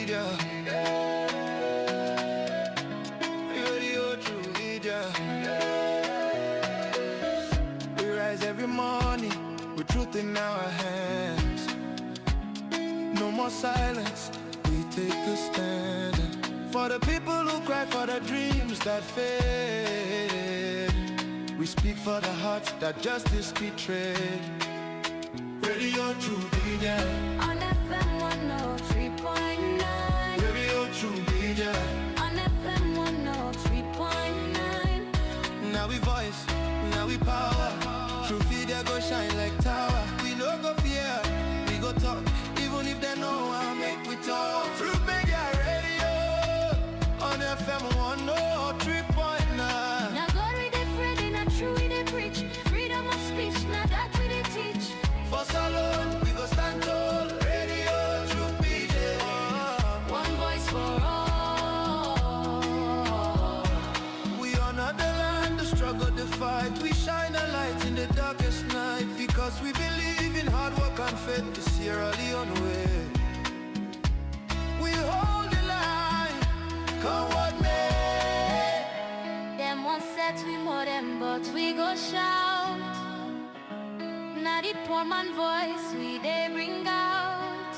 media. Radio true media. We rise every morning with truth in our hands. No more silence, we take a stand. For the people who cry, for the dreams that fade. We speak for the hearts that justice betrayed. Radio true media. On FM 103.9. Radio true media. On FM 103.9. Now we voice, now we power. True media go shine like tower. We no go fear, we go talk. Even if they know I make we talk. True media radio. On FM 103.9. Now God we dey Friday, not true we dey preach. Freedom of speech, now that we dey teach. For salon, we go stand tall. Radio true media. One voice for all. We honor the land, the struggle, the fight. We shine a light in the darkest night. Because we believe in hard work and faith. The Sierra Leone way. We hold the line, come what may. Them one set we more them, but we go shout. Now the poor man voice we they bring out.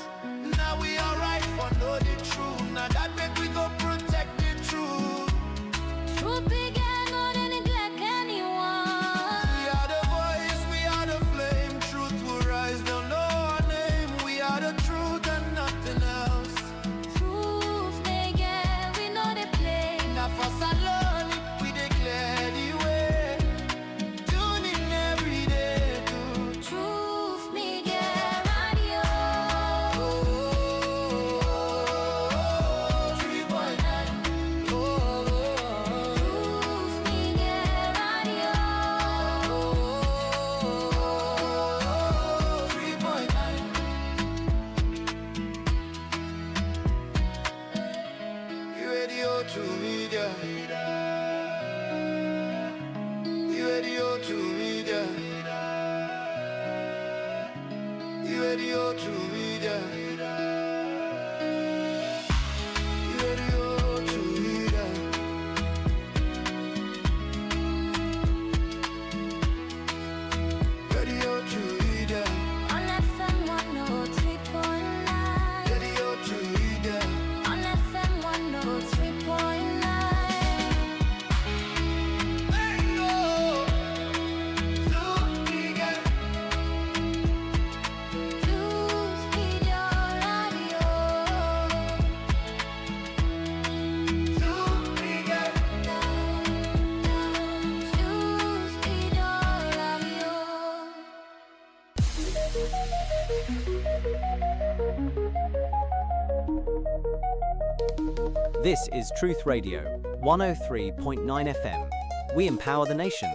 Now we alright for know the truth. Now that make we go protect the truth. True big and not any neglect anyone. We are the voice, we are the flame. Truth will rise, they'll know our name. We are the truth and nothing else. Truth they get, we know they play. Now for salon, we declare the way. Tune in every day to Truth me get radio. 3.9. Truth me get radio. 3.9. Radio to media. Radio to media. Radio to media. Radio to media. Radio to media. On FM 103.9. Radio to media. On FM 103.9. Radio to media. Truth me get radio. To media. Truth me get radio. This is Truth Radio, 103.9 FM. We empower the nation.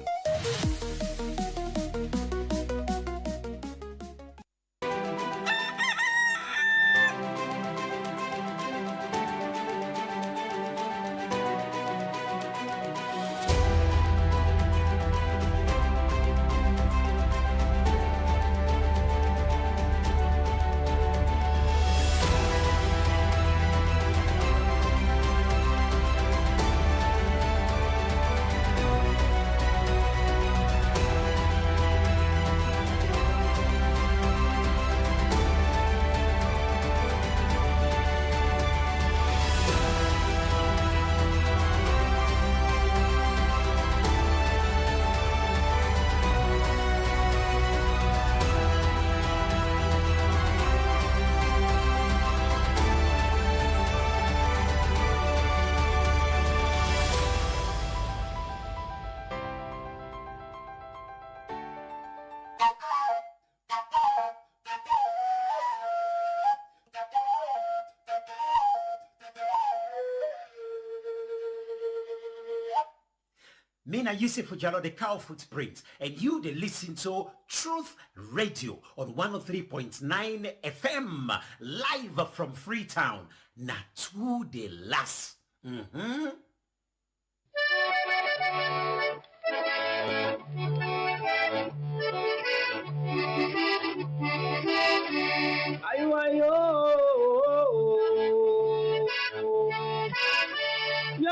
Mina Yusuf Ujalo, the Cow Footprints, and you they listen to Truth Radio on 103.9 FM, live from Freetown. Na to the last.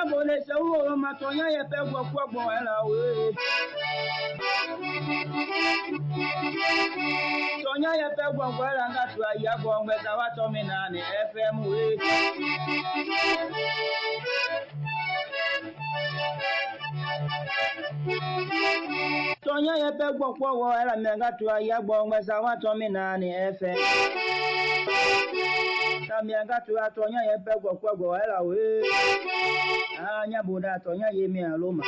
Nyabone se wo matonya ye pe gwo kwa gbo ela we. Tonya ye pe gwo ela ngatu ya gbo ngbe za wa to mi na ni FM we. Tonya ye pe gwo kwa ela me ngatu ya gbo ngbe za wa to mi na ni FM. Tamia ngatu atonya ye pe gwo ela we. Anya boda tonya ye mi aloma.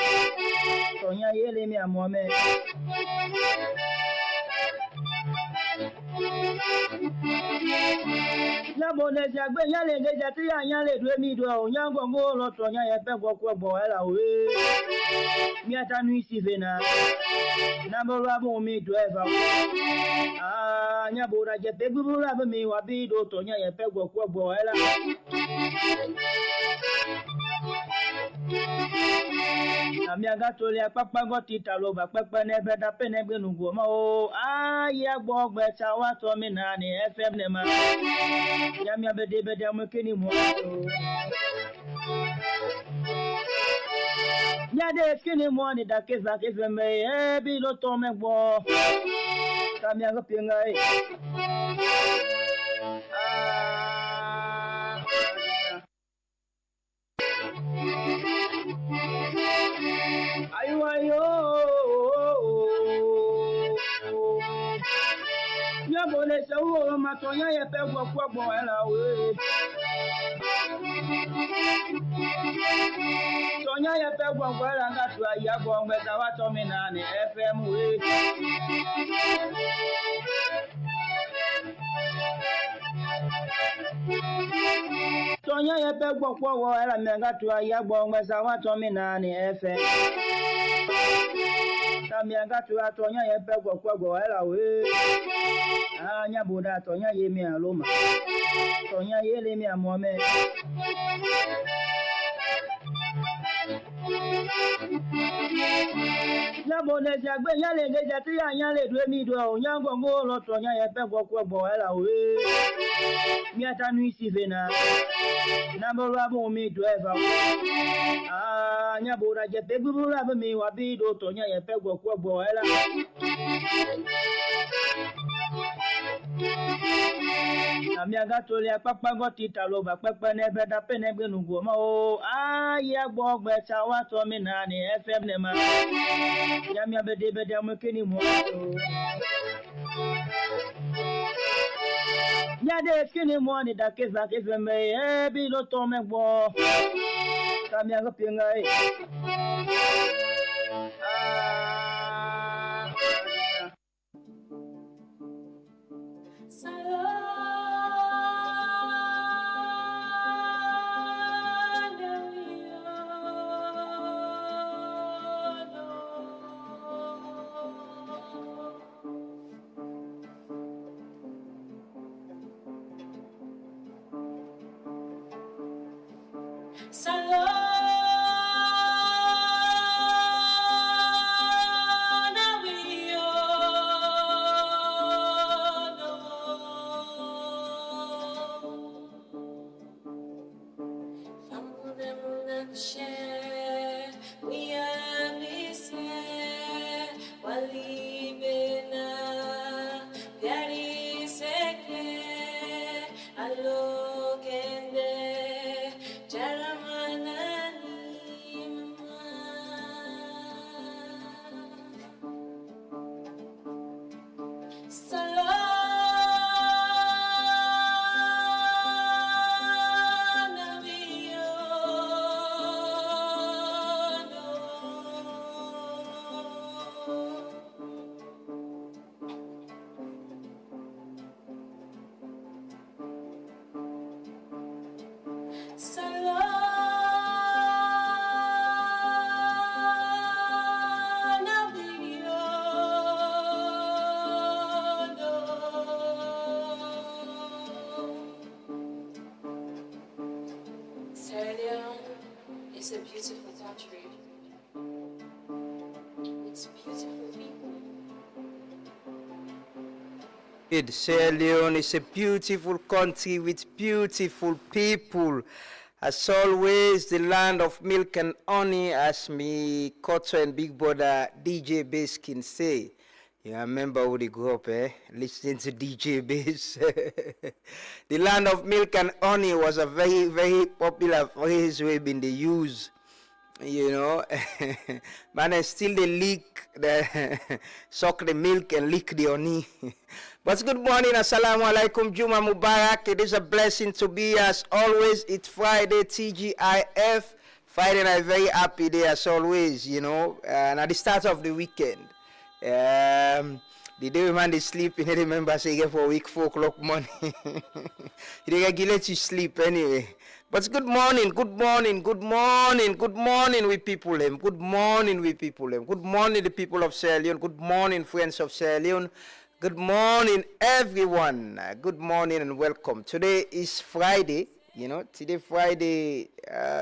Tonya ye le mi amome. Nyabone jagbe nyale ngeja ti anyale dwe mi do onyango ngolo tonya ye pe gwo ela we. Mi atanu isi vena. Nambolo abo mi do eva. Nyaboda je pe gburu abo mi wa bi do tonya ye pe gwo ela. Amiaga tole papa goti taloba papa nebe da penegbe nugo ma o ya gbogbe chawa to mi na ni FM ne ma ya mi abede bede mo kini mo ya de kini mo ni da ke za ke me e bi lo to me gbo kamiaga pinga e ayo nyabone se wo matonya ye pe gwo ela we. Tonya ye pe gwo ela ngatu ya gbo ngbe za wa to mi na ni FM we. Tonya ye pe gwo ela me ngatu ya gbo ngbe za wa to mi na ni FM. Tamia ngatu atonya ye pe gwo ela we. Anya boda tonya ye mi aloma. Tonya ye le mi amome. Nyabone jagbe nyale ngeja ti anyale dwe mi do onyango ngolo tonya ye pe gwo ela we. Mi atanu isi vena. Nambolo abo mi do eva. Nyaboda je pe gburu abo mi wa bi do tonya ye pe gwo ela. Amiaga tole papa goti taloba papa nebe da penegbe nugo ma o ya gbogbe chawa to mi na ni FM ne ma ya mi abede bede mo kini mo ya de kini mo ni da ke za ke me e bi lo to me gbo kamiaga pinga e It's a beautiful country. It's beautiful people. Sierra Leone is a beautiful country with beautiful people. As always, the land of milk and honey, as me Koto and Big Brother DJ Baskin say. Yeah, I remember when they grew up, listening to DJ Bass. The land of milk and honey was a very, very popular phrase we've been the use. You know, man, I still they leak the suck the milk and lick the honey. But good morning, assalamu alaikum, Juma Mubarak. It is a blessing to be as always. It's Friday, TGIF. Friday night, very happy day as always, you know, and at the start of the weekend. The day man they sleep, you remember say for a week 4 o'clock morning. They regulate you sleep anyway. But good morning, good morning, good morning, good morning, we people. Good morning, we people. Good morning, the people of Sierra Leone. Good morning, friends of Sierra Leone. Good morning, everyone. Good morning and welcome. Today is Friday. You know, today Friday,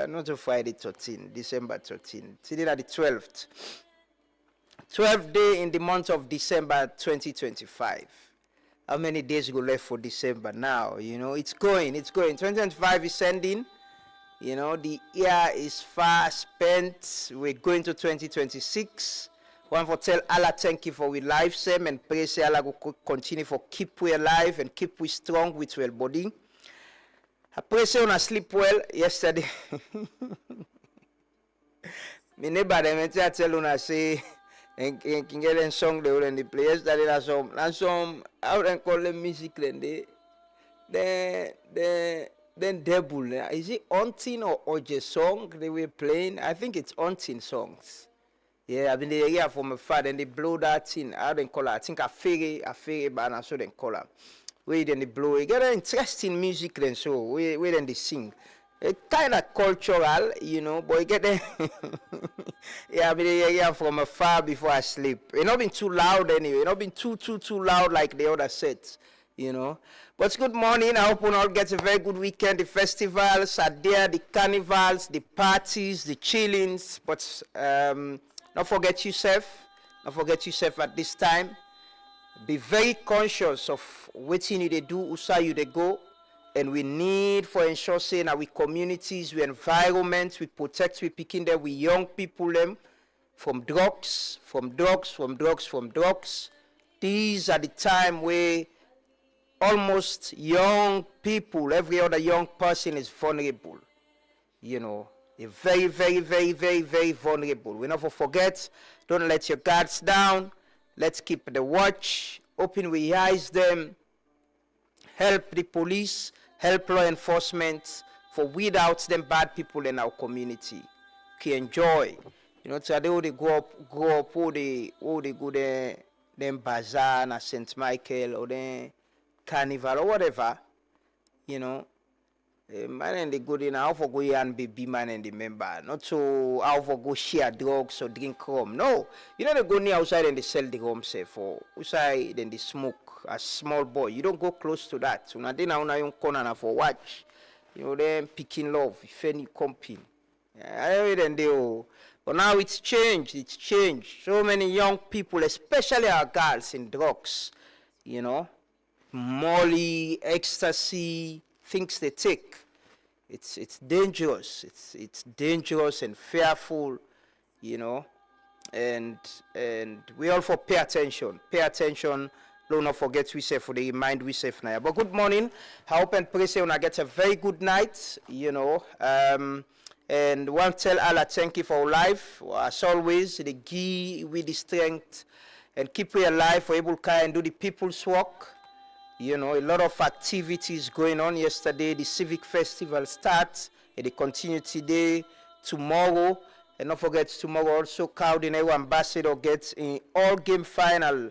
not a Friday 13, December 13. Today is the 12th. 12th day in the month of December 2025. How many days go left for December now? You know, it's going. 2025 is ending. You know, the year is far spent. We're going to 2026. One for tell Allah thank you for we life, Sam, and pray say Allah go continue for keep we alive and keep we strong with well body. I pray say una sleep well yesterday. My neighbor them tell una say and can get a song they will in the place that is some out and call them music then devil. Is it haunting or just song they were playing? I think it's haunting songs. Yeah, I've been there here for my father and they blow that thing. I don't call it. I think a fairy banner so then call it. Wait then they blow. You get an interesting music then so wait then they sing. It's kind of cultural, you know, but you get there. Yeah, I've been here from afar before I sleep. It's not been too loud anyway. It's not been too loud like the other sets, you know. But good morning. I hope we all get a very good weekend. The festivals are there, the carnivals, the parties, the chillings. But don't forget yourself. Don't forget yourself at this time. Be very conscious of what you need to do, usa you they go. And we need for ensure saying that we communities, we environment, we protect, we picking them, we young people them from drugs. These are the time where almost young people, every other young person is vulnerable. You know, they're very, very, very, very, very vulnerable. We never forget, don't let your guards down. Let's keep the watch, open we eyes them, help the police, help law enforcement, for without them bad people in our community can enjoy. You know, today they go up, all they go there, them bazaar na St. Michael or then carnival or whatever, you know. Man and they go in how for go and baby man and the member, not so how for go share drugs or drink rum. No, you know they go near outside and they sell the rum say for outside then they smoke. A small boy, you don't go close to that. So now they now you corner for watch. You know them picking love if any company. I then they but now it's changed. So many young people, especially our girls in drugs, you know, molly, ecstasy, things they take. It's dangerous. It's dangerous and fearful, you know. And we all for pay attention. Don't not forget we say for the remind we say now. But good morning. I hope and pray say when I get a very good night, you know. And want to tell Allah thank you for life. As always, the give with the strength and keep we alive for able to and do the people's work. You know, a lot of activities going on yesterday. The civic festival starts and they continue today, tomorrow. And don't forget tomorrow also Cardinal Ambassador gets in all game final.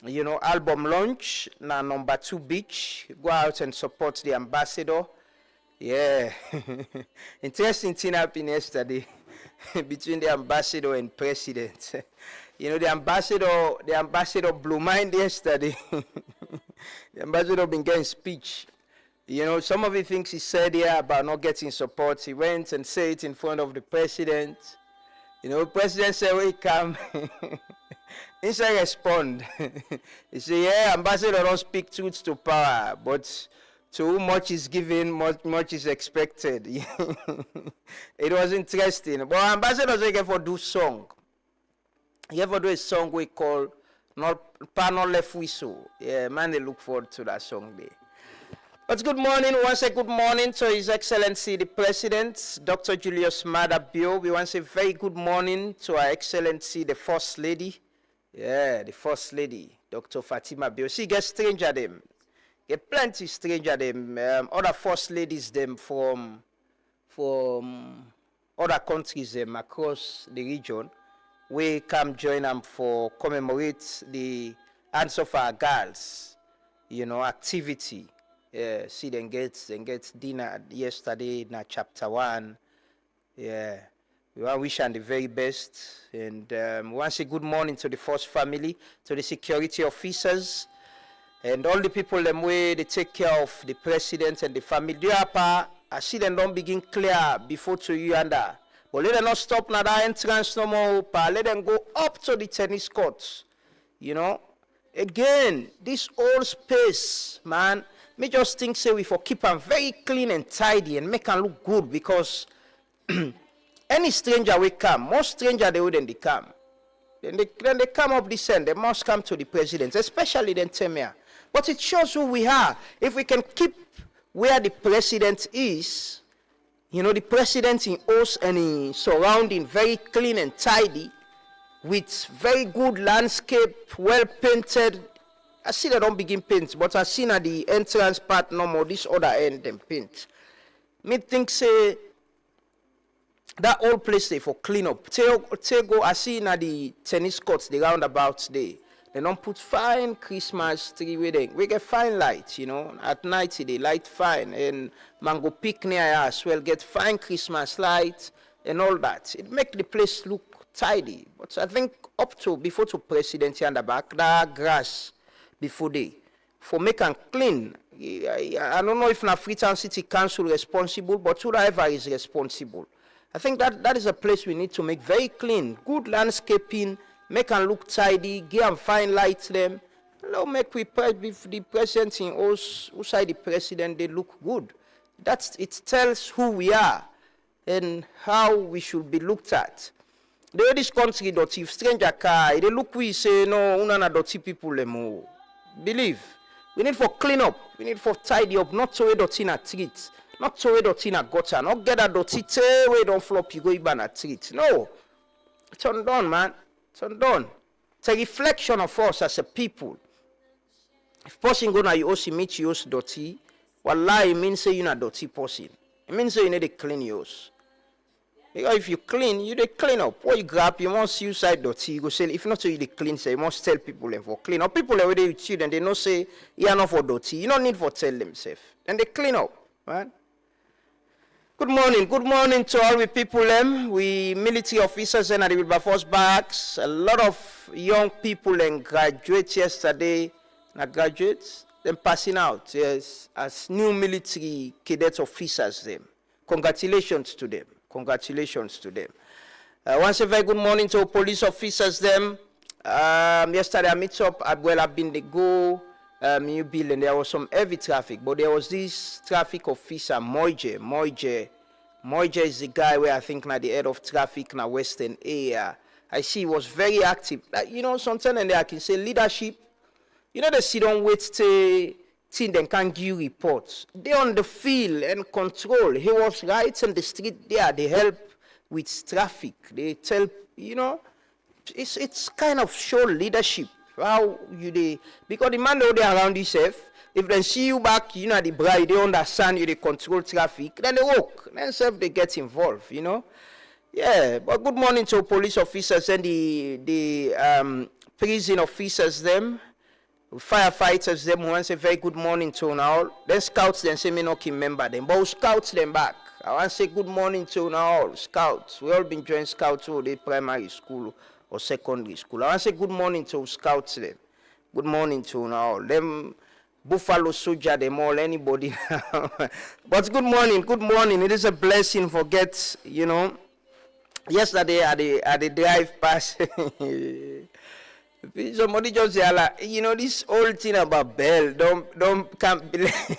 You know, album launch na number 2 beach. Go out and support the ambassador. Yeah. Interesting thing happened yesterday between the ambassador and president. You know, the ambassador blew mind yesterday. The ambassador been getting speech. You know, some of the things he said here about not getting support, he went and said it in front of the president. You know, the president said, "Wait, come." He said, respond. He said, "Yeah, ambassador don't speak truth to power, but To whom much is given, much is expected. It was interesting. But Ambassador Zeke for do song. He ever do a song we call Not Panel Left Whistle. Yeah, man, they look forward to that song there. But good morning. We want to say good morning to His Excellency the President, Dr. Julius Maada Bio. We want to say very good morning to Her Excellency the First Lady. Yeah, the First Lady, Dr. Fatima Bio. She gets stranger them. Get plenty stranger them. Other First Ladies them from other countries them across the region. We come join them for commemorate the Hands of Our Girls, activity. See them get dinner yesterday in chapter 1. Yeah. We want to wish them the very best. And we want to say good morning to the first family, to the security officers, and all the people them way they take care of the president and the family. I see them don't begin clear before to you and that. But let them not stop now that entrance no more. Let them go up to the tennis courts. Again, this old space, man. Me just think say we for keep them very clean and tidy and make them look good, because any stranger will come. Most stranger they wouldn't they come. Then they come up this end. They must come to the president, especially then Temia. But it shows who we are. If we can keep where the president is, the president in us and in surrounding very clean and tidy, with very good landscape, well painted. I see they don't begin paint, but I see at the entrance part no more, this other end them paint. Me think say that old place they for clean up. Go, I see at the tennis courts, the roundabouts there. They don't put fine Christmas tree with them. We get fine lights, At night they light fine, and mango pick near us well get fine Christmas lights and all that. It make the place look tidy. But I think up to before to president and the back, that grass before they for make and clean. I don't know if na Freetown City Council responsible, but whoever is responsible. I think that is a place we need to make very clean, good landscaping, make and look tidy, give and fine lights them. Now make we the president in outside the president, they look good. It tells who we are and how we should be looked at. This country dirty, if stranger car, they look we say no, una dirty people them. Believe. We need for clean up, we need for tidy up, not to dirty in a treat, not to dirty in a gutter, not get a dirty way don't flop you go even a treat. No. It's undone, man. It's undone. It's a reflection of us as a people. If person go na you also meet you dirty, wallahi it means say you not dirty person. It means say you need to clean yours. Because if you clean, you dey clean up. What you grab, you must use side dirty. You go say, if not so you dey clean, say you must tell people them for clean. Or people already with you, then they know say you are not for dirty. You don't need for tell themselves. Then they clean up, right? Good morning to all we people them. We military officers and the Wilberforce barracks. A lot of young people and graduates yesterday. Not graduates, them passing out, yes, as new military cadet officers them. Congratulations to them. Congratulations to them. Once a very good morning to police officers them. Yesterday I meet up at Bindego, New Building. There was some heavy traffic, but there was this traffic officer, Moije. Moije is the guy where I think now the head of traffic in the Western area. I see he was very active. Sometimes and I can say leadership. They sit on wait till they can give reports. They on the field and control. He was right on the street there. They help with traffic. They tell, it's kind of show leadership. How you they, because the man they around yourself, if they see you back, the bride, they understand you, they control traffic, then they walk. Then self they get involved, Yeah, but good morning to police officers and the prison officers them. Firefighters them want to say very good morning to all. Then scouts then say me not remember them. But we scouts them back. I want to say good morning to all scouts. We all been joining scouts all the primary school or secondary school. I want to say good morning to scouts them. Good morning to all. Them Buffalo soldier them all, anybody. But good morning. It is a blessing for yesterday at the drive past. Somebody just say, this old thing about bell, can't believe.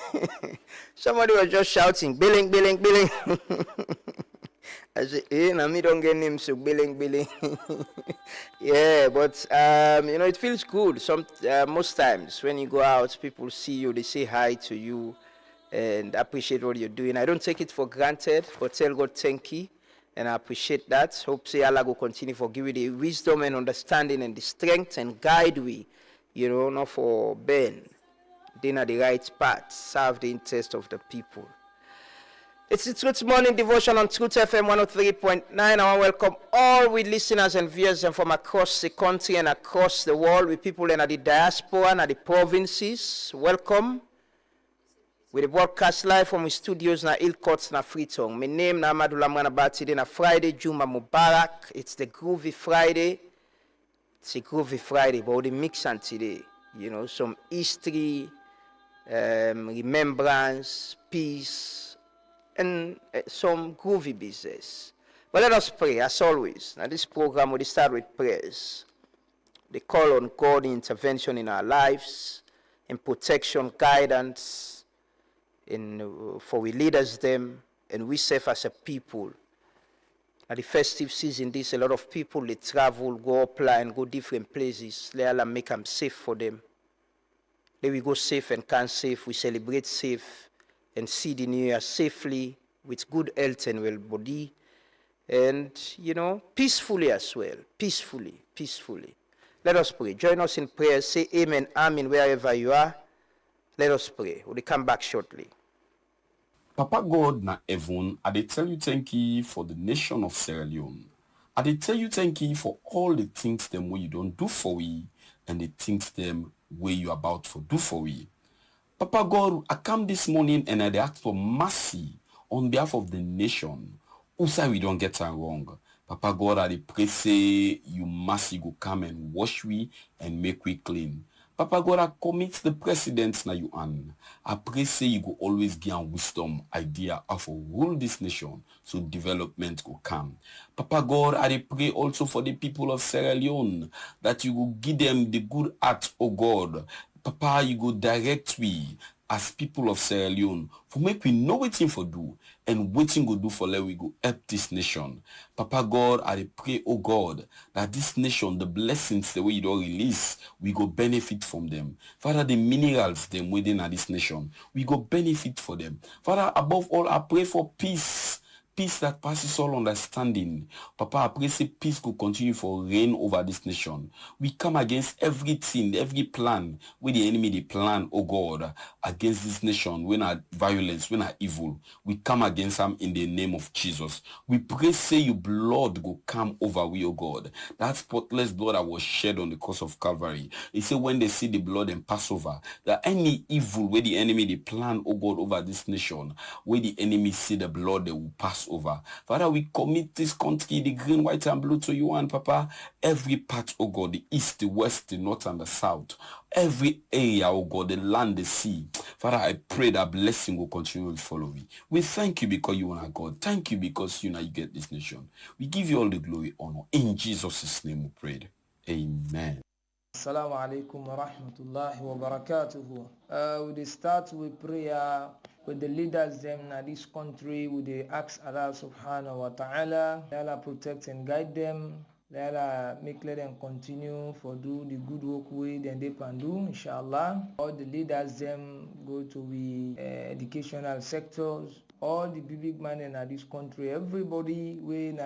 Somebody was just shouting, billing, billing, billing. I said, now me don't get names, so billing, billing. Yeah, but it feels good. Most times when you go out, people see you, they say hi to you, and appreciate what you're doing. I don't take it for granted, but tell God thank you, and I appreciate that. Hope say Allah will continue for give you the wisdom and understanding and the strength and guide we, not for Ben. Then at the right path, serve the interest of the people. It's the Truth Morning Devotion on Truth FM 103.9. I want to welcome all we listeners and viewers from across the country and across the world, with people in the diaspora and the provinces. Welcome. We broadcast live from the studios na Ilcots na Freetown. My name na Amadou Lamwana Batide na Friday, Juma Mubarak. It's the Groovy Friday. It's a Groovy Friday, but the mix on today. Some history, remembrance, peace, and some groovy business. But let us pray, as always. Now this program will start with prayers. They call on God intervention in our lives, in protection, guidance, for we leaders them, and we serve as a people. Now the festive season, a lot of people, they travel, go apply, and go different places. Let Allah make them safe for them. Let we go safe and can safe. We celebrate safe and see the new year safely with good health and well body. And, peacefully as well. Peacefully. Let us pray. Join us in prayer. Say amen, amen, wherever you are. Let us pray. We'll come back shortly. Papa God na heaven, I dey tell you thank you for the nation of Sierra Leone. I dey tell you thank you for all the things them wey you don't do for we, and the things them wey you about to do for we. Papa God, I come this morning and I dey ask for mercy on behalf of the nation. Who say we don't get it wrong? Papa God, I dey pray say you mercy go come and wash we and make we clean. Papa God, I commit the presidents na you hand. I pray say you go always give them wisdom, idea how to rule this nation so development will come. Papa God, I pray also for the people of Sierra Leone that you will give them the good heart, oh God. Papa, you go direct we as people of Sierra Leone for make we know what for do and what go do for let we go help this nation. Papa God, I pray, oh God, that this nation, the blessings the way you don't release, we go benefit from them. Father, the minerals them within this nation, we go benefit for them. Father, above all, I pray for peace. Peace that passes all understanding. Papa, I pray say peace will continue for reign over this nation. We come against everything, every plan where the enemy they plan, oh God, against this nation, when our violence, when our evil. We come against them in the name of Jesus. We pray say your blood go come over we, oh God. That spotless blood that was shed on the cross of Calvary. He said when they see the blood and pass over, that any evil where the enemy they plan, oh God, over this nation, where the enemy see the blood, they will pass over. Father, we commit this country, the green, white, and blue to you, and Papa, every part, oh God, the east, the west, the north, and the south, every area, oh God, the land, the sea. Father, I pray that blessing will continue to follow me. We thank you because you are God. Thank you because you get this nation. We give you all the glory, honor. In Jesus' name we prayed. Amen. Assalamu alaikum wa rahmatullahi wa barakatuhu. We start with prayer with the leaders them in this country. We ask Allah subhanahu wa ta'ala, let Allah protect and guide them. Let Allah let them continue for do the good work with and they can do, inshallah. All the leaders them go to the educational sectors. All the big man in this country, everybody when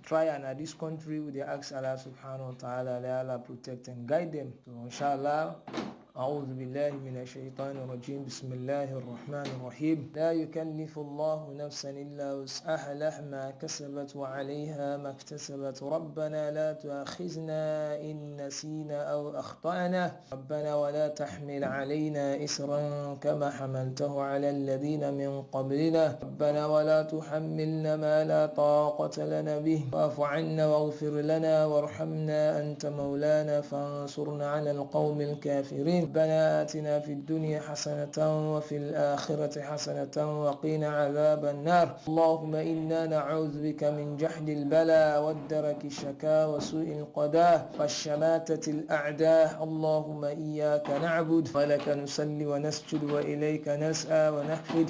try and this country with the ask Allah subhanahu wa ta'ala, let Allah protect and guide them. So inshallah, أعوذ بالله من الشيطان الرجيم بسم الله الرحمن الرحيم لا يكلف الله نفسا إلا وسعها لها ما كسبت وعليها ما اكتسبت ربنا لا تؤاخذنا إن نسينا أو أخطأنا ربنا ولا تحمل علينا إسرا كما حملته على الذين من قبلنا ربنا ولا تحملنا ما لا طاقة لنا به واعف عنا واغفر لنا وارحمنا أنت مولانا فانصرنا على القوم الكافرين ربنا آتنا في الدنيا حسنة وفي الآخرة حسنة وقنا عذاب النار اللهم إنا نعوذ بك من جحد البلاء والدرك الشكا وسوء القضاء والشماتة الأعداء اللهم إياك نعبد ولك نصلي ونسجد وإليك نسعى ونحفد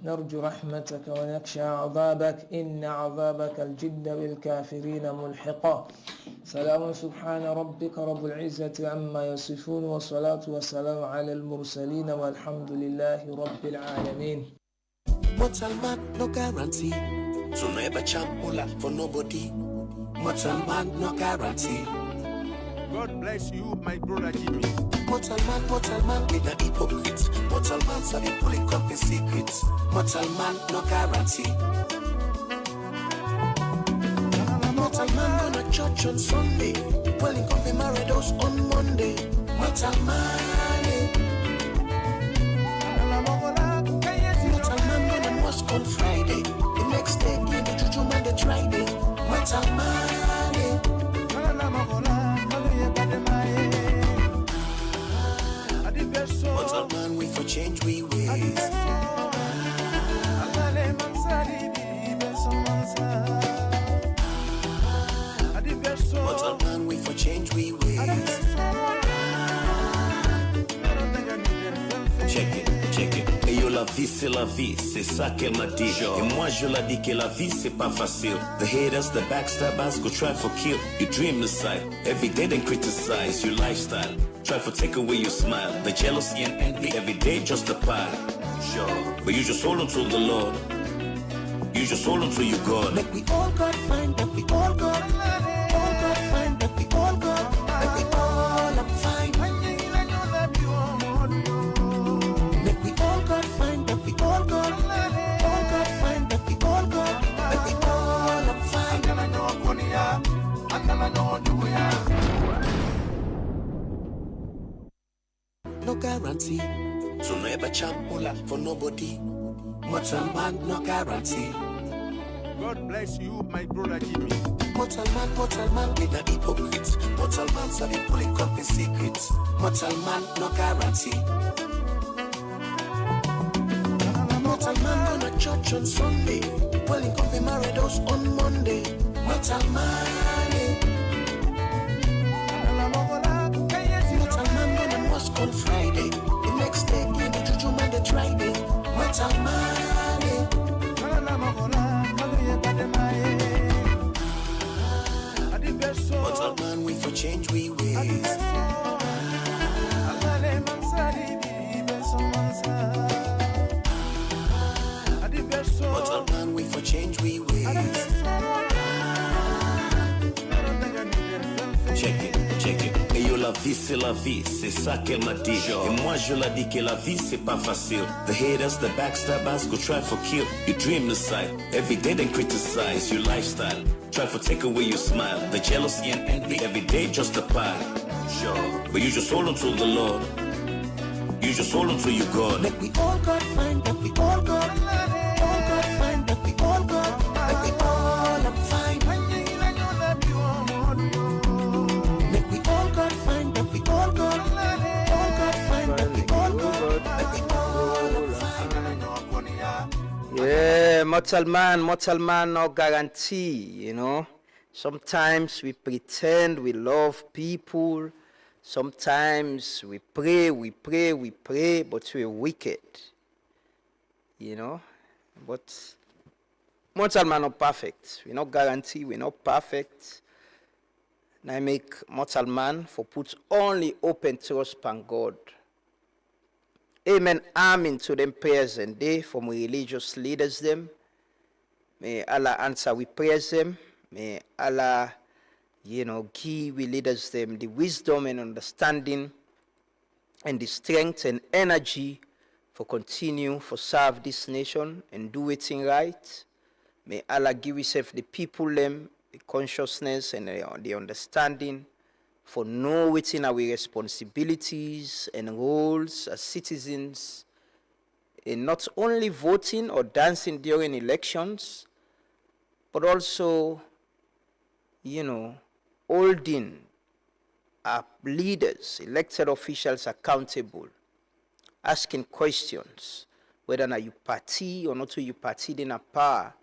نرجو رحمتك ونخشى عذابك إن عذابك الجد بالكافرين ملحقا سلام سبحان ربك رب العزة عما يصفون والصلاة والسلام على المرسلين والحمد لله رب العالمين. Mortal man, no guarantee. So never champ for nobody. Mortal man, no guarantee. God bless you, my brother Jimmy. Mortal man, with a hypocrite. Mortal man, so they pulling up in secrets. Mortal man, no guarantee. Mortal man, gonna church on Sunday. Well, in coffee married us on Monday. Mortal man, Mortal man, gonna mosque on Friday. The next day, in the juju man, they tried it. Mortal man, Mortal man, we for change we ways. Mortal man, we for change we ways. Check it. Et yo, la vie c'est ça qu'elle m'a dit. Et moi je la dis que la vie c'est pas facile. The haters, the backstabbers go try for kill. You dream the sight, every day they criticize your lifestyle. Try for take away your smile. The jealousy and envy every day just a pile. But you just hold on to the Lord. You just hold on to your God. Like we all got find that we all got. All got find that we all got. Like we all are fine. Like we all got find that we all got. All got find that we all got. Like we all are fine. No guarantee. So never champ for nobody. Mortal man, no guarantee. God bless you, my brother Jimmy. Mortal man, with a hypocrite. Mortal man, so they pulling up in secrets. Mortal man, no guarantee. Mortal man, gonna church on Sunday. Well, in coffee married us on Monday. Mortal man, Mortal man, gonna mosque on Friday. The next day, in the juju man, they tried it. Mortal man, Mortal man, we for change we ways. Mortal man, we for change we ways. Check it. Et yo, la vie, c'est ça qu'elle m'a dit. Et moi, je la dis que la vie, c'est pas facile. The haters, the backstabbers go try for kill. You dream the sight, every day they criticize your lifestyle. Try for take away your smile. The jealousy and envy every day just a pile. But you just hold on to the Lord. You just hold on to your God. Like we all got find that we all got. All got find that we all got. Like we all are fine. Like we all got find that we all got. All got find that we all got. Like we all are fine. Yeah, mortal man, no guarantee, you know. Sometimes we pretend we love people. Sometimes we pray, but we're wicked, you know. But mortal man not perfect. We not guarantee, we're not perfect. And I make mortal man for put only open trust upon God. Amen, amen to them prayers and day from religious leaders them. May Allah answer we prayers them. May Allah, give we leaders them the wisdom and understanding and the strength and energy for continue for serve this nation and do it in right. May Allah give yourself the people them the consciousness and the understanding for knowing our responsibilities and roles as citizens in not only voting or dancing during elections, but also, holding our leaders, elected officials accountable, asking questions, whether or not you party or not you party in a power.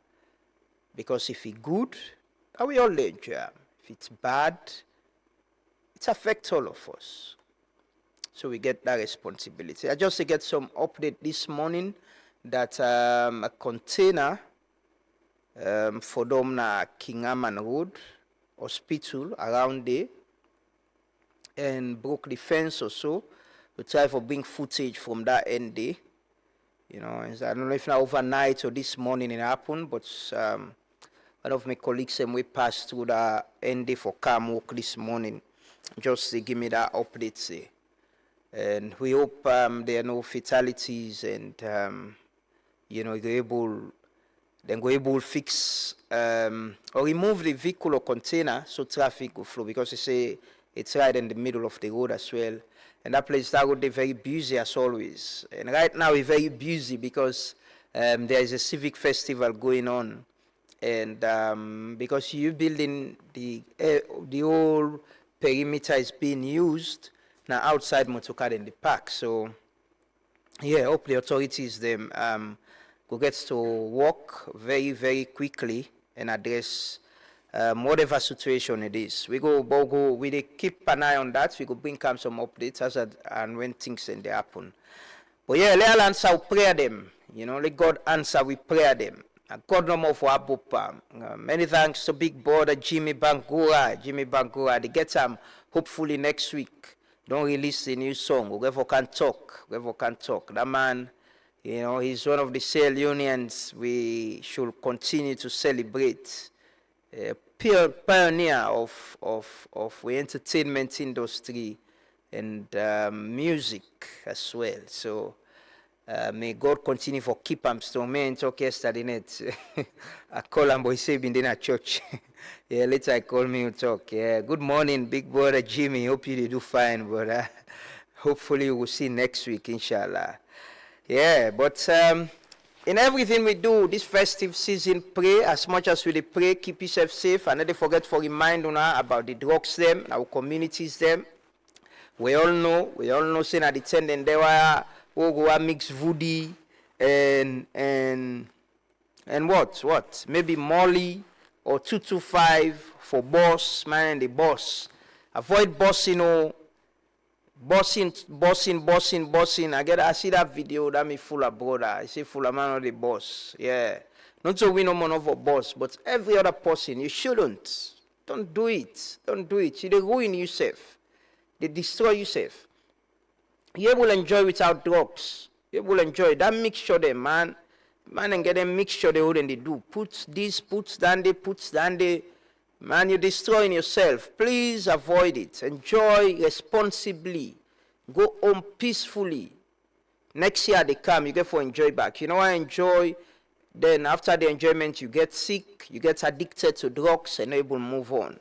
Because if it's good, we all enjoy. If it's bad, it affects all of us. So we get that responsibility. I just get some update this morning that a container for them na King Aman Road Hospital around there and broke the fence or so. We try for bring footage from that end there. You know, I don't know if now overnight or this morning it happened, but one of my colleagues we passed through the end there for calm work this morning. Just to give me that update. Say. And we hope there are no fatalities and you know they're able to fix or remove the vehicle or container so traffic will flow, because it's right in the middle of the road as well. And that place that would be very busy as always. And right now we're very busy because there is a civic festival going on, and because you building the whole perimeter is being used now outside Motokad in the park. So yeah, hope the authorities them go get to work very, very quickly and address whatever situation it is. We keep an eye on that. We go bring some updates as and when things and they happen. But yeah, let answer we pray them. You know, let God answer we pray them. God no more for Abupa. Many thanks to big brother Jimmy Bangura. They get hopefully next week. Don't release a new song. Whoever can talk. That man, you know, he's one of the Sale Unions we should continue to celebrate. Pioneer of the entertainment industry and music as well. So may God continue for keep him strong. Me and talk yesterday night. I call him boy say been in a church. Yeah, later I call me to talk. Yeah, good morning, big brother Jimmy. Hope you do fine, brother. Hopefully we'll see next week, inshallah. Yeah, but in everything we do this festive season, pray as much as we pray, keep yourself safe, and never forget for remind about the drugs them, our communities them. We all know saying at the tent and there were go mix voodoo and what? Maybe Molly or 225 for boss, man and the boss. Avoid bossing bossing. I see that video that me full of brother. I say full of man of the boss. Yeah. Not so we no more of a boss, but every other person, you shouldn't. Don't do it. You they ruin yourself. They destroy yourself. You will enjoy without drugs. You will enjoy that mixture there, man. Man and get them mixture they wouldn't they do. Put this, puts down there. Man, you're destroying yourself. Please avoid it. Enjoy responsibly. Go home peacefully. Next year they come, you get for enjoy back. You know I enjoy. Then after the enjoyment, you get sick, you get addicted to drugs, and able to move on.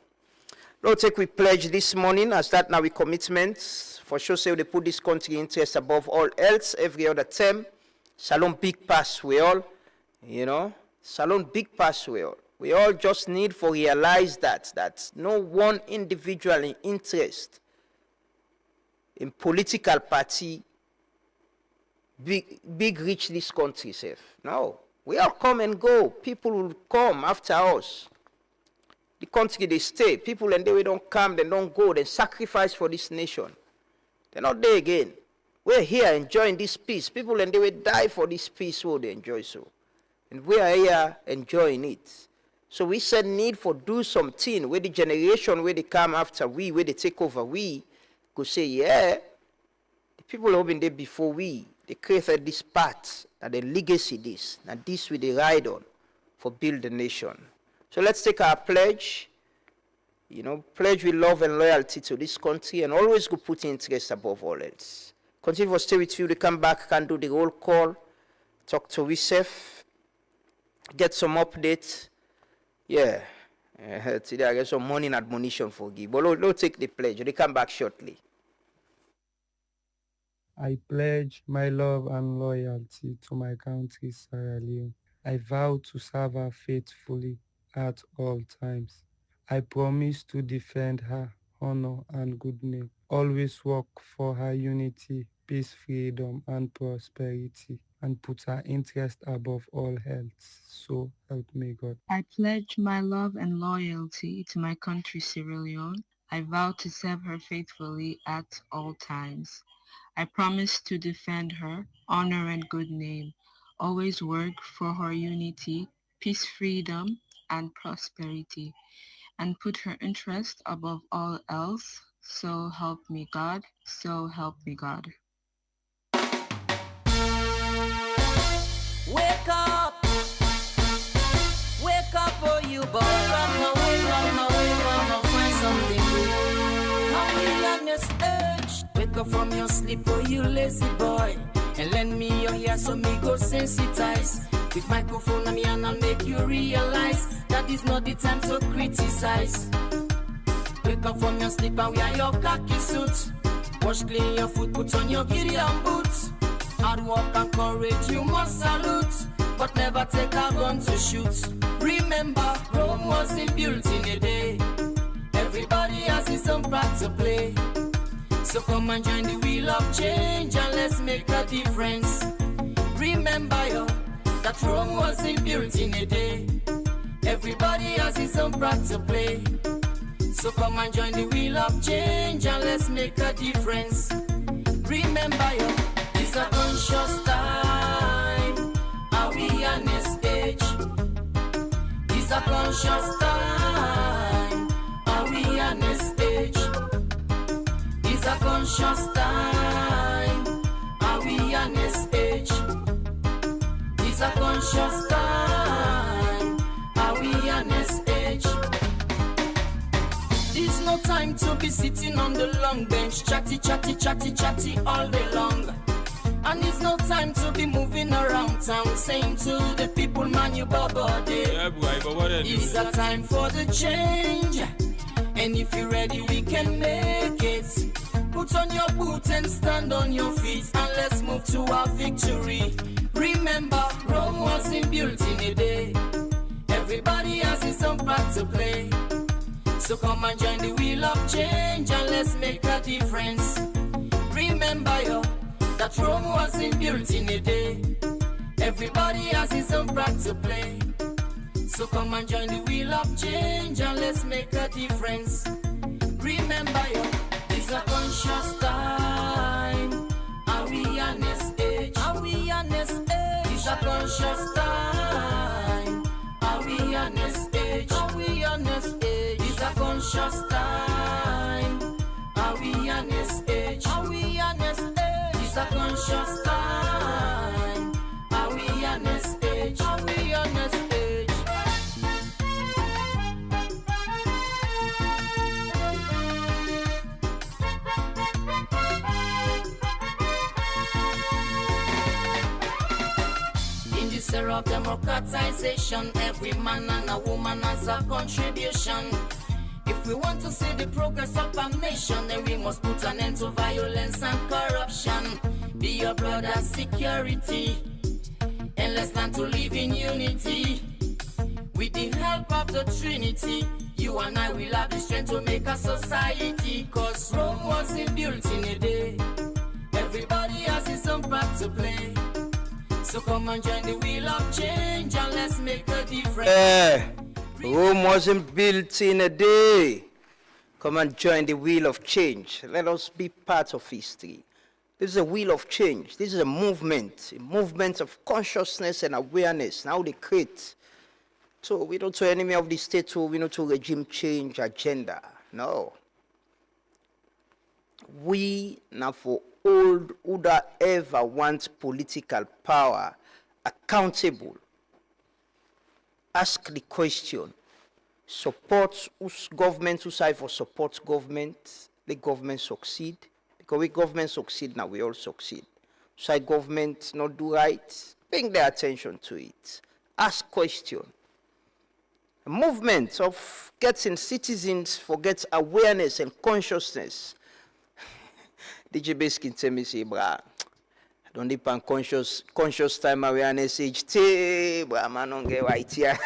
Lord, take we pledge this morning as that now we commitments. For sure, say they put this country interest above all else, every other term. Salon big pass we all, you know. Salon big pass we all. We all just need to realize that no one individual in interest in political party big reach this country safe. No. We all come and go. People will come after us. The country they stay. People and they don't come, they don't go, they sacrifice for this nation. They're not there again. We're here enjoying this peace. People and they will die for this peace, so they enjoy so. And we are here enjoying it. So we said need for do something where the generation where they come after we, where they take over we, could say, yeah, the people who have been there before we, they created this path, and the legacy this, and this we they ride on for build the nation. So let's take our pledge, you know, pledge with love and loyalty to this country and always go put interest above all else. Continue to stay with you, they come back, can do the roll call, talk to yourself, get some updates. Yeah, today I get some morning admonition for you. But don't take the pledge. They come back shortly. I pledge my love and loyalty to my country, Sierra Leone. I vow to serve her faithfully at all times. I promise to defend her, honor, and good name. Always work for her unity, peace, freedom, and prosperity, and put her interest above all else. So help me God. I pledge my love and loyalty to my country, Sierra Leone. I vow to serve her faithfully at all times. I promise to defend her honor and good name, always work for her unity, peace, freedom, and prosperity, and put her interest above all else. So help me God, so help me God. Wake up, oh you boy. Wake up, find something good. Now we on this edge. Wake up from your sleep, oh you lazy boy. And lend me your ear so me go sensitize. With microphone on me and I'll make you realize that is not the time to criticize. Wake up from your sleep and wear your khaki suit. Wash clean your foot, put on your Gideon boots. Hard work and courage you must salute, but never take a gun to shoot. Remember, Rome wasn't built in a day. Everybody has his own part to play. So come and join the wheel of change and let's make a difference. Remember, yo, that Rome wasn't built in a day. Everybody has his own part to play. So come and join the wheel of change and let's make a difference. Remember, yo, it's a conscious time. Are we on this age? It's a conscious time. Are we on this age? It's a conscious time. Are we on this age? It's a conscious time. Are we on this age? There's no time to be sitting on the long bench, chatty all day long. And it's no time to be moving around town, saying to the people, man, you body. Yeah, boy, but what it's a time for the change. And if you're ready, we can make it. Put on your boots and stand on your feet, and let's move to our victory. Remember, Rome wasn't built in a day. Everybody has his own part to play. So come and join the wheel of change and let's make a difference. Remember, yo, that Rome wasn't built in a day. Everybody has his own part to play. So come and join the wheel of change and let's make a difference. Remember, yo, it's a conscious time. Are we on this age? Are we on this age? It's a conscious time. Are we on this age? Are we on this age? It's a conscious time. Are we on this age? Are we on this age? It's a conscious time. Are we on this age? Are we on this age? In this era of democratization, every man and a woman has a contribution. If we want to see the progress of our nation, then we must put an end to violence and corruption. Be your brother's security, and let's learn to live in unity. With the help of the Trinity, you and I will have the strength to make a society. Cause Rome wasn't built in a day. Everybody has his own part to play. So come and join the wheel of change and let's make a difference. Rome wasn't built in a day. Come and join the wheel of change. Let us be part of history. This is a wheel of change. This is a movement of consciousness and awareness. Now they create. So we don't to enemy of the state, so we not to regime change agenda. No. We now for all who that ever want political power accountable. Ask the question. Support whose government, who side for support government, the government succeed. Because we government succeed, now we all succeed. Side government not do right, bring their attention to it. Ask question. A movement of getting citizens forget awareness and consciousness. DJ Baskin tell me, say, brah, I don't depend conscious time awareness age. Brah, man, don't get right here.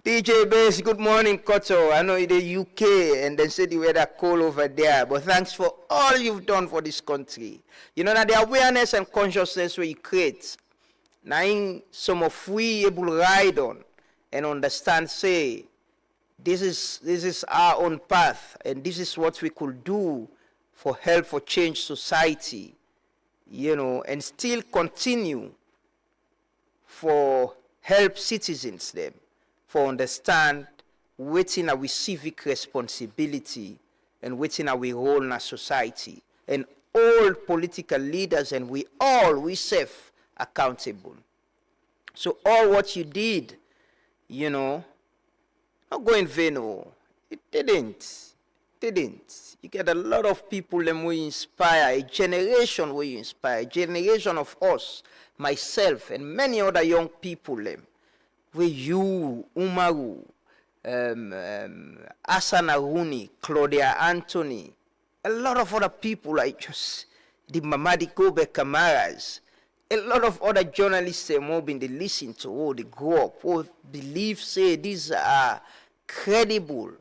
DJ Bass, good morning, Koto. I know in the UK and then say the weather cold over there, but thanks for all you've done for this country. You know that the awareness and consciousness where you create, now in some of we able to ride on and understand, say, this is our own path and this is what we could do for help for change society, you know, and still continue for help citizens them, for understand waiting our civic responsibility and waiting our role in our society. And all political leaders and we self accountable. So all what you did, you know, not go in vain, oh. It didn't. You get a lot of people them we inspire, a generation we inspire, a generation of us, myself, and many other young people them. We you, Umaru, Hassan Aruni, Claudia Anthony, a lot of other people like just the Mamadi Kobe Kamaras, a lot of other journalists they listen to, they grow up, believe, say these are credible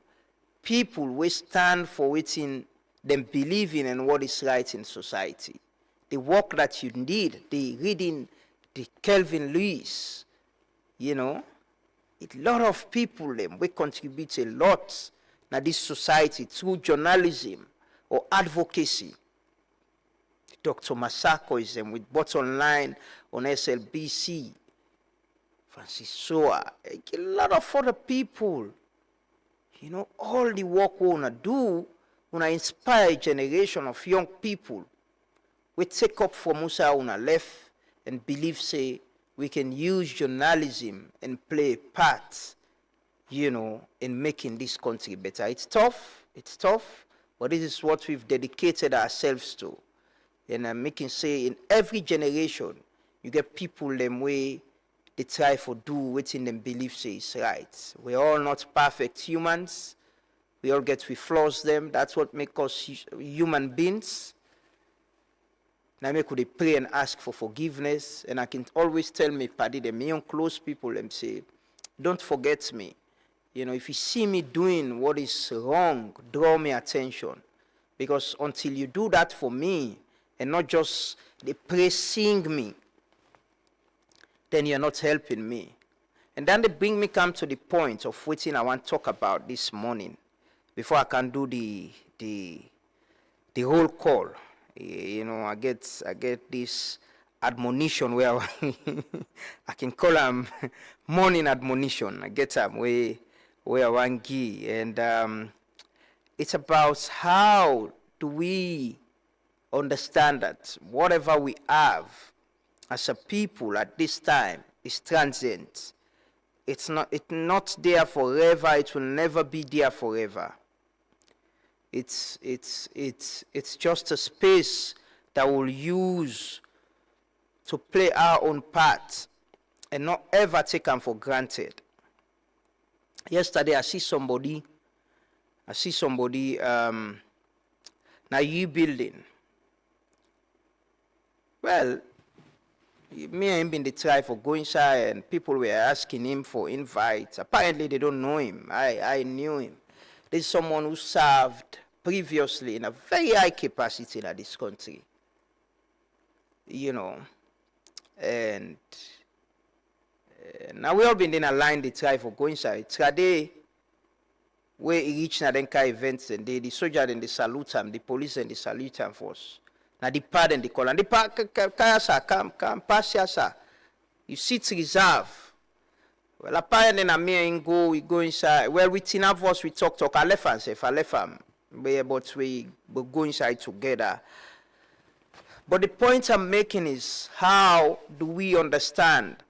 people we stand for waiting them believing in what is right in society. The work that you need, the reading, the Kelvin Lewis, you know, a lot of people them we contribute a lot to this society through journalism or advocacy. Dr. Masako is them with bottom line on SLBC. Francis Soa, a lot of other people. You know, all the work we wanna do, wanna inspire a generation of young people. We take up for Musa on our left and believe, say, we can use journalism and play a part, you know, in making this country better. It's tough, but this is what we've dedicated ourselves to. And I'm making say in every generation, you get people them way they try for do what in them believe say is right. We're all not perfect humans. We all get we flaws them. That's what makes us human beings. Now I could pray and ask for forgiveness. And I can always tell me, Paddy, the young close people them say, don't forget me. You know, if you see me doing what is wrong, draw me attention. Because until you do that for me, and not just they praising me, then you're not helping me. And then they bring me come to the point of what I want to talk about this morning before I can do the roll call. You know, I get this admonition where I can call them morning admonition. I get them where I want to give. And it's about how do we understand that whatever we have as a people at this time is transient. It's not there forever. It will never be there forever. It's just a space that we'll use to play our own part and not ever take them for granted. Yesterday, I see somebody now you building. Well, me and him been the try for going inside and people were asking him for invites. Apparently they don't know him. I knew him. There's someone who served previously in a very high capacity in this country. You know. And now we all been in a line they try for going inside. Today, where he reached Nadenka events and the soldier and they salute him, the police and they salute him for us. Now the pardon the call and the come pass here, you sit reserve. Well, apparently na me we go inside. Well, we enough us we talk. I left him. But we go inside together. But the point I'm making is how do we understand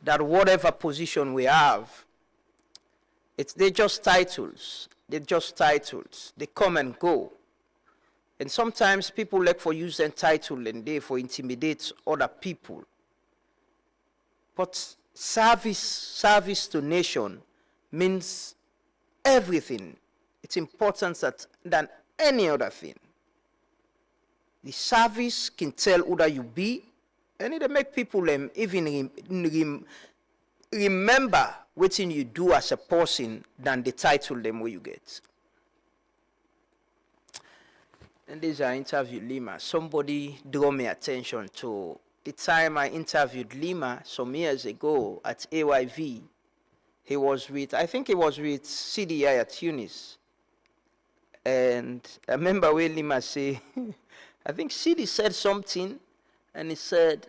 that whatever position we have, they're just titles. They're just titles. They come and go. And sometimes people like for use their title and they for intimidate other people. But service to nation means everything. It's important than any other thing. The service can tell who that you be, and it make people even remember wetin you do as a person than the title them where you get. And this I interviewed Lima. Somebody drew my attention to the time I interviewed Lima some years ago at AYV. He was with, I think he was with CDI at Tunis. And I remember when Lima say, I think CD said something, and he said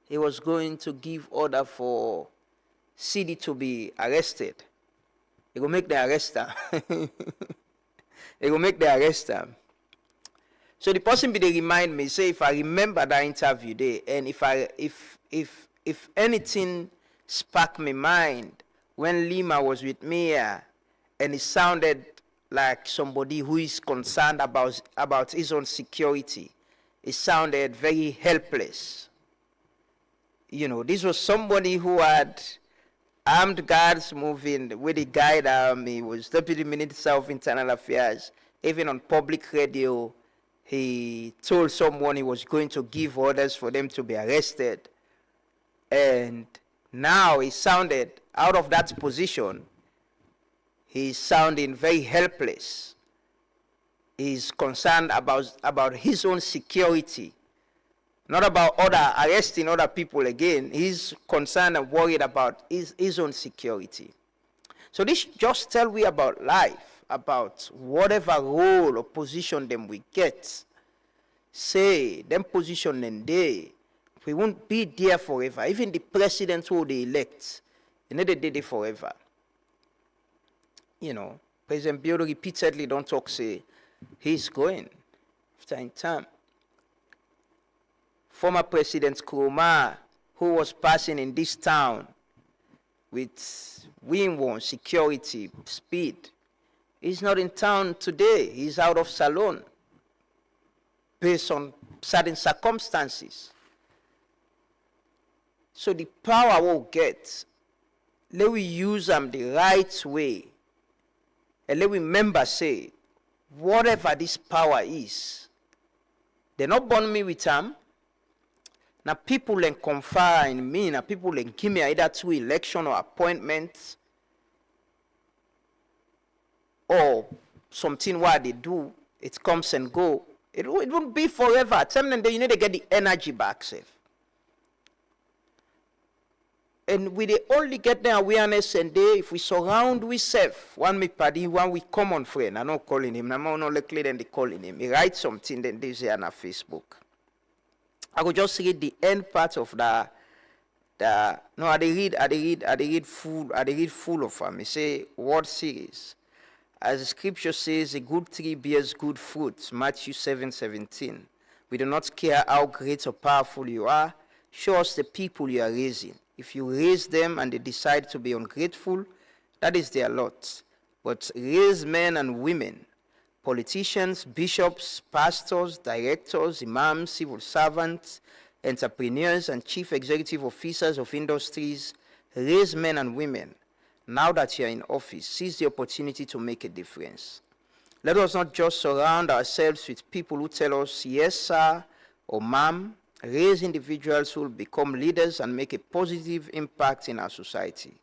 he was going to give order for CD to be arrested. He will make the arrest her. He will make the arrest her. So the person be they remind me, say if I remember that interview there, and if anything sparked my mind when Lima was with me here, and it sounded like somebody who is concerned about his own security. It sounded very helpless. You know, this was somebody who had armed guards moving with the guide army, was Deputy Minister of Internal Affairs. Even on public radio, he told someone he was going to give orders for them to be arrested. And now he sounded out of that position. He's sounding very helpless. He's concerned about his own security, not about arresting other people again. He's concerned and worried about his own security. So this just tells we about life, about whatever role or position them we get. Say, them position them there, we won't be there forever. Even the president who they elect, they never did it forever. You know, President Biodo repeatedly don't talk, say, he's going after in time. Former President Kuruma, who was passing in this town with win-won, security, speed, he's not in town today. He's out of Salon based on certain circumstances. So the power we'll get, let we use them the right way. And let we remember, say, whatever this power is, they not born me with them. Now people can confer in me, now people can give me either two election or appointments, or something what they do, it comes and go. It won't be forever. Tell them that you need to get the energy back, safe. And we they only get the awareness and they, if we surround we self, one me paddy, one we common friend, I'm not calling him, I'm not likely than they calling him. He writes something then they say on Facebook. I could just read the end part of I read full of them. He say, word series. As the scripture says, a good tree bears good fruits, Matthew 7:17. We do not care how great or powerful you are, show us the people you are raising. If you raise them and they decide to be ungrateful, that is their lot. But raise men and women, politicians, bishops, pastors, directors, imams, civil servants, entrepreneurs, and chief executive officers of industries, raise men and women. Now that you are in office, seize the opportunity to make a difference. Let us not just surround ourselves with people who tell us, yes, sir, or ma'am. Raise individuals who will become leaders and make a positive impact in our society.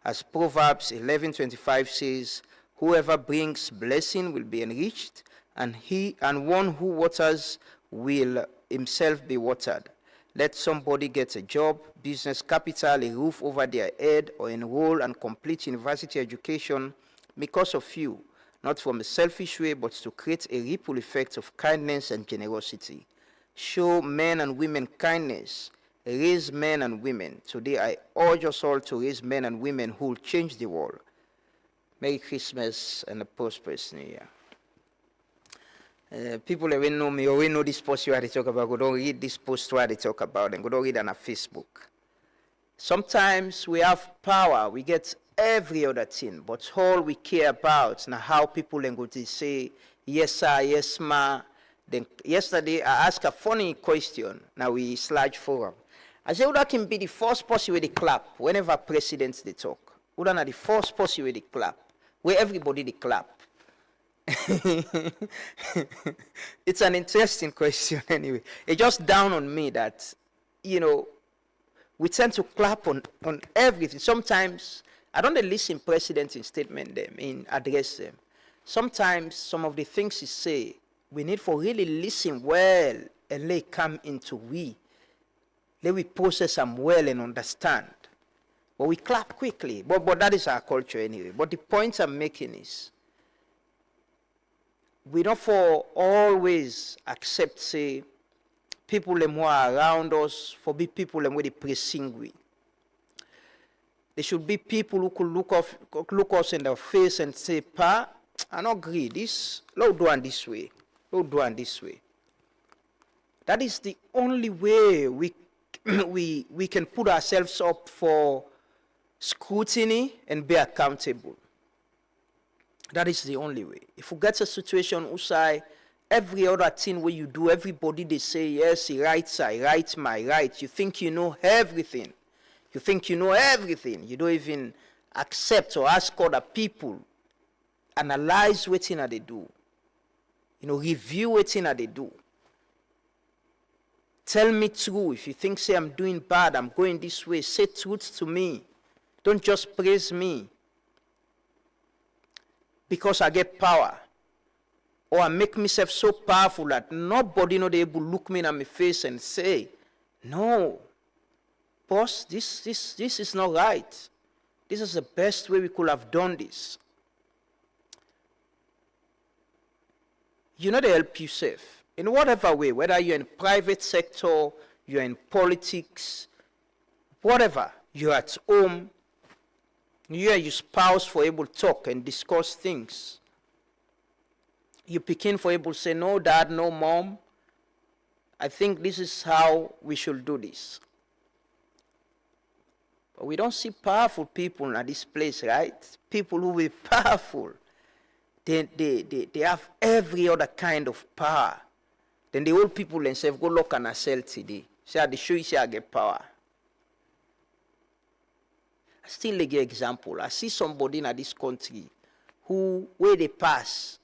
As Proverbs 11:25 says, whoever brings blessing will be enriched, and one who waters will himself be watered. Let somebody get a job, business capital, a roof over their head, or enroll and complete university education because of you, not from a selfish way, but to create a ripple effect of kindness and generosity. Show men and women kindness. Raise men and women. Today I urge us all to raise men and women who will change the world. Merry Christmas and a prosperous New Year. People that know me already know this post where they talk about. Go don't read this post where they talk about and go don't read on a Facebook. Sometimes we have power, we get every other thing, but all we care about now how people then go to say, yes sir, yes ma. Then yesterday I asked a funny question. Now we slide forum. I said, who that can be the first person with the clap whenever presidents they talk? Who that the first person with the clap? Where everybody they clap. It's an interesting question anyway. It just dawned on me that, you know, we tend to clap on everything. Sometimes I don't listen president in statement them, in address them. Sometimes some of the things he say, we need for really listen well and let come into we. Let we process them well and understand. But we clap quickly. But that is our culture anyway. But the point I'm making is, we don't for always accept, say, people who are around us, for be people who they pressing we. There should be people who could look us in the face and say, Pa, I don't agree. This, Lord, do it this way. Lord, do it this way. That is the only way we can put ourselves up for scrutiny and be accountable. That is the only way. If we get a situation where every other thing where you do, everybody they say, yes, he writes, I write my right. You think you know everything. You think you know everything. You don't even accept or ask other people. Analyze what they do. Review what they do. Tell me true. If you think, say, I'm doing bad, I'm going this way, say truth to me. Don't just praise me because I get power. Or I make myself so powerful that nobody not able to look me in my face and say, no, boss, this is not right. This is the best way we could have done this. You know, they help you safe. In whatever way, whether you're in private sector, you're in politics, whatever, you're at home, you and your spouse for able to talk and discuss things. You begin for able to say, no dad, no mom, I think this is how we should do this. But we don't see powerful people at this place, right? People who are powerful. They have every other kind of power. Then the old people themselves go look and sell today. Say, they show you say I get power. I still give example. I see somebody in this country who, where they pass,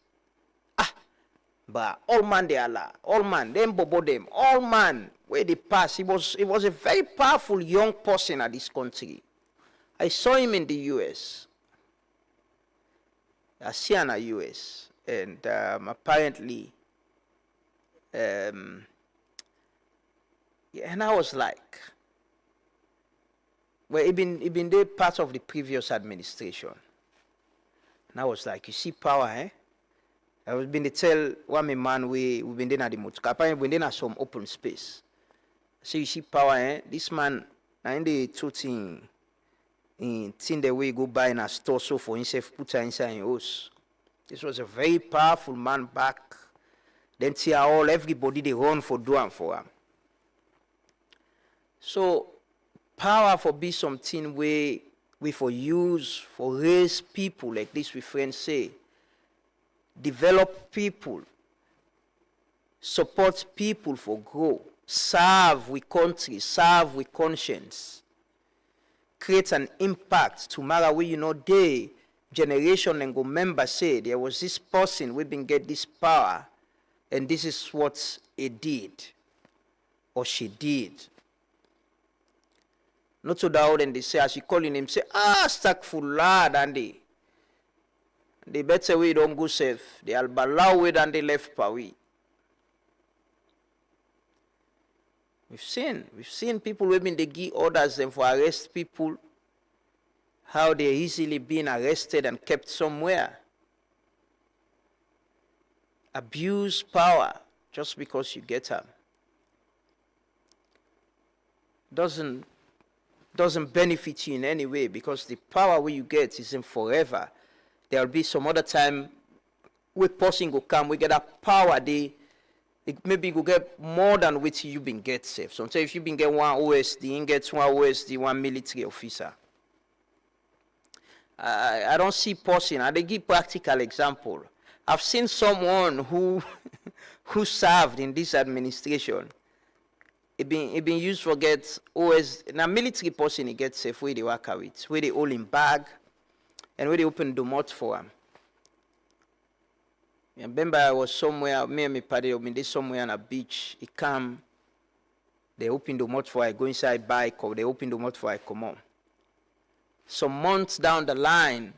but all man they are, all man, them bobo them, all man, where they pass, it was a very powerful young person at this country. I saw him in the US. I see him in the US. And apparently, and I was like, well, he been there part of the previous administration. And I was like, you see power, eh? I was been to tell one man we've been there at the motor. Apparently, we've been there some open space. So you see power, eh? This man, and the two thing the way he go buy in a store so for himself, put her inside his house. This was a very powerful man back. Then see all everybody they run for doing for him. So power for be something we for use for raise people like this we friends say. Develop people, support people for grow, serve with country, serve with conscience, create an impact tomorrow where day generation and go member say there was this person we been get this power and this is what he did or she did. Not so that and they say as you calling him say stack full lad and they better way don't go safe. They allow way than they left per way. We've seen people who been they give orders them for arrest people, how they easily been arrested and kept somewhere. Abuse power just because you get them. Doesn't benefit you in any way because the power where you get isn't forever. There will be some other time where person go come, we get that power, maybe you get more than what you been get safe. Sometimes if you been get one OSD, you get one OSD, one military officer. I don't see person, I give practical example. I've seen someone who served in this administration. It been used for get OSD, now military person he gets safe where they work with, where they hold him bag, and when they opened the mouth for him. I remember I was somewhere, me and my party, I've been somewhere on a beach. He come, they opened the mouth for I go inside bike, or they opened the mouth for I come on. some months down the line,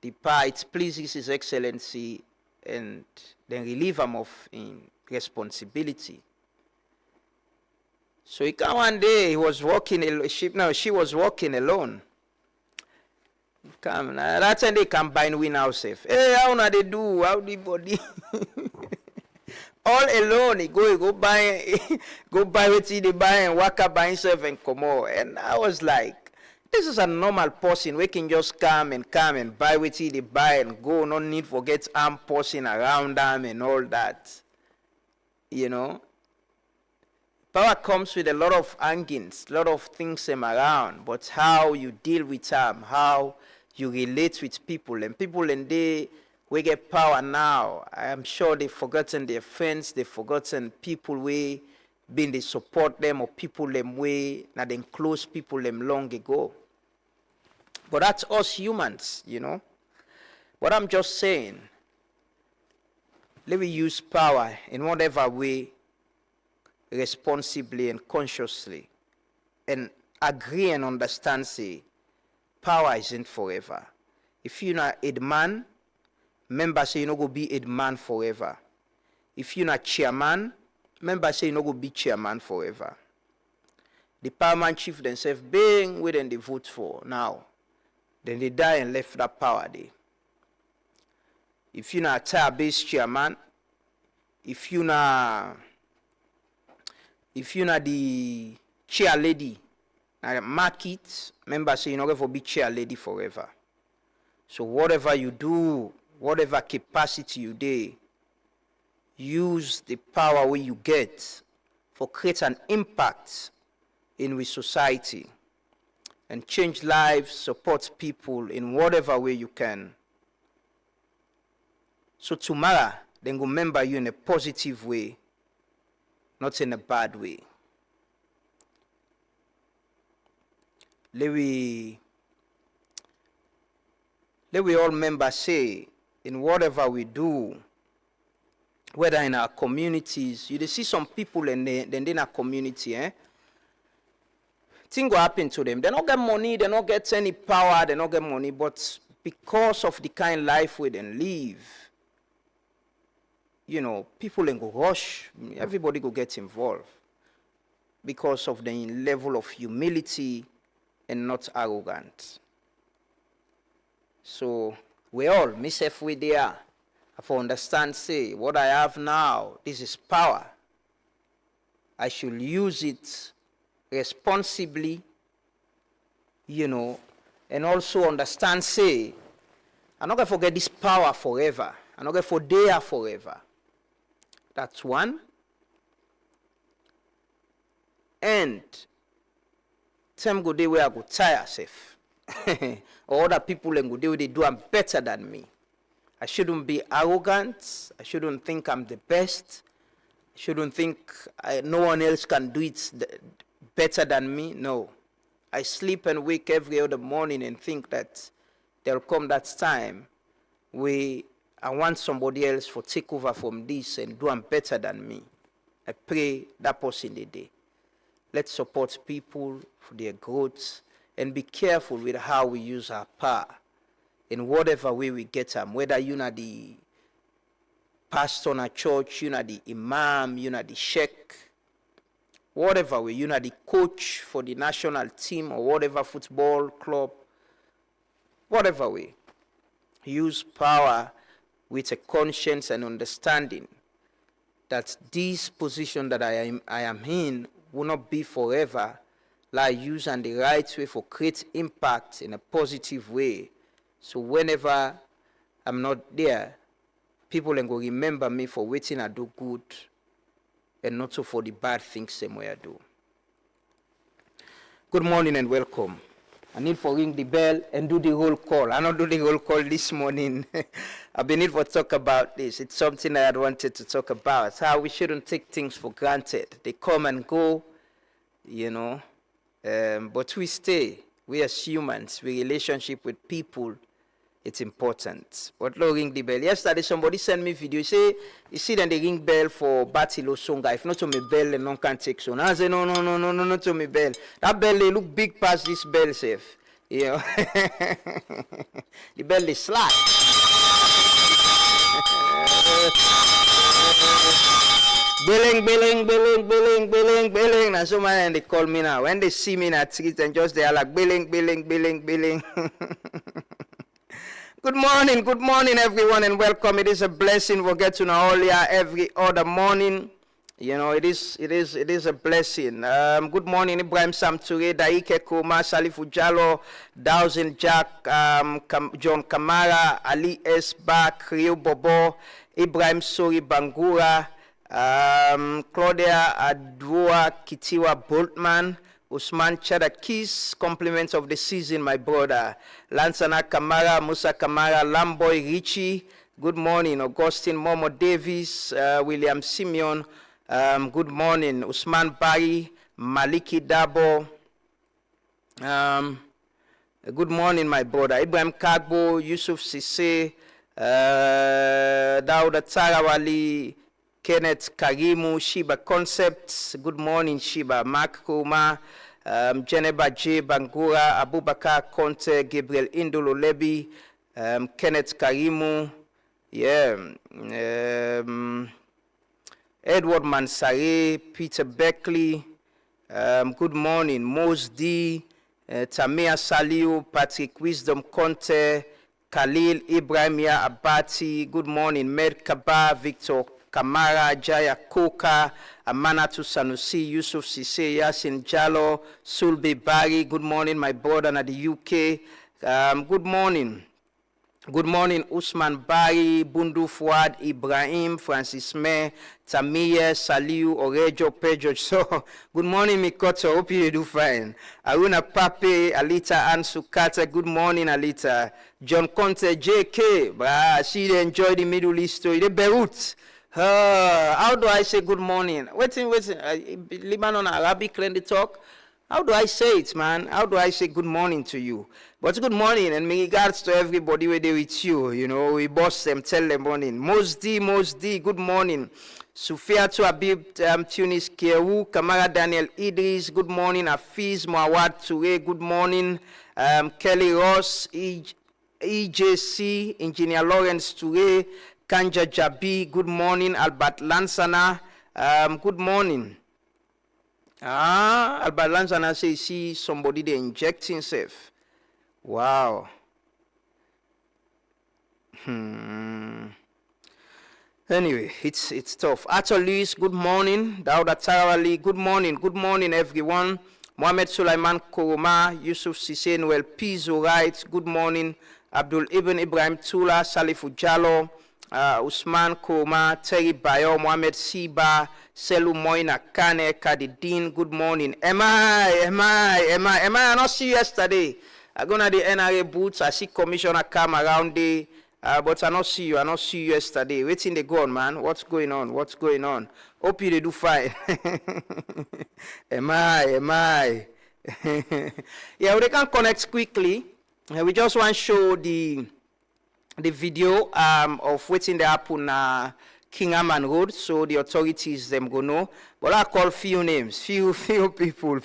it pleases His Excellency and then relieve him of in responsibility. So he come one day, he was walking, she was walking alone. He come, that time they come by and win ourselves. Hey, how na they do? How the body? All alone, he go buy, go buy what he buy and walk up by himself and come out. And I was like, this is a normal person. We can just come and buy what he buy and go. No need for get armed person around them and all that. You know. Power comes with a lot of hangings, a lot of things them around. But how you deal with them, how you relate with people, and people and we get power now. I am sure they've forgotten their friends, they've forgotten people we been they support them or people them way, now them close people them long ago. But that's us humans, you know. But I'm just saying, let me use power in whatever way, responsibly and consciously, and agree and understand, say, power isn't forever. If you're not a man, member say you no go be a man forever. If you're not chairman, member say you no go be chairman forever. The paramount chief themselves being where they vote for now. Then they die and left that power there. If you're not a tire-based chairman, if you're not the chair lady, now market, member say you're not going to be chair lady forever. So whatever you do, whatever capacity you do, use the power where you get for create an impact in with society and change lives, support people in whatever way you can. So tomorrow, then go remember you in a positive way, not in a bad way. Let we all remember, say, in whatever we do, whether in our communities, you see some people in our community, things will happen to them. They don't get money, they don't get any power, they don't get money, but because of the kind of life we then live, you know, people then go rush, everybody go get involved because of the level of humility and not arrogant. So we all, myself, we there, have understand, say, what I have now, this is power. I should use it responsibly, you know, and also understand, say, I'm not going to forget this power forever. I'm not going to forget forever. That's one. And time go day where I go tire safe. Or other people and go day where they do I'm better than me. I shouldn't be arrogant. I shouldn't think I'm the best. I shouldn't think no one else can do it better than me. No. I sleep and wake every other morning and think that there'll come that time where I want somebody else to take over from this and do them better than me. I pray that person the day. Let's support people for their growth and be careful with how we use our power in whatever way we get them. Whether you're not the pastor in a church, you're not the imam, you're not the sheikh, whatever way, you're not the coach for the national team or whatever football club, whatever way. Use power with a conscience and understanding that this position that I am in will not be forever. Like use and the right way for create impact in a positive way. So whenever I'm not there, people will remember me for waiting I do good and not so for the bad things same way I do. Good morning and welcome. I need to ring the bell and do the roll call. I not do the roll call this morning. I've been need to talk about this. It's something I had wanted to talk about. How we shouldn't take things for granted. They come and go, you know. But we stay. We as humans, we relationship with people, it's important. But no ring the bell. Yesterday somebody sent me video. You see then they ring bell for Batilo Songa. If not to me bell, then no can take so. I say no to me bell. That bell they look big past this bell safe. You know, the belly slack. Billing. Now so man they call me now. When they see me in a street and just they are like billing. Good morning everyone and welcome. It is a blessing we get to know all here every other morning. You know, it is a blessing. Good morning, Ibrahim Samture, Daike Kuma, Salifu Jalo, Dawson Jack, John Kamara, Ali S. Bak, Rio Bobo, Ibrahim Sori Bangura, Claudia Adwoa Kitiwa Boltman, Usman Chadakis, compliments of the season, my brother. Lansana Kamara, Musa Kamara, Lamboy Richie, good morning. Augustine Momo Davis, William Simeon, good morning. Usman Bari, Maliki Dabo, good morning, my brother. Ibrahim Kagbo, Yusuf Sise, Dauda Tarawali, Kenneth Karimu, Shiba Concepts, good morning, Shiba. Mark Kuma, Jeneba J. Bangura, Abubakar Conte, Gabriel Indolo Lebi, Kenneth Karimu, Edward Mansare, Peter Beckley, good morning. Mos D, Tamia Saliu, Patrick Wisdom Conte, Khalil Ibrahimia Abati, good morning. Med Kaba, Victor Kamara, Jaya Koka, Amanatu Sanusi, Yusuf Sise, Yasin Jalo, Sulbi Bari, good morning, my brother at the UK. Good morning. Good morning, Usman Bari, Bundu Fuad, Ibrahim, Francis May, Tamia, Saliu, Orejo, Pejo. So, good morning, Mikoto. Hope you do fine. Aruna Pape, Alita Ansukata. Good morning, Alita. John Conte, JK. See, they enjoy the Middle East story. The Beirut. How do I say good morning? Waiting. Lebanon Arabic, let me talk. How do I say it, man? How do I say good morning to you? But good morning, and my regards to everybody where they with you. You know, we boss them, tell them morning. Mosdi, good morning. Sufia to Abib, Tunis Kiewu, Kamara Daniel Idris, good morning. Afiz Mawad Toure, good morning. Kelly Ross, EJC, Engineer Lawrence Toure, Kanja Jabi, good morning. Albert Lansana, good morning. Albert Lansana say see somebody they inject himself. Wow. Anyway, it's tough. Ato Luis, good morning. Dauda Tarawali, good morning everyone. Mohamed Sulaiman Koroma, Yusuf Sise, Noel Pizo, right, good morning. Abdul Ibn Ibrahim Tula, Salifu Jalo, Usman Koroma, Terry Bayo, Mohamed Siba, Selu Moina Kane, Kadidin, good morning. Am I not see you yesterday? I go to the NRA boots, I see Commissioner come around there, but I not see you yesterday. Waiting they go on, man. What's going on? Hope you they do fine. Am I? Yeah, we can connect quickly. We just want to show the video of waiting they happen King Aman Road, so the authorities them go know. But I call few names, few people.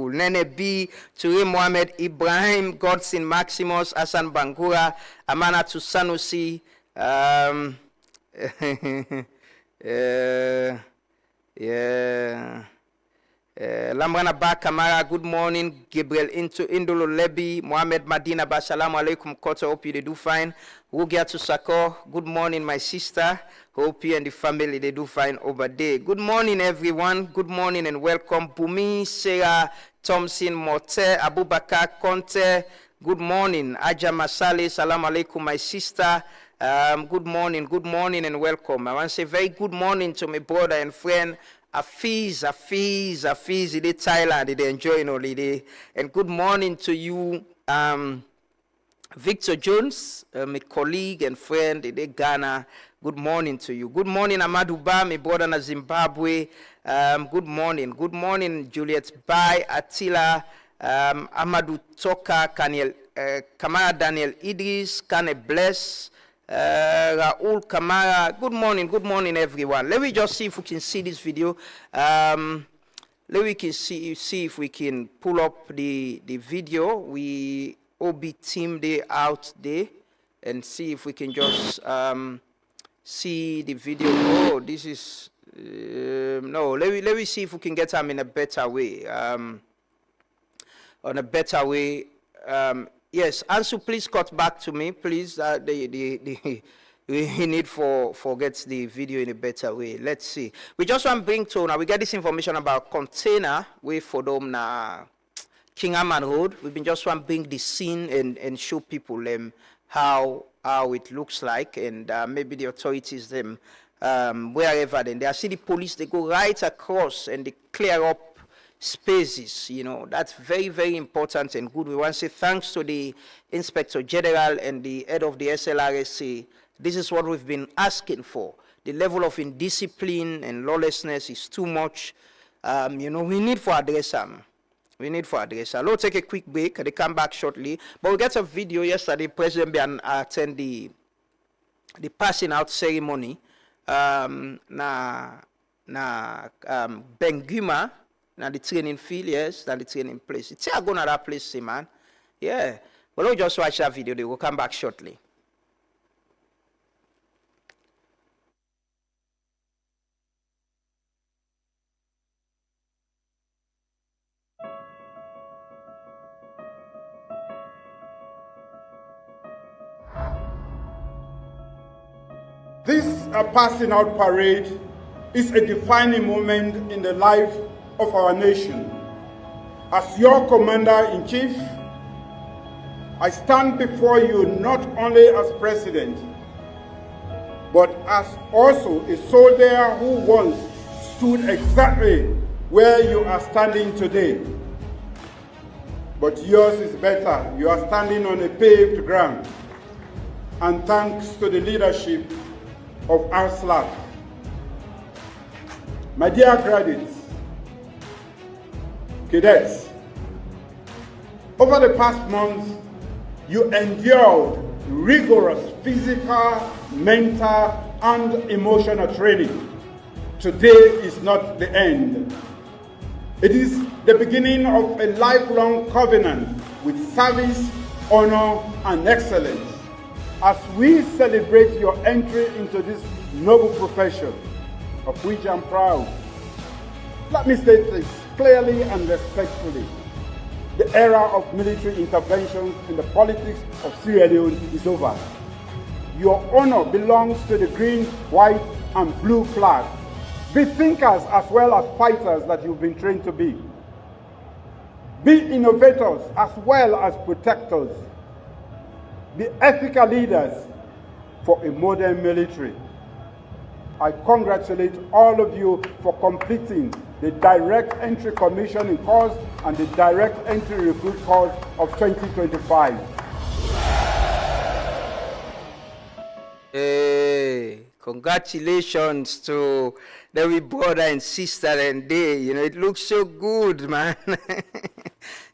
Nene B, Ture Mohammed, Ibrahim, Godson Maximus, Hassan Bangura, Amanatu Sanusi, Lamrana Ba Kamara, good morning. Gabriel Indolo Lebi, Mohammed Madina Ba, Salamu alaikum, Kota, hope you they do fine. Rugia to Sako, good morning, my sister. Hope you and the family they do fine over there. Good morning, everyone. Good morning and welcome. Bumi, Sarah, Thompson, Mote, Abubakar, Conte. Good morning. Aja Masale, Salamu alaikum, my sister. Good morning and welcome. I want to say very good morning to my brother and friend Afiz, they Thailand, they enjoying holiday. And good morning to you, Victor Jones, my colleague and friend, they Ghana. Good morning to you. Good morning, Amadou Ba, my brother in Zimbabwe. Good morning, Juliet Bai, Attila, Amadou Toka, Kamara Daniel Idris, Kane Bless, Raul Kamara. Good morning, everyone. Let me just see if we can see this video. we can see if we can pull up the video. We OB team they out there and see if we can just see the video. Oh, this is no. Let me see if we can get them in a better way. On a better way. Yes, Ansu, please cut back to me, please. We need for get the video in a better way. Let's see. We just want to bring to now. We get this information about container way for them na King Aman Road. We've been just want to bring the scene and show people how it looks like, and maybe the authorities them wherever. Then they see the police. They go right across and they clear up spaces. You know, that's very, very important and good. We want to say thanks to the Inspector General and the head of the SLRSA. This is what we've been asking for. The level of indiscipline and lawlessness is too much. You know, we need for address them. We need for address. I'll take a quick break. They come back shortly. But we got a video yesterday. President Bian attend the passing out ceremony. Benguma. Now the training field, yes, now the training place. It's a go to that place, man. Yeah. But we'll just watch that video. They will come back shortly. This passing out parade is a defining moment in the life of our nation. As your Commander-in-Chief, I stand before you not only as President, but as also a soldier who once stood exactly where you are standing today. But yours is better. You are standing on a paved ground. And thanks to the leadership of ARSLAF. My dear graduates, cadets, over the past months, you endured rigorous physical, mental, and emotional training. Today is not the end. It is the beginning of a lifelong covenant with service, honor, and excellence. As we celebrate your entry into this noble profession, of which I'm proud, let me state this clearly and respectfully. The era of military interventions in the politics of Sierra Leone is over. Your honor belongs to the green, white, and blue flag. Be thinkers as well as fighters that you've been trained to be. Be innovators as well as protectors. Be ethical leaders for a modern military. I congratulate all of you for completing the direct entry commissioning course and the direct entry recruit course of 2025. Hey, congratulations to the brother and sister and they. You know, it looks so good, man.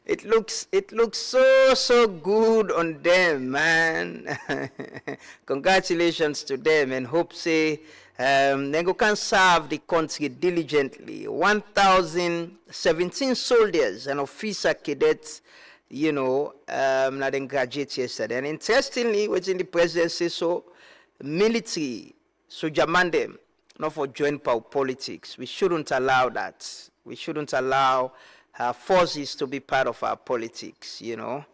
It looks so good on them, man. Congratulations to them, and hope say they can serve the country diligently. 1,017 soldiers and officer cadets, you know, now then graduate yesterday. And interestingly, within the presidency, so military, soldier man them, not for joint power politics. We shouldn't allow that. We shouldn't allow forces to be part of our politics, you know.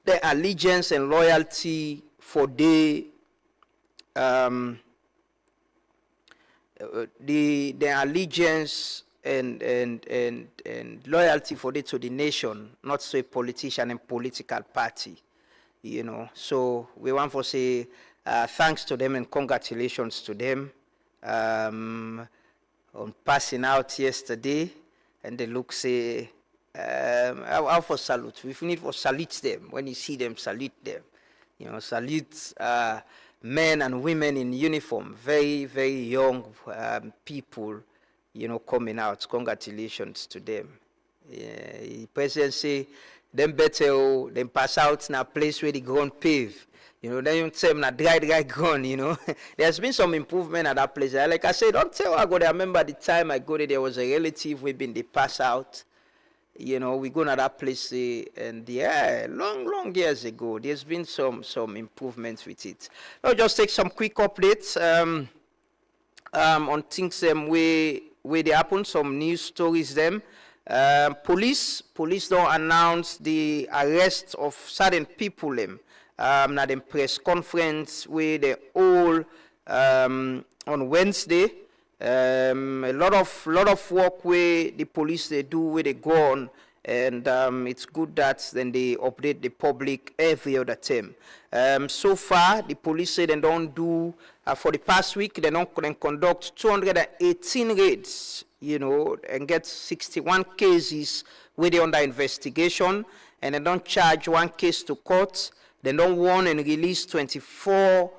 The allegiance and loyalty for the allegiance and loyalty for to the nation, not to a politician and political party, you know. So we want to say thanks to them and congratulations to them on passing out yesterday. And they look say, how for salute? We need for salute them. When you see them, salute them. You know, salute men and women in uniform, very, very young people, you know, coming out. Congratulations to them. The president say, them better, them pass out in a place where the ground pave. You know, then you say I'm not dry gone, you know. There's been some improvement at that place. Like I said, don't tell I go there. I remember the time I go there was a relative we been they pass out. You know, we go to that place and yeah, long years ago. There's been some improvements with it. I'll just take some quick updates on things where they happen, some news stories them. Police don't announce the arrest of certain people them. Now them press conference where they all on Wednesday. A lot of work where the police they do where they go on, and it's good that then they update the public every other time. So far, the police say they don't do for the past week they don't conduct 218 raids, you know, and get 61 cases where they under investigation, and they don't charge one case to court. They don't warn and release 24.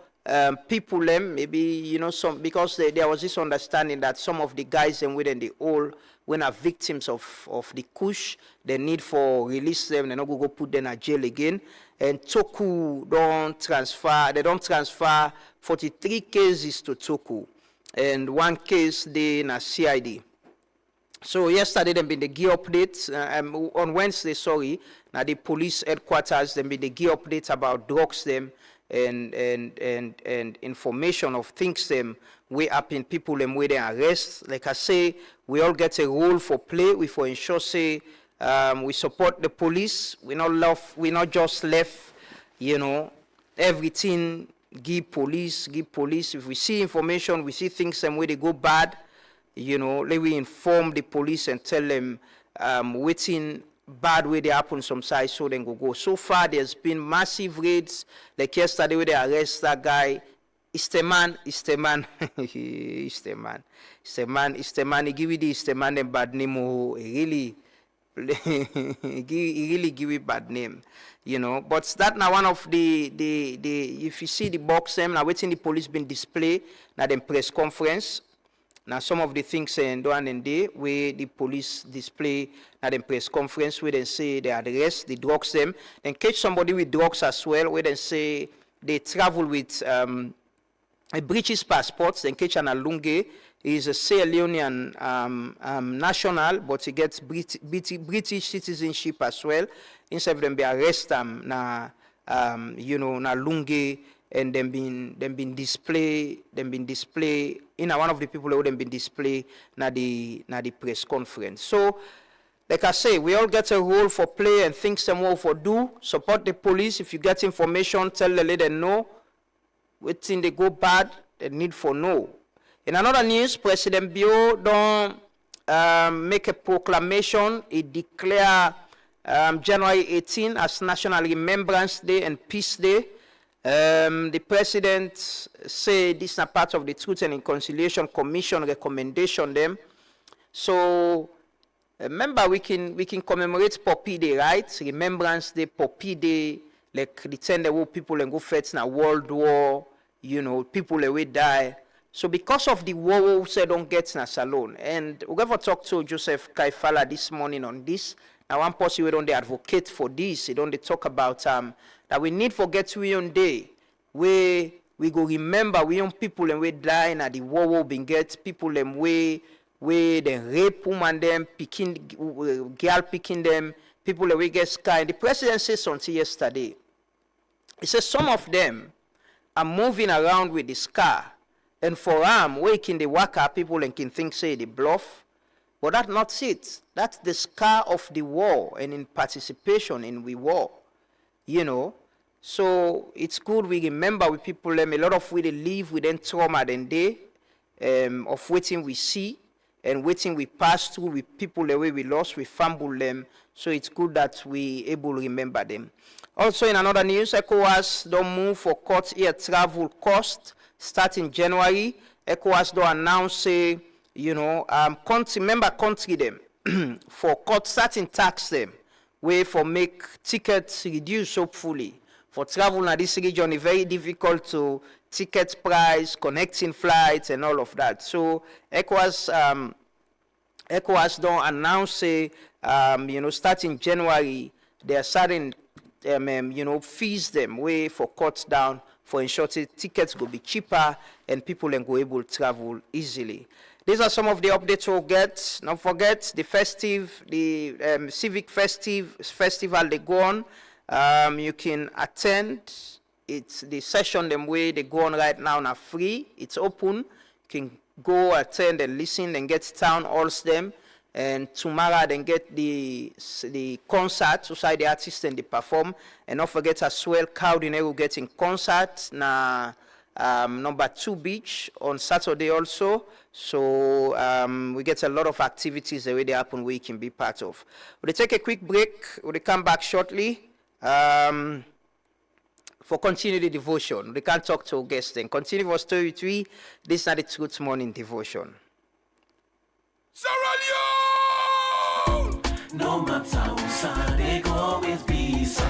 People maybe, you know, some because there was this understanding that some of the guys within the hole when are victims of the kush, they need for release them, they not go put them in jail again. And Toku they don't transfer 43 cases to Toku, and one case they in a CID. So yesterday there been the gear updates on Wednesday. Sorry, now the police headquarters there been the gear updates about drugs them. And information of things them way up in people them where they arrest. Like I say, we all get a role for play. We for ensure say we support the police. We not just left, you know, everything give police. If we see information, we see things them where they go bad, you know, let we inform the police and tell them waiting bad way they happen some side so then go. So far there's been massive raids. Like yesterday where they arrest that guy, Isteman. He give it the Isteman a bad name. He really give it bad name, you know. But that now one of the if you see the box them now waiting the police been display now them press conference. Now some of the things do and day where the police display at the press conference where they say they arrest, they drugs them, then catch somebody with drugs as well, where they say they travel with a British passport, then catch an Alunge, is a Sierra Leonean national, but he gets British citizenship as well. Instead of them be arrest you know, na Lunge, and them been display in one of the people who them been display na the press conference. So like I say, we all get a role for play and things them more for do. Support the police. If you get information, tell the lady no. Waiting they go bad, they need for no. In another news, President Bio don't make a proclamation. He declare January 18 as National Remembrance Day and Peace Day. The president said this is a part of the Truth and Reconciliation Commission recommendation them. So remember we can commemorate Poppy Day, right? Remembrance Day, Poppy Day, like the time the people and go fight in a world war, you know, people will die. So because of the war, we say don't get in a salon. And we ever talked to Joseph Kaifala this morning on this. Now one person we don't advocate for this. They don't talk about that we need for get to on day where we go remember we young people and we die in the war been get people and we they rape woman them picking girl picking them people that we get sky. The president said something yesterday. He says some of them are moving around with this car, and for waking the worker people and can think say they bluff. But that's not it. That's the scar of the war and in participation in the war, you know. So it's good we remember with people a lot of we they live within trauma than day of waiting we see and waiting we pass through with people the way we lost, we fumble them. So it's good that we able to remember them. Also in another news, ECOWAS don't move for court air travel cost starting January. ECOWAS don't announce you know, member country them for court starting tax them, way for make tickets reduce hopefully. For travel in this region, it's very difficult to ticket price, connecting flights, and all of that. So ECOWAS don't announce, you know, starting January, they are starting fees them way for cuts down for ensure tickets will be cheaper and people then go able to travel easily. These are some of the updates we'll get. Don't forget the civic festival they go on. You can attend. It's the session them way they go on right now now free. It's open. You can go attend and listen and get town halls them. And tomorrow then get the concert, so the artists and they perform. And don't forget as well, Cowdinero will get in concert na number 2 beach on Saturday also. So we get a lot of activities that they happen we can be part of. We'll take a quick break. We'll come back shortly for continue the devotion. We can't talk to our guests then. Continue verse 33. This is not the Truth Morning Devotion. Sierra Leone! No matter who side they go always be so.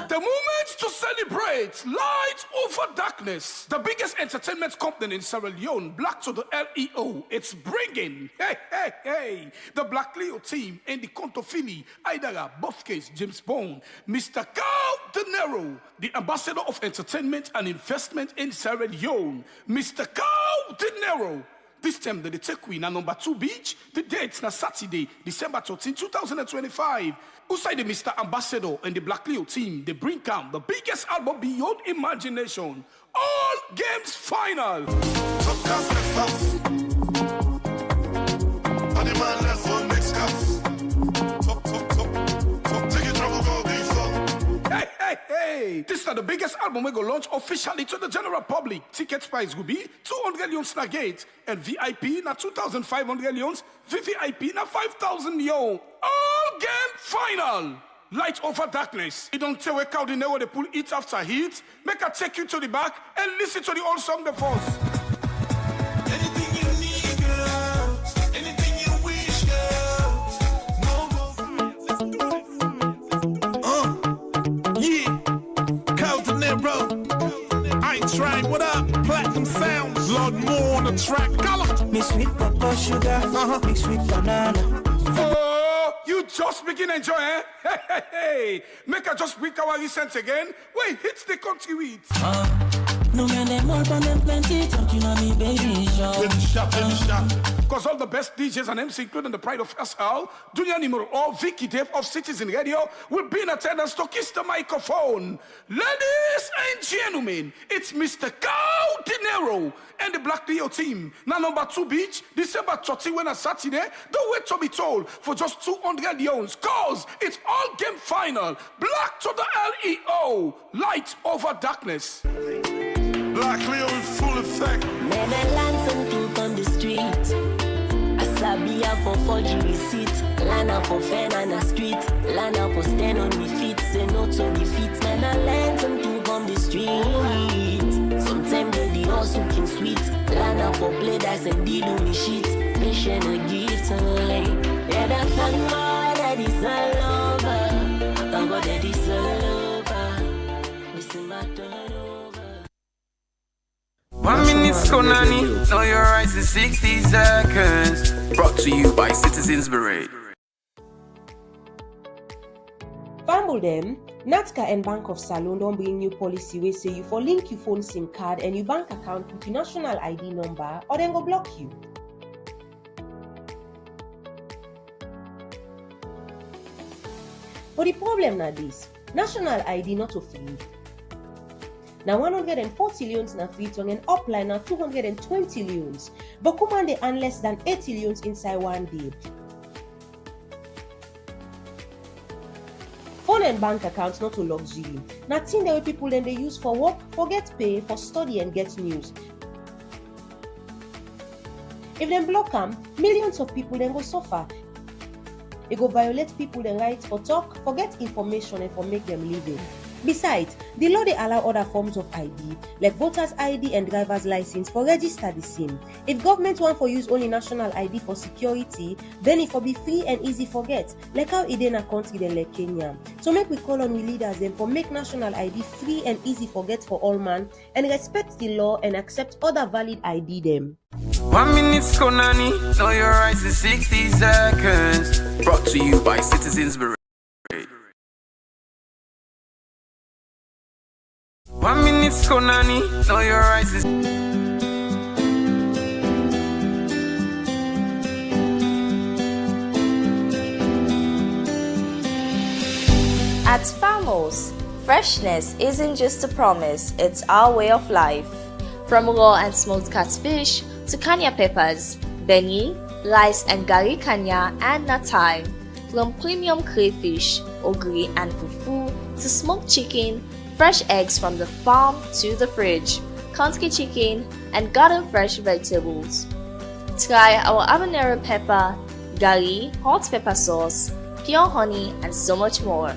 The moment to celebrate light over darkness. The biggest entertainment company in Sierra Leone, Black to the LEO, it's bringing, the Black Leo team in the Contofini, Idara, Buffcase, James Bond, Mr. Carl De Niro, the ambassador of entertainment and investment in Sierra Leone, Mr. Carl De Niro. This time they take Queen at number 2 beach. The date's na Saturday, December 13, 2025. Usai the Mr. Ambassador and the Black Leo team, they bring out the biggest album beyond imagination. All games final. Hey, this is the biggest album we go launch officially to the general public. Ticket price will be 200 leons na gate and VIP na 2,500 leons, VVIP na 5,000 yo. All game final. Light over darkness. You don't tell where Cowdinero they pull it after heat. Make I take you to the back and listen to the old song the first. Anything you need, girl. Anything you wish, girl. I ain't trying. What up? Platinum sounds. Lord more on the track. Color. Me sweet pepper sugar. Me sweet banana. Oh, you just begin enjoy, eh? Hey. Make I just week our recent again. Wait, hits the country with. No man, them more than them plenty. Talking on me, baby, show. In the shop. Cause all the best DJs and MC, including the pride of SL, Dunia Nimero or Vicky Dave of Citizen Radio, will be in attendance to kiss the microphone. Ladies and gentlemen, it's Mr. Carl De Niro and the Black Leo team. Now number 2 beach, December 30 when a Saturday. Don't wait to be told for just 200 leons. Cause it's all game final. Black to the LEO. Light over darkness. Black Leo in full effect. Man, I land something on the street. I sabia for forgery receipt. Land up for fan on the street. Land up for stand on the feet. Say no to defeat. Man, I land something on the street. Sometimes they also can sweet. Land up for play dice and deal with shit. Mission a gift and yeah, that's not more that is all over. Thank God that is all over. Listen my turn over. 1 minute Konani, know your rights in 60 seconds. Brought to you by Citizens Beret. Fumble them. NATCA and Bank of Salon don't bring new policy where say you for link your phone SIM card and your bank account with your national ID number or then go block you. But the problem now this, national ID not so free. Now 140 leons na free tongue and upline now 220 leons. But command they earn less than 80 leons inside one day. Phone and bank accounts not a luxury. Now thing that people then they use for work, for get pay, for study and get news. If them block them, millions of people then go suffer. It go violate people the rights for talk, for get information and for make them living. Besides, the law they allow other forms of ID, like voters' ID and driver's license, for register the same. If government want for use only national ID for security, then it for be free and easy for get, like how it in a country then like Kenya. So make we call on we leaders then for make national ID free and easy for get for all man, and respect the law and accept other valid ID them. 1 minute Konani, know your rights in 60 seconds. Brought to you by Citizens Beret. Miss Konani, know your eyes is. At Famos, freshness isn't just a promise, it's our way of life. From raw and smoked catfish to kanya peppers, beni, rice and gari kanya and natai. From premium crayfish, ogiri and fufu to smoked chicken, fresh eggs from the farm to the fridge, country chicken and garden fresh vegetables. Try our habanero pepper, gari, hot pepper sauce, pure honey and so much more.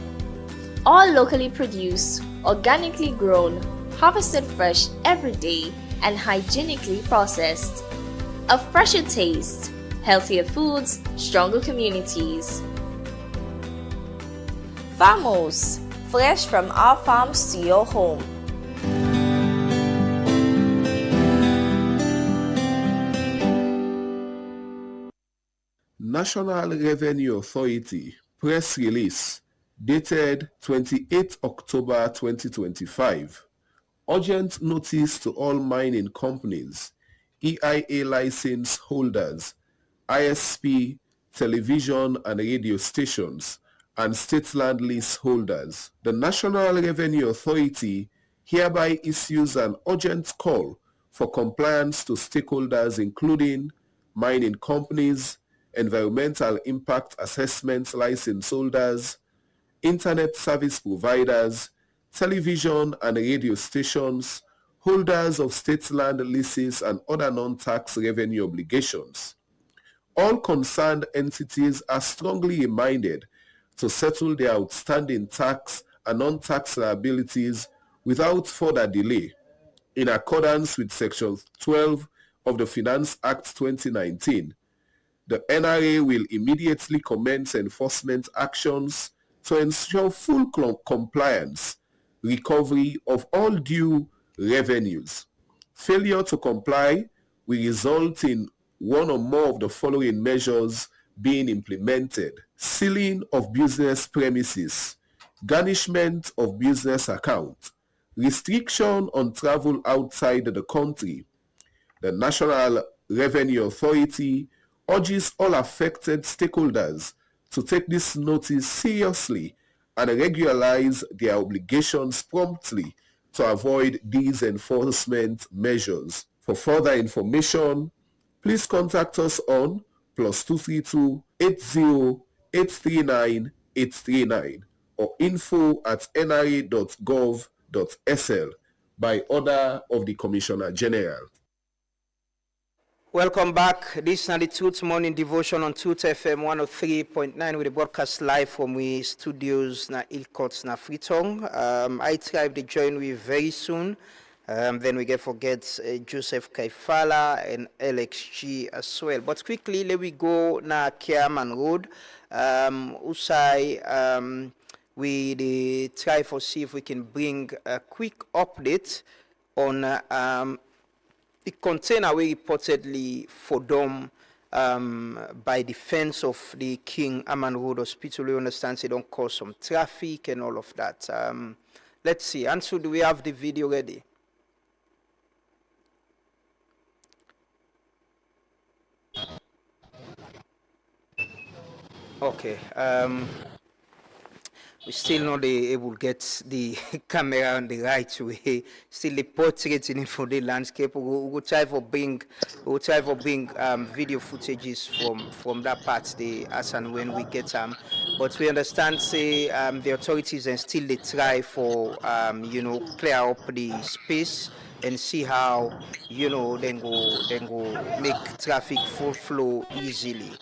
All locally produced, organically grown, harvested fresh every day, and hygienically processed. A fresher taste, healthier foods, stronger communities. Famos, fresh from our farms to your home. National Revenue Authority press release dated 28 October 2025. Urgent notice to all mining companies, EIA license holders, ISP, television and radio stations, and state land lease holders. The National Revenue Authority hereby issues an urgent call for compliance to stakeholders including mining companies, environmental impact assessment license holders, internet service providers, television and radio stations, holders of state land leases and other non-tax revenue obligations. All concerned entities are strongly reminded to settle their outstanding tax and non-tax liabilities without further delay, in accordance with Section 12 of the Finance Act 2019. The NRA will immediately commence enforcement actions to ensure full compliance, recovery of all due revenues. Failure to comply will result in one or more of the following measures being implemented: sealing of business premises, garnishment of business account, restriction on travel outside the country. The National Revenue Authority urges all affected stakeholders to take this notice seriously and regularize their obligations promptly to avoid these enforcement measures. For further information, please contact us on +232 80 839 839 or info@nra.gov.sl by order of the Commissioner General. Welcome back. This is the Truth Morning Devotion on Truth FM 103.9 with the broadcast live from we studios na Ilcots na Freetown. I tribe to join we very soon. Then we get forget Joseph Kaifala and LXG as well. But quickly, let we go na Kiaman Road. Usai, we try for see if we can bring a quick update on the container we reportedly foredom by the fence of the King Aman Road Hospital. We understand they don't cause some traffic and all of that. Let's see. Answer, do we have the video ready? Okay. We still not able to get the camera on the right way. Still the portrait in for the landscape. We'll try for bring video footages from that part as and when we get them. But we understand say the authorities and still they try for clear up the space and see how then go make traffic full flow easily.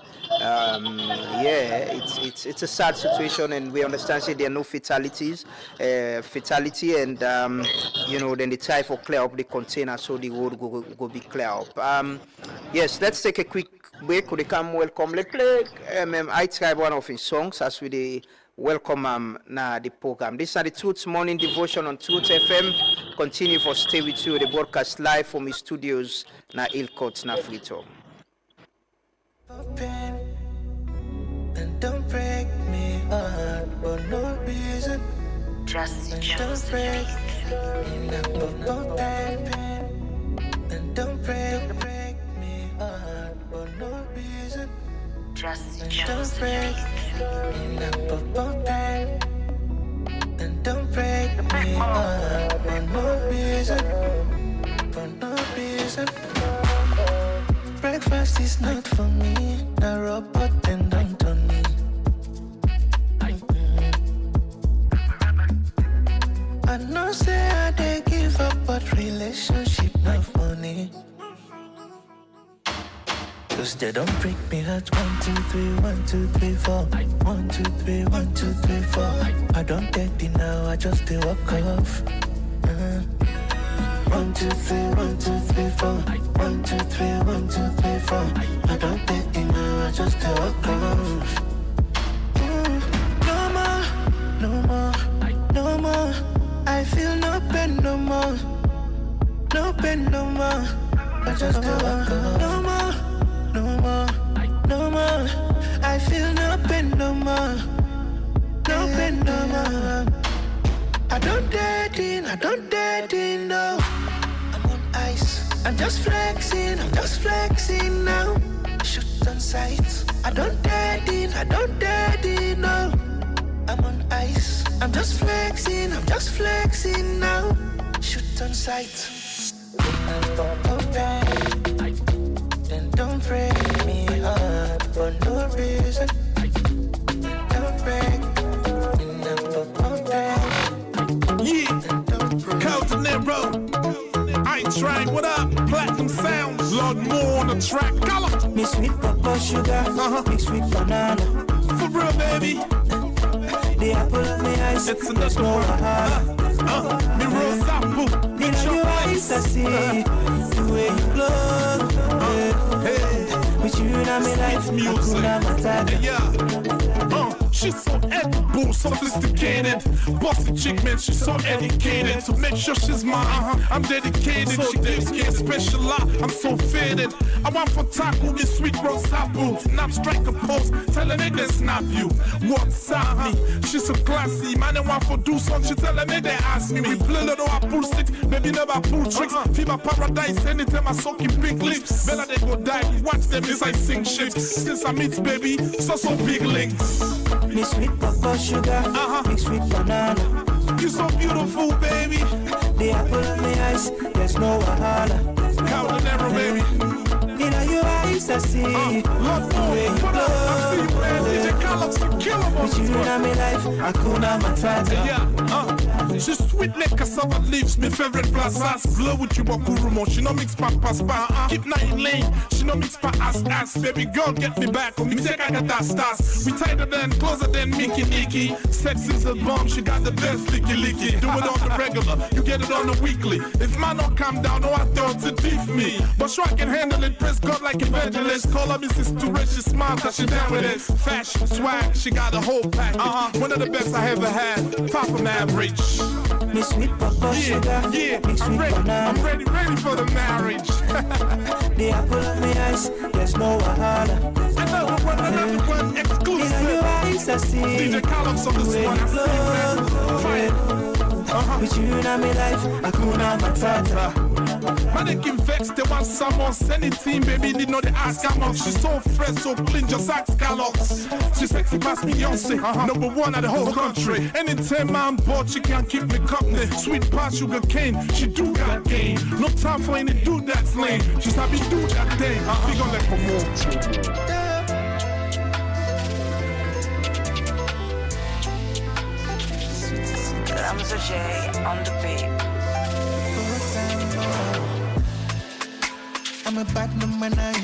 It's a sad situation, and we understand say there are no fatality, and then they try for clear up the container so the road go be clear up. Yes, let's take a quick break. Could they come welcome? Let's play I Tribe one of his songs as we welcome na the program. This is the Truth Morning Devotion on Truth FM. Continue for stay with you. The broadcast live from his studios na Ilcots na Freetown. And don't break me heart for no reason. Don't break and don't break me heart for no reason. Don't break and don't break me heart for no reason. For no reason. Breakfast is not for me. A robot and don't on me. I know say I did give up, but relationship not funny. Cause they don't break me heart. 1, 2, 3, 1, 2, 3, 4. 1, 2, 3, 1, 2, 3, 4. I don't take it now, I just they walk off. 1, 2, 3, 1, 2, 3, 4. 1, 2, 3, 1, 2, 3, 4. I don't take it now, I just they walk off. No more, no more, no more. I feel no pain no more. No pain no more. I just go no more, no more, no more. I feel no pain no more. No pain no more. I don't dare in, no. I'm on ice. I'm just flexing now. Shoot on sight. I don't dare in, no. I'm on ice. I'm just flexing now. Shoot on sight. Then don't break me heart for no reason. Don't break. Yeah, Code De Niro. I ain't trying. What up? Platinum Sounds. Lord Moore on the track. Color. Me sweet papa sugar. Mixed with banana. For real, baby. The apple of my eyes. It's another one. Me rose apple. In your eyes I see the way you glow. With you in my life, music. She's so edible, sophisticated. Bossy chick, man, she's so educated. To make sure she's mine, I'm dedicated. So she gives me a special lot, I'm so faded. I want for taco with sweet rose apple. Snap, strike a pose, tell a nigga snap you. What's up me? She's so classy, man, I want for do something. She tell a nigga they ask me. We play little I pull sticks, baby never pull tricks. Fever paradise, anytime I suck in pink lips. Better they go die, watch them as I sing ships. Since I meet baby, so big links. Me sweet papa sugar, mixed with banana. You so beautiful, baby. The apple of my eyes, there's no wahala. Code De Niro, baby. In your eyes I see Lord Moore, put up, I see you, man. DJ Carlos, the killer. With you in my life, Hakuna Matata. Yeah, she's sweet like cassava leaves, my favorite flowers. Glow with you, Bakurumo. She no mix pass. Keep 9 lane, she no mix ass. Baby girl, get me back. Me take I got that stars. We tighter than, closer than Mickey. Sex is a bomb, she got the best licky. Do it on the regular, you get it on the weekly. If man don't calm down, no I thought to thief me. But sure I can handle it, praise God like evangelist. Call her Mrs. Tourette, she smile cause she down with it. Fashion, swag, she got a whole package. One of the best I ever had, far from average. Me sweet papa sugar, I'm ready for the marriage. The apple of my eyes, there's no wahala. Another one, exclusive. In your eyes I see DJ Carlos on this one, I see with you in my life, Hakuna Matata. Man, they get vexed, they want someone, send it team, baby, need not the ask how much. She's so fresh, so clean, just ask Carlos. She's sexy past Beyonce, number 1 of the whole country. Anytime I'm bored, she can't keep me company. Sweet past sugar cane, she do got game. No time for any dude that's lame. She's happy do that thing, we gon' let her move. Ramzo J on the beat. I'm a bad number 9.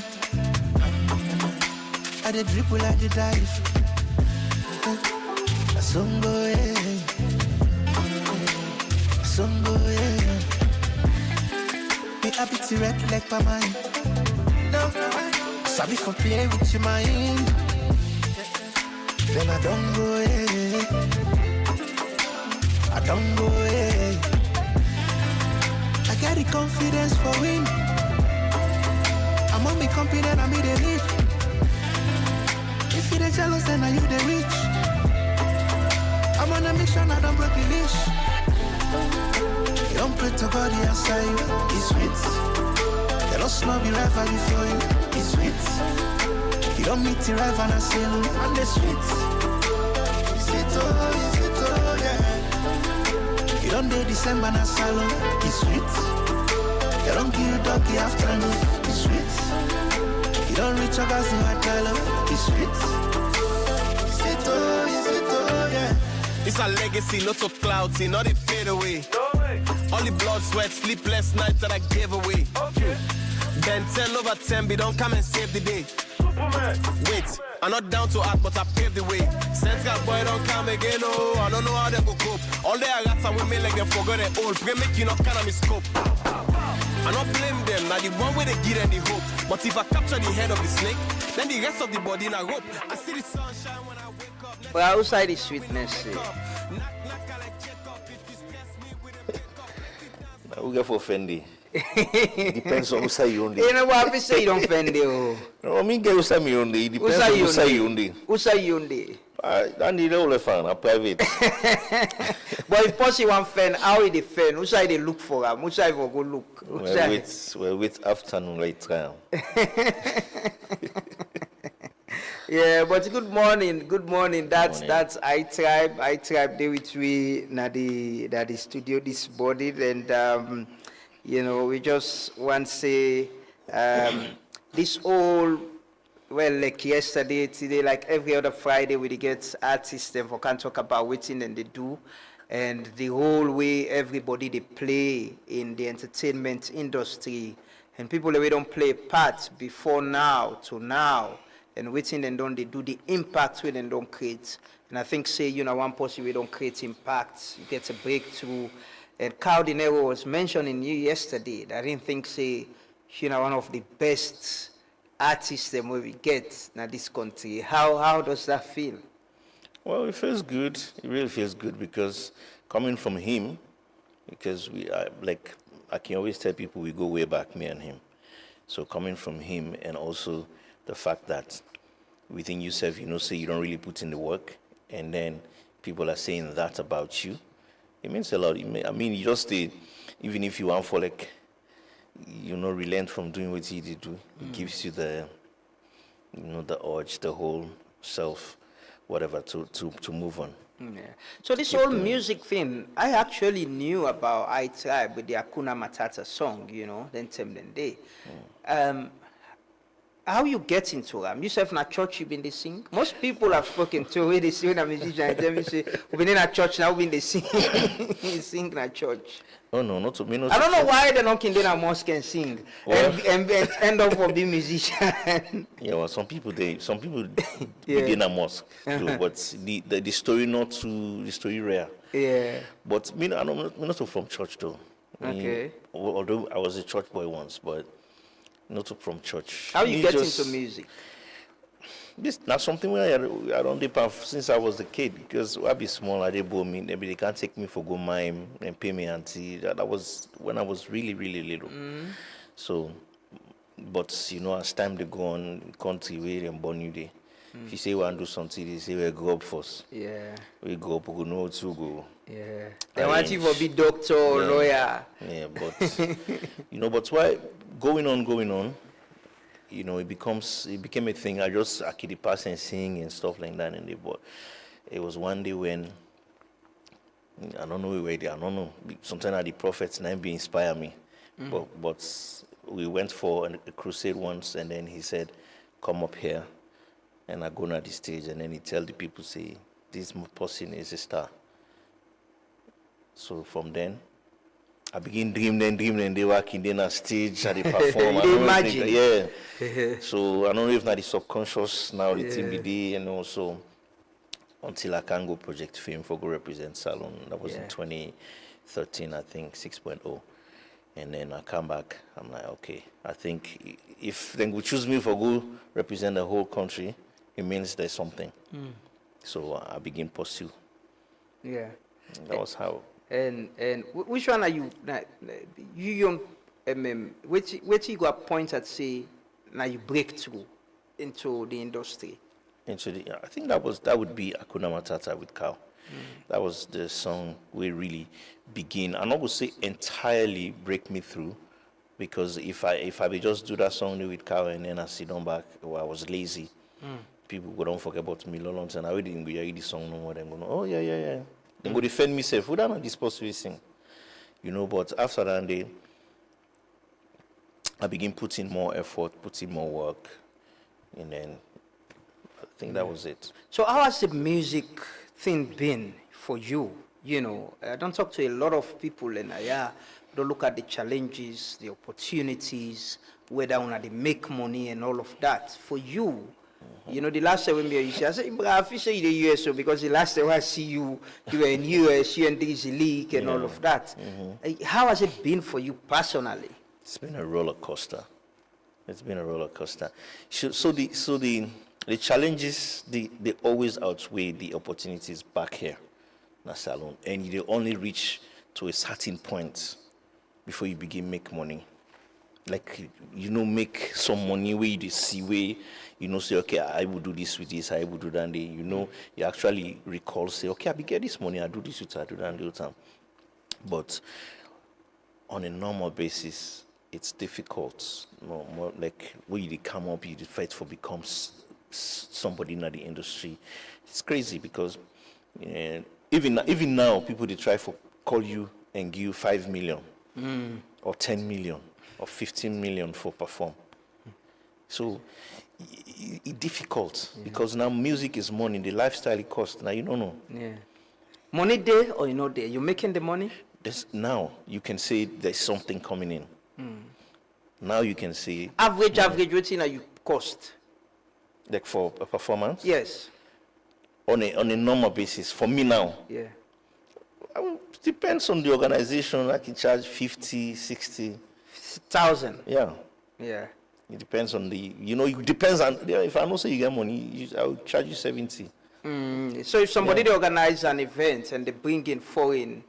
I did dribble, I did dive. A songo, a songo, me happy to red like my mind. No, sorry for play with your mind. Then I don't go, I don't go, I got the confidence for win. I'm on me confident, I'm in the lead. If you're jealous, then are you the rich? I'm on a mission, I don't break the leash. You don't pray to God, he answer you. It's sweet. They don't snub you right before you. It's sweet. You don't meet the rival and say no, and the sweet. Is it oh, yeah. You don't do December and salon. It's sweet. They don't give you doggy afternoon. It's sweet. You don't reach your guys in my dialogue. It's sweet. Is it oh, yeah. It's a legacy, not so cloudy, not it fade away. No way. Only blood, sweat, sleepless nights that I gave away. Okay. Then 10 over 10, be don't come and save the day. Superman. Wait, I'm not down to act, but I paved the way. Central boy don't come again, oh, I don't know how they go cope. All they are rats and women like they forgot their old. Pray make you not kind of scope. I don't blame them, now the one way they give them the hope. But if I capture the head of the snake, then the rest of the body in a rope. I see the sunshine when I wake up. But outside the sweetness, we get for Fendi. Depends on who say you only. You know what I say you don't Fendi. No, I mean get who say me only. Depends on who say you only. Who say you only? I need all the fan, a private. But if possible one fan, how is the fan? Who say they look for him? Who say for go look? We'll wait afternoon right trial. Yeah, but good morning. That's I tribe there with we na the studio this body, and you know, we just want to say this all, well, like yesterday, today, like every other Friday, we get artists them for can talk about what and they do, and the whole way everybody they play in the entertainment industry, and people that we don't play part before now to now, and waiting and don't they do the impact we then don't create. And I think say, you know, one person we don't create impact, you get a breakthrough. And Carl De Niro was mentioning you yesterday that I didn't think say, you know, one of the best artists that we get in this country. How does that feel? Well, it feels good. It really feels good because coming from him, because we are like I can always tell people we go way back, me and him. So coming from him, and also the fact that within yourself, you know, say you don't really put in the work, and then people are saying that about you. It means a lot. I mean, you just even if you want for like, you know, relent from doing what you did do, it gives you the, you know, the urge, the whole self, whatever, to move on. Yeah. So this whole music thing, I actually knew about I Tribe with the Hakuna Matata song, you know, then Tem Then Day. How you get into them? Yourself in a church you been they sing? Most people have spoken to where they sing a musician and tell me say we've been in a church now been they sing sing in a church. Oh no, not to me. I don't know why they're not in a mosque and sing and end up for being musician. Yeah, well, some people begin a mosque too, but the story the story rare. Yeah. But me, I'm not from church though. Okay. Although I was a church boy once, but not from church. How you get into music? This not something where I don't depend since I was a kid, because I be small, I did me, maybe they can't take me for go mime and pay me auntie. That was when I was really, really little. So, but you know, as time they go on, country where and born you day. If you say we want to do something, they say we grow up first. Yeah. We go up, we know to go. Yeah. They want you to be doctor or lawyer. Yeah, but you know, but why going on, you know, it became a thing. I could the pass and sing and stuff like that, and but it was one day when I don't know where they, I don't know. Sometimes the prophet's name be inspire me, but we went for a crusade once, and then he said, "Come up here," and I go on the stage, and then he tell the people, say, "This person is a star." So from then, I begin dreaming, they working then on stage, and they perform. Imagine. Yeah. So I don't know if not the subconscious now, the team be and also until I can go Project Fame for go represent Salon. That was in 2013, I think, 6.0. And then I come back, I'm like, okay, I think if they would choose me for go represent the whole country, it means there's something. So I begin pursue. Yeah. That was how. And which one are you? You young, which you got point at say now you break through into the industry? I think that would be Hakuna Matata with Carl. That was the song we really begin. I'm not gonna say entirely break me through, because if I be just do that song with Cow and then I sit down back, I was lazy. People go don't forget about me long time. I already didn't go hear the song no more. Then go, oh yeah. Then go defend myself. Who not disposed to sing? But after that day, I begin putting more effort, putting more work, and then I think that was it. So how has the music thing been for you? I don't talk to a lot of people, and don't look at the challenges, the opportunities, whether or not they make money and all of that. For you, the last time when you see, I said, I say in the US, because the last time I see you, you were in US, you and this league and all of that. How has it been for you personally? It's been a roller coaster. It's been a roller coaster. So the challenges, they always outweigh the opportunities back here in the salon, and they only reach to a certain point before you begin make money. Like, make some money where you see where, say, okay, I will do this with this, I will do that. You actually recall, say, okay, I will get this money, I do this with I do that and do that. But on a normal basis, it's difficult. More like when you come up, you fight for becomes somebody in the industry. It's crazy because even now, people they try for call you and give you 5 million or 10 million. Or 15 million for perform. So it's difficult because now music is money, the lifestyle it costs. Now you don't know. Yeah. Money there or there? You're making the money? Now you can say there's something coming in. Now you can say average waiting you cost. Like for a performance? Yes. On a normal basis. For me now. Yeah. It depends on the organization. I can charge 50, 60. 1,000. Yeah. Yeah. It depends on it depends on, if I know say you get money, I will charge you 70. So if somebody they organize an event and they bring in foreign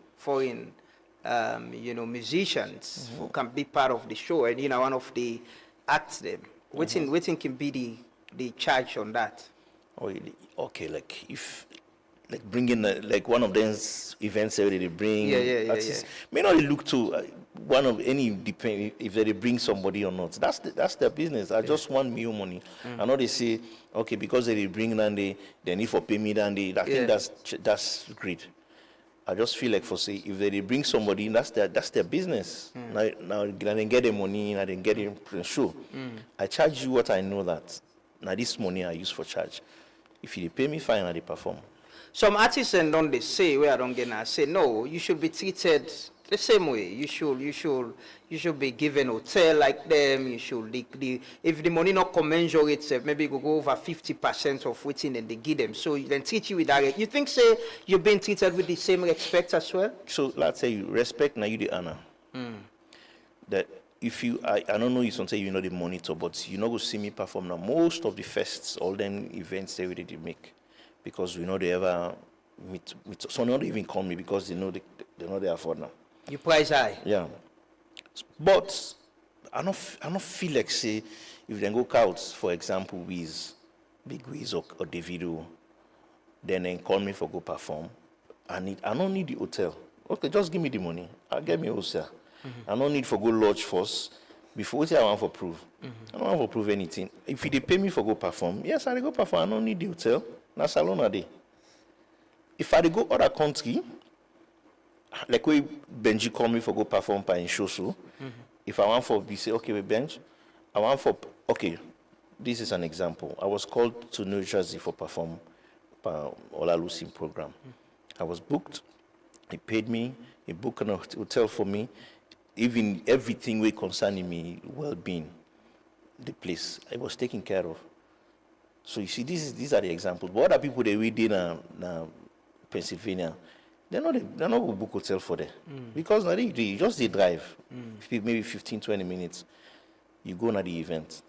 musicians who can be part of the show, and one of the acts them, waiting can be the charge on that. Okay, like if bringing like one of those events where they bring artists, may not look to one of any depend if they bring somebody or not. That's their business. I just want me money. I know they say okay because they bring and they need for pay me and I think that's great. I just feel like for say if they bring somebody, that's their business. Now they get the money and they get it show. I charge you what I know that now this money I use for charge. If you pay me fine, I perform. Some artists and don't they say where I don't get now say no, you should be treated the same way. You should be given hotel like them. You should if the money not commensurate, maybe go over 50% of waiting and they give them. So then treat you with that. You think say you've been treated with the same respect as well? So let's say you respect now you the honor. That if I don't know you don't say you know the monitor, but you know go see me perform now. Most of the fests, all them events they already make. Because we know they ever meet so they don't even call me because they know they afford now. You price high. Yeah. But I don't feel like say if they go out, for example, Wiz, Big Wiz or Davido, then they call me for go perform. I don't need the hotel. Okay, just give me the money. I'll get me hotel. I don't need for go lodge first. Before I want for prove. I don't want for prove anything. If they pay me for go perform, yes, I go perform. I don't need the hotel. Na salon a day. If I go other country, like when Benji call me for go perform in show, if I want for be say okay with Benj, I want for okay. This is an example. I was called to New Jersey for perform Ola Lucy program. I was booked. He paid me. He booked an hotel for me. Even everything way concerning me well-being, the place I was taken care of. So you see, these are the examples. But other people they did in Pennsylvania, they're not going to book hotel for them. Because now they just they drive, maybe 15, 20 minutes, you go to the event.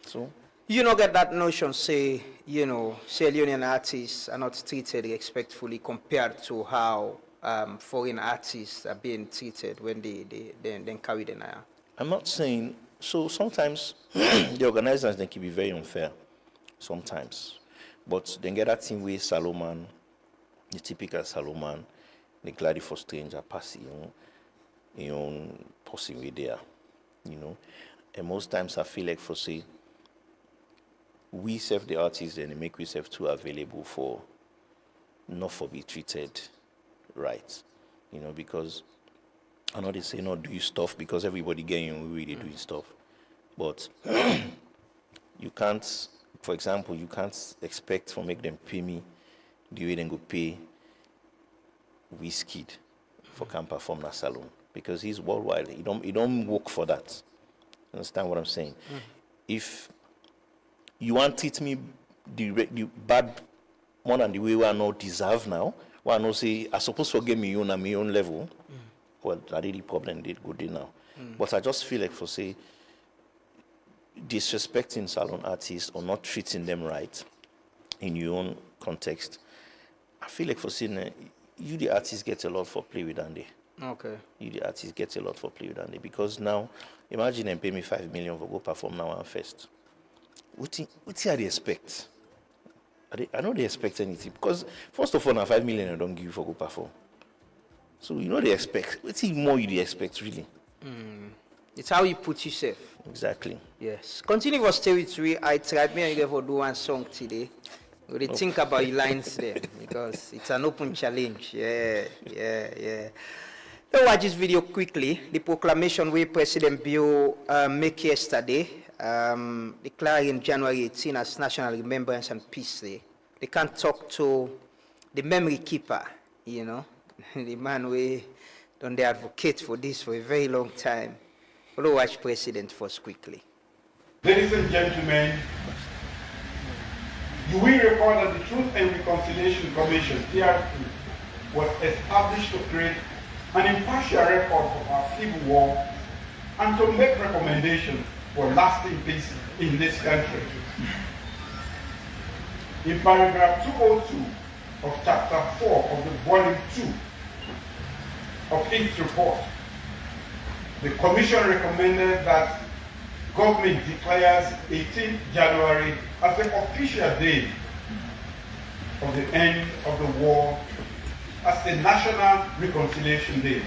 So you don't get that notion, say, Sierra Leonean artists are not treated respectfully compared to how foreign artists are being treated when they carry the Naya. I'm not saying, so sometimes the organizers, they can be very unfair. Sometimes. But then get that thing with Salomon, the typical salon man, the glad for stranger passing, passing way there, And most times I feel like for say, we serve the artists and make ourselves too available for not for be treated right, because I know they say not do stuff because everybody getting really doing stuff, but you can't, for example, you can't expect for make them pay me the way they go pay Wizkid for can perform that salon because he's worldwide. He don't work for that. Understand what I'm saying? If you want to treat me the bad more than the way I not deserve now, why I know say I supposed to get me own at my own level. Well, that really problem did good now. But I just feel like for say disrespecting salon artists or not treating them right in your own context, I feel like for saying you the artists get a lot for play with Andy. Okay. You the artists get a lot for play with Andy because now imagine them pay me 5 million for go perform now and first. What are they expect? I know they expect anything because first of all, now 5 million I don't give you for go perform. So they expect. What's more you expect really? It's how you put yourself. Exactly. Yes. Continue for territory. I tried me and you ever do one song today. We think about your lines there because it's an open challenge. Yeah. Let's watch this video quickly. The proclamation where President Bio make yesterday, declaring January 18 as National Remembrance and Peace Day. They can talk to the memory keeper, the man we don't advocate for this for a very long time. We'll watch President first quickly. Ladies and gentlemen, you will recall that the Truth and Reconciliation Commission, TRC, was established to create an impartial record of our civil war and to make recommendations for lasting peace in this country. In paragraph 202 of chapter 4 of the volume 2 of its report, the Commission recommended that government declares 18th January as the official day of the end of the war as the National Reconciliation Day,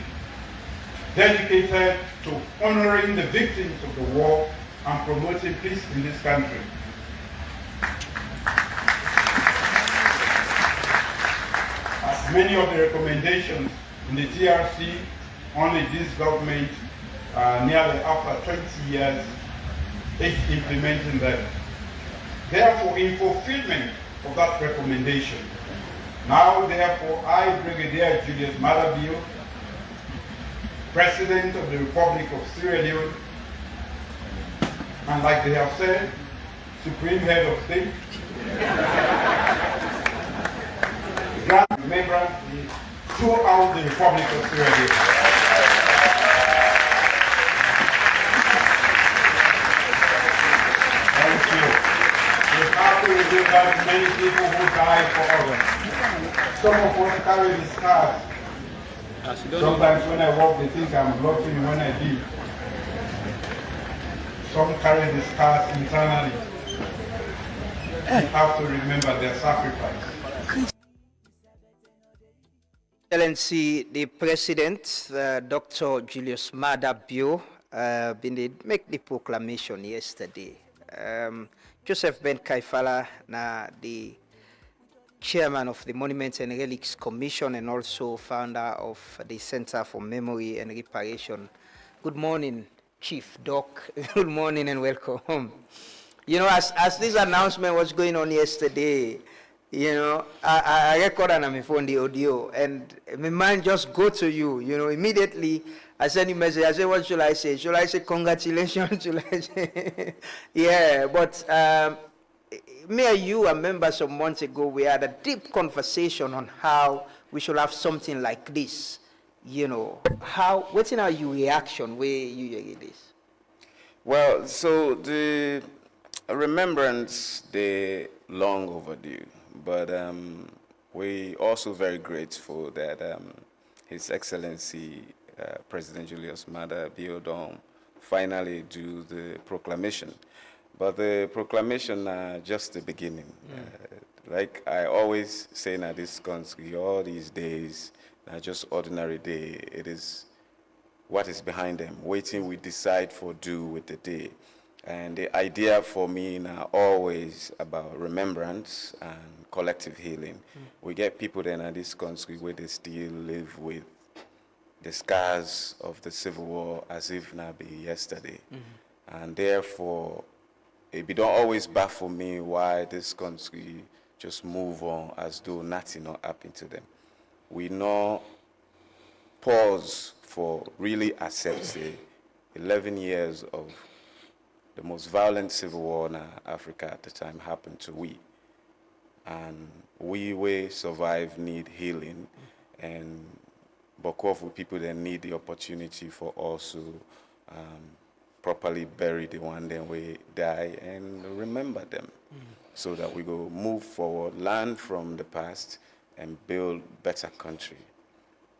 dedicated to honoring the victims of the war and promoting peace in this country. As many of the recommendations in the TRC, only this government, nearly after 20 years, is implementing them. Therefore, in fulfillment of that recommendation, now therefore I, Brigadier Julius Madabio, President of the Republic of Sierra Leone, and like they have said, Supreme Head of State, grant remembrance throughout the Republic of Sierra Leone. We have to remember many people who died for us. Some of us carry the scars. Sometimes when I walk, they think I'm blocking when I leave. Some carry the scars internally. We have to remember their sacrifice. Excellency, the President, Dr. Julius Maada Bio, make the proclamation yesterday. Joseph Ben Kaifala, the chairman of the Monuments and Relics Commission and also founder of the Center for Memory and Reparation. Good morning, Chief Doc. Good morning and welcome. As this announcement was going on yesterday, I recorded on my phone the audio and my mind just go to you, immediately I send you a message. I say, what should I say? Should I say congratulations? Should I say? Yeah, but me and you, I remember some months ago, we had a deep conversation on how we should have something like this. What's in your reaction where you hear this? Well, so the remembrance, they long overdue, but we also very grateful that His Excellency President Julius Maada Bio finally do the proclamation. But the proclamation just the beginning. Like I always say in this country, all these days are just ordinary day. It is what is behind them, waiting we decide for do with the day. And the idea for me now always about remembrance and collective healing. We get people then in this country where they still live with the scars of the Civil War as if now be yesterday. And therefore, it don't always baffle me why this country just move on as though nothing not happened to them. We not pause for really accept, say, 11 years of the most violent civil war in Africa at the time happened to we. And we survive need healing, and Bokofu people then need the opportunity for also properly bury the one then we die and remember them, so that we go move forward, learn from the past, and build better country.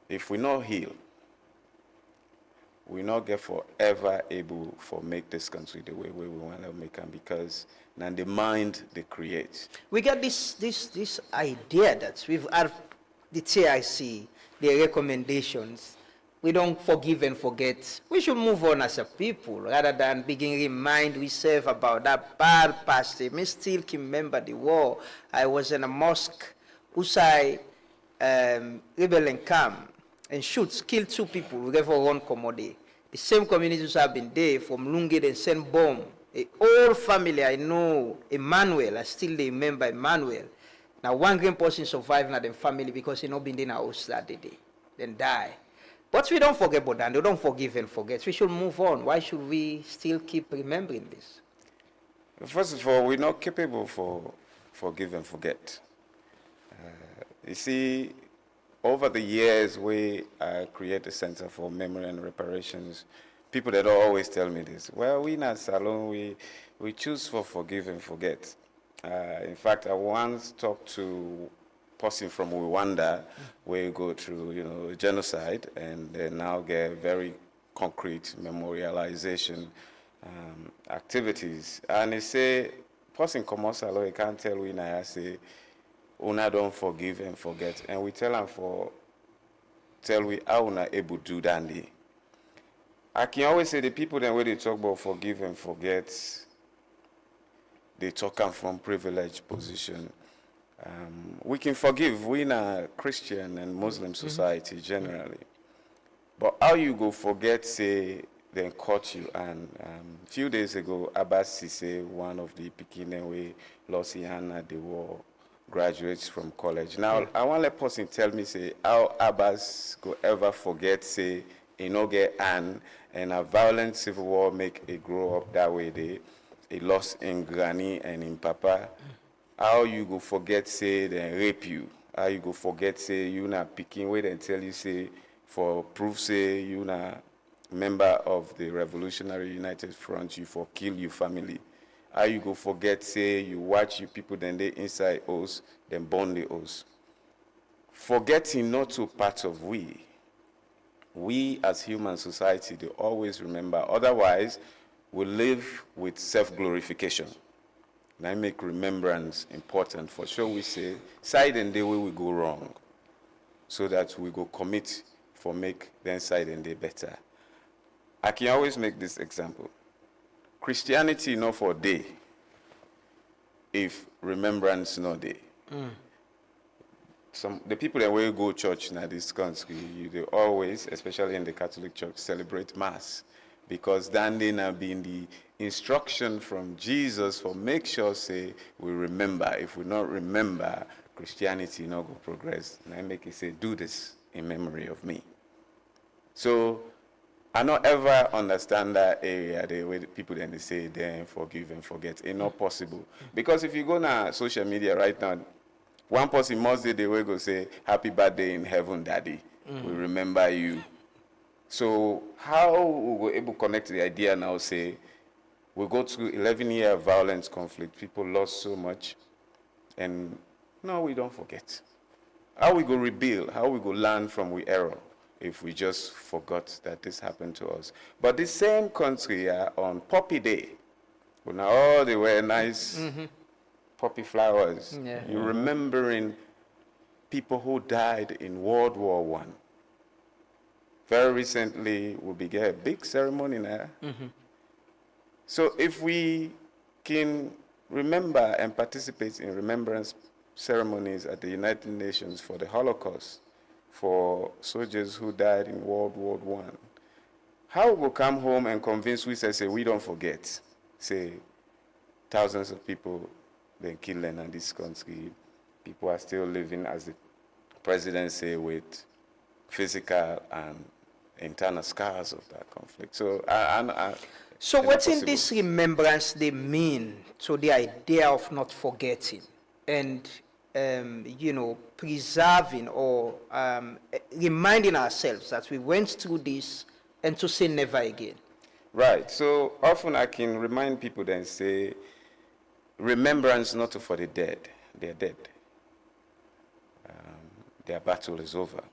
If we not heal, we not get forever able for make this country the way we want to make them, because now the mind they create. We get this idea that we've had the TIC, the recommendations. We don't forgive and forget. We should move on as a people rather than begin remind ourselves about that bad past. I still can remember the war. I was in a mosque. Usai rebel and come and shoot, kill 2 people. We never run commodity. The same communities have been there from Lungit and send bomb. A whole family I know, Emmanuel. I still remember Emmanuel. Now one green person survived in the family because he not been in our house that day, then die. But we don't forget about that. We don't forgive and forget. We should move on. Why should we still keep remembering this? First of all, we're not capable for forgive and forget. You see, over the years, we create a Center for Memory and Reparations. People that always tell me this. Well, we in our salon, we choose for forgive and forget. In fact, I once talked to person from Rwanda, where you go through, genocide, and they now get very concrete memorialization activities. And they say, person come salo, you can't tell we now say, una don't forgive and forget. And we tell them tell we how una able to do that. I can always say the people then when they talk about forgive and forget, they talk from privileged position. We can forgive. We in a Christian and Muslim society generally. But how you go forget, say, then caught you. And a few days ago, Abbas Sise, one of the Pekin we lost Yana, the war, graduates from college. Now, I want let person tell me, say, how Abbas go ever forget, say, get Anne, and a violent civil war make it grow up that way. They lost in granny and in papa. How you go forget, say, then rape you? How you go forget, say, you not picking weight and tell you, say, for proof, say, you not member of the Revolutionary United Front, you for kill your family. How you go forget, say, you watch your people, then they inside us, then burn the us. Forgetting not to part of we. We as human society, they always remember. Otherwise, we live with self-glorification. And I make remembrance important. For sure we say, side and day where we go wrong, so that we go commit for make then side and day better. I can always make this example. Christianity not for day, if remembrance no day. The people that will go church in this country, they always, especially in the Catholic Church, celebrate Mass. Because then they have been the instruction from Jesus for make sure, say, we remember. If we not remember, Christianity not go progress. And I make it say, do this in memory of me. So I not ever understand that area, the way people then they say, then forgive and forget. It's not possible. Because if you go now social media right now, one person must say, they will go say, happy birthday in heaven, daddy. We remember you. So how we were able to connect the idea now, say, we go through 11-year violent conflict, people lost so much, and no, we don't forget. How we go rebuild, how we go learn from we error if we just forgot that this happened to us. But the same country on Poppy Day, when all they were nice, poppy flowers. Yeah. You're remembering people who died in World War One. Very recently, we began a big ceremony now. So if we can remember and participate in remembrance ceremonies at the United Nations for the Holocaust, for soldiers who died in World War One, how will come home and convince we say we don't forget, say thousands of people been killed in this country, people are still living, as the president say, with physical and internal scars of that conflict. So So it's what's not in possible. this remembrance they mean to the idea of not forgetting and, preserving or reminding ourselves that we went through this and to say never again? Right. So often I can remind people then say, remembrance not for the dead. They're dead. Their battle is over.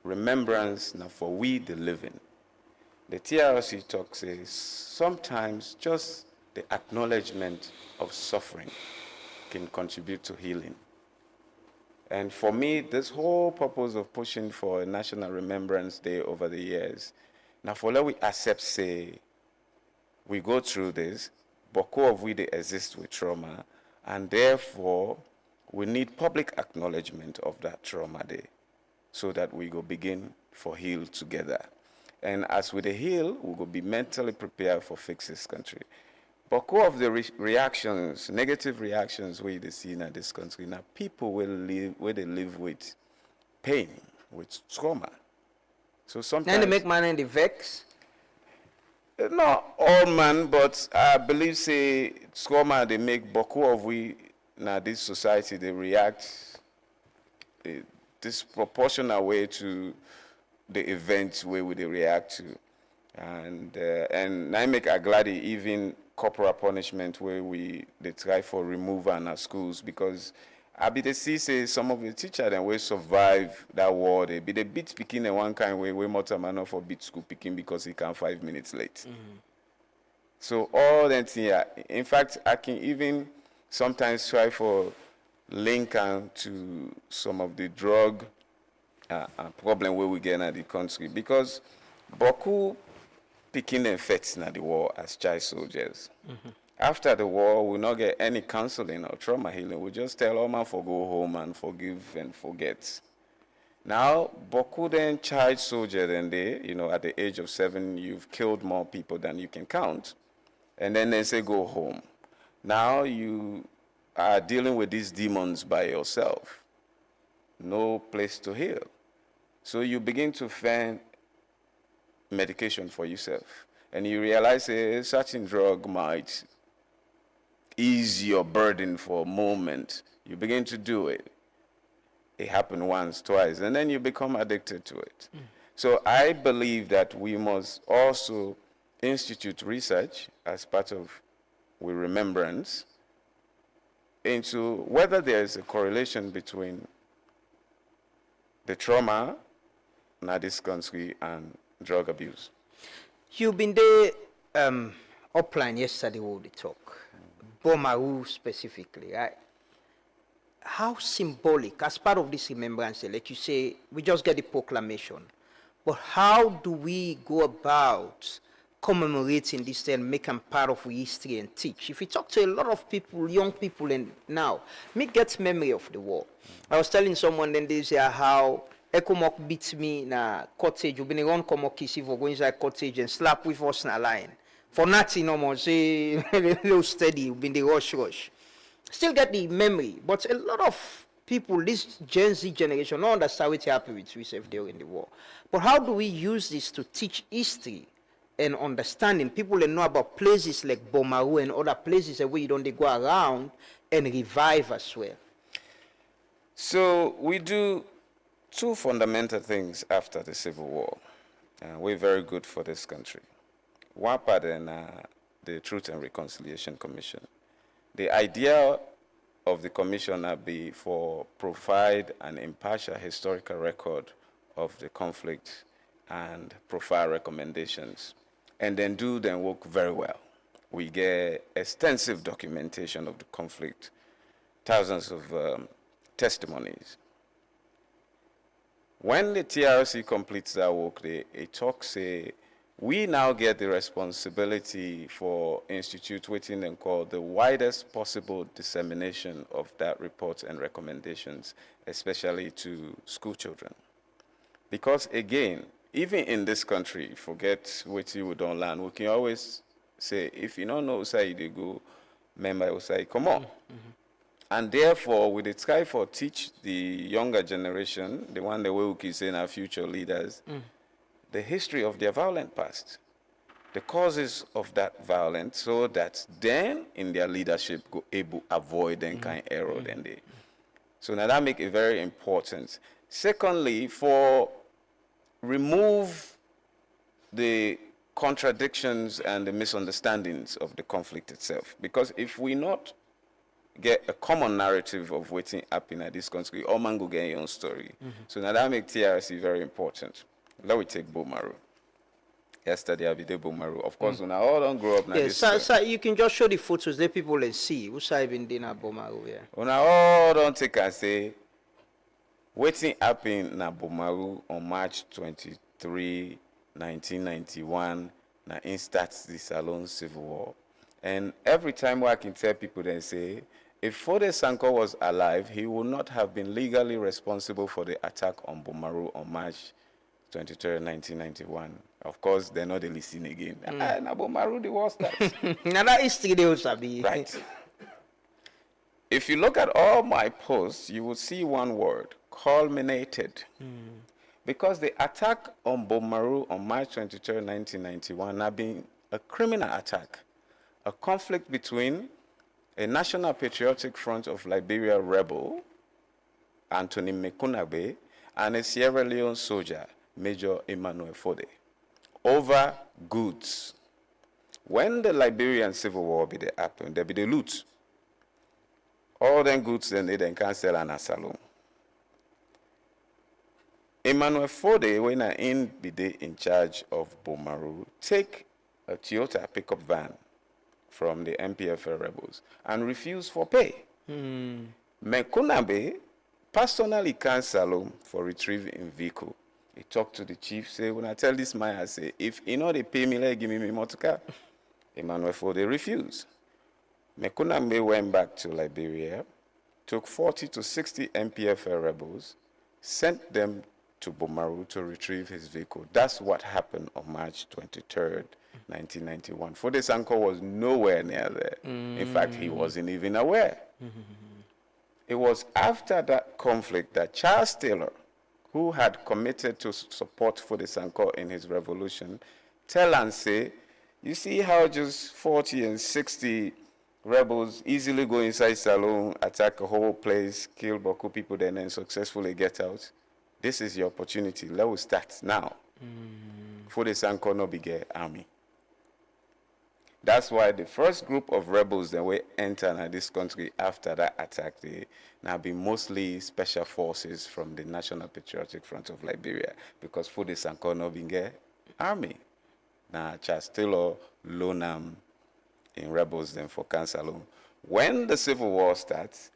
Remembrance now for we the living. The TRC talk says sometimes just the acknowledgement of suffering can contribute to healing. And for me, this whole purpose of pushing for a National Remembrance Day over the years, now for let we accept, say, we go through this, but core of we they exist with trauma, and therefore we need public acknowledgement of that trauma day, so that we go begin for heal together. And as we the heal, we will be mentally prepared for fix this country. But core of the reactions, negative reactions we see in this country, now people will live where they live with pain, with trauma. So sometimes Then they make man and the vex. not all man, but I believe say trauma they make boku of we now this society they react disproportionate way to the events where we they react to, and I make a glad even corporal punishment where they try for removal in our schools, because I be the see say some of the teachers then will survive that war. They be the beat picking in one kind way more time for beat school picking because he come 5 minutes late. So all that thing, yeah. In fact, I can even sometimes try for link to some of the drug problem where we get in the country, because Boku picking them fets in the war as child soldiers. After the war, we not get any counseling or trauma healing. We just tell all man for go home and forgive and forget. Now, Boku then child soldier, then they, at the age of 7, you've killed more people than you can count. And then they say go home. Now you are dealing with these demons by yourself. No place to heal. So you begin to find medication for yourself. And you realize a certain drug might ease your burden for a moment. You begin to do it. It happened once, twice, and then you become addicted to it. So I believe that we must also institute research as part of with remembrance into whether there is a correlation between the trauma in this country and drug abuse. You've been there upline yesterday when we talk. Bomaru specifically, right? How symbolic, as part of this remembrance, like you say, we just get the proclamation. But how do we go about commemorating this day and make them part of history and teach? If we talk to a lot of people, young people, and now, me get memory of the war. I was telling someone then this year how Ekomok beats me na cottage. You've been around Komokisi for going inside cottage and slap with us in a line. For nothing no more, say little steady, you've been the rush. Still get the memory, but a lot of people, this Gen Z generation, don't understand what happened with yourself during the war. But how do we use this to teach history and understanding? People that know about places like Bomaru and other places where you don't they go around and revive as well. So we do two fundamental things after the Civil War. We're very good for this country. One part in the Truth and Reconciliation Commission. The idea of the commission be for provide an impartial historical record of the conflict and provide recommendations, and then do them work very well. We get extensive documentation of the conflict thousands of testimonies. When the TRC completes that work, it talks we now get the responsibility for instituting and call the widest possible dissemination of that report and recommendations, especially to school children. Because again, even in this country, forget what you don't learn. We can always say, if you don't know where you go, member will say, come on. And therefore, we try for teach the younger generation, the one that we can say in our future leaders, the history of their violent past, the causes of that violence, so that then in their leadership go able avoid any kind of error then they. So now that make it very important. Secondly, for remove the contradictions and the misunderstandings of the conflict itself. Because if we not get a common narrative of what's happening at this country, all man go get your own story. So now that make TRC very important. Let me take Bomaru. Yesterday I did Bomaru. Of course, when I all don't grow up now. Yes, so you can just show the photos, let people and see who's even dinner Bomaru here. When I all don't take and say what's happening na Bomaru on March 23, 1991, na in starts the Salon Civil War. And every time I can tell people, they say, if Fode Sanko was alive, he would not have been legally responsible for the attack on Bomaru on March 23, 1991. Of course, they're not listening again. Na Bomaru, the war starts. Now that history they also be. Right. If you look at all my posts, you will see one word, culminated. Because the attack on Bomaru on March 23, 1991 had been a criminal attack, a conflict between a National Patriotic Front of Liberia rebel, Anthony Mekunabe, and a Sierra Leone soldier, Major Emmanuel Fode, over goods. When the Liberian Civil War happened, there be the loot. All them goods then they can't sell an asylum. Emmanuel Fode, when I in charge of Bomaru, take a Toyota pickup van from the MPFL rebels and refuse for pay. Mekunabe personally cancel for retrieving vehicle. He talked to the chief, say, when I tell this man, I say, if you know they pay me, like, give me motor car. Emmanuel Fode refused. Mekunabe went back to Liberia, took 40 to 60 MPFL rebels, sent them to Bomaru to retrieve his vehicle. That's what happened on March 23rd, 1991. Fode Sanko was nowhere near there. In fact, he wasn't even aware. It was after that conflict that Charles Taylor, who had committed to support Fode Sanko in his revolution, tell and say, you see how just 40 and 60 rebels easily go inside Salon, attack a whole place, kill Boku people, then successfully get out? This is your opportunity. Let us start now. Fode Sanko no big army. That's why the first group of rebels that were entered this country after that attack, they now be mostly special forces from the National Patriotic Front of Liberia, because Fode Sanko no big army. Now Charles Taylor loan in rebels then for Kansalum. When the Civil War starts,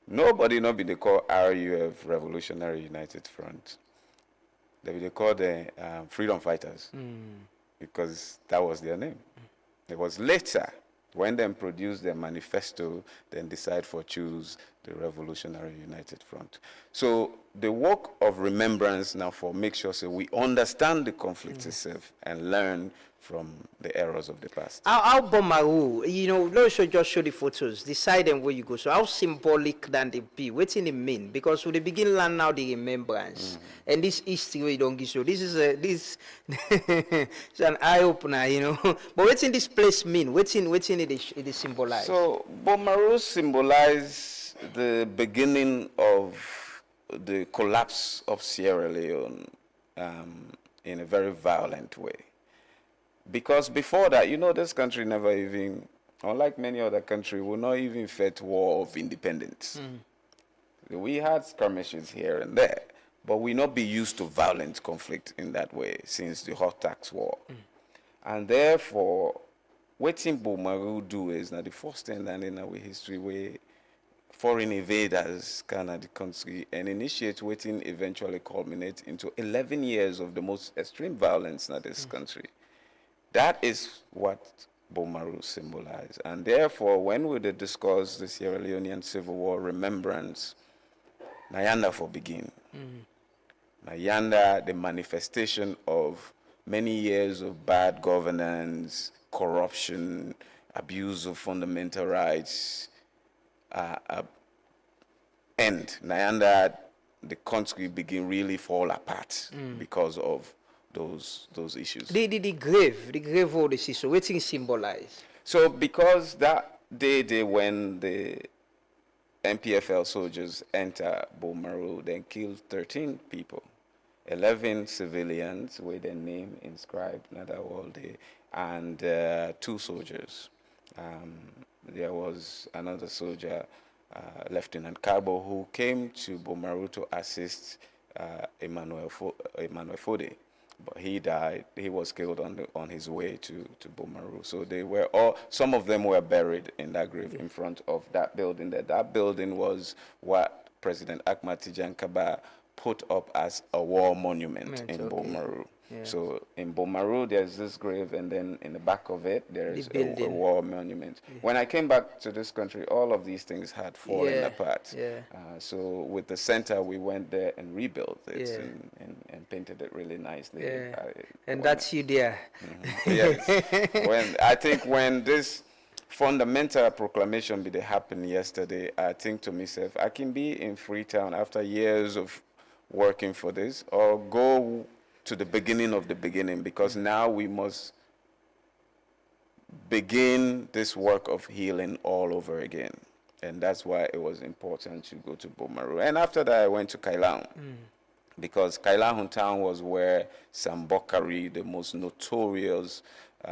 nobody not be they call RUF, Revolutionary United Front. They be they call the Freedom Fighters, because that was their name. It was later when they produced their manifesto, then decide for choose the Revolutionary United Front. So the work of remembrance now for make sure so we understand the conflict itself and learn from the errors of the past. How Bomaru, you know, let's just show the photos, decide them where you go. So how symbolic than they be? What's in the mean? Because we begin learn now the remembrance. And this history we don't give so. This is it's an eye opener, you know. But what's in this place mean? What's in it symbolize? So Bomaru symbolize the beginning of the collapse of Sierra Leone in a very violent way. Because before that, you know, this country never even, unlike many other countries, will not even fight war of independence. We had skirmishes here and there, but we not be used to violent conflict in that way since the hot tax war. And therefore, what Bomaru do is now the first thing that in our history where foreign invaders kind of the country and initiate waiting eventually culminate into 11 years of the most extreme violence in this country. That is what Bomaru symbolized. And therefore, when we did discuss the Sierra Leonean Civil War remembrance, Nayanda for begin. Nayanda, the manifestation of many years of bad governance, corruption, abuse of fundamental rights, end. Nayanda, the country begin really fall apart because of those issues. The grave of the issue, what thing symbolize? So because that day when the MPFL soldiers enter Bomaru, then killed 13 people, 11 civilians with their name inscribed, and 2 soldiers. There was another soldier, Lieutenant Carbo, who came to Bomaru to assist Emmanuel Fode. But he died. He was killed on his way to Bomaru. So they were some of them were buried in that grave in front of that building. That building was what President Ahmad Tijan Kaba put up as a war monument in Bomaru. Yeah. So in Bomaru, there's this grave, and then in the back of it, there is a war monument. Yeah. When I came back to this country, all of these things had fallen apart. Yeah. So with the center, we went there and rebuilt it and painted it really nicely. Yeah. And that's you there. Yes. I think when this fundamental proclamation happened yesterday, I think to myself, I can be in Freetown after years of working for this, or go to the beginning of the beginning, because now we must begin this work of healing all over again. And that's why it was important to go to Bomaru. And after that, I went to Kailahun, because Kailahun town was where Sam Bokari, the most notorious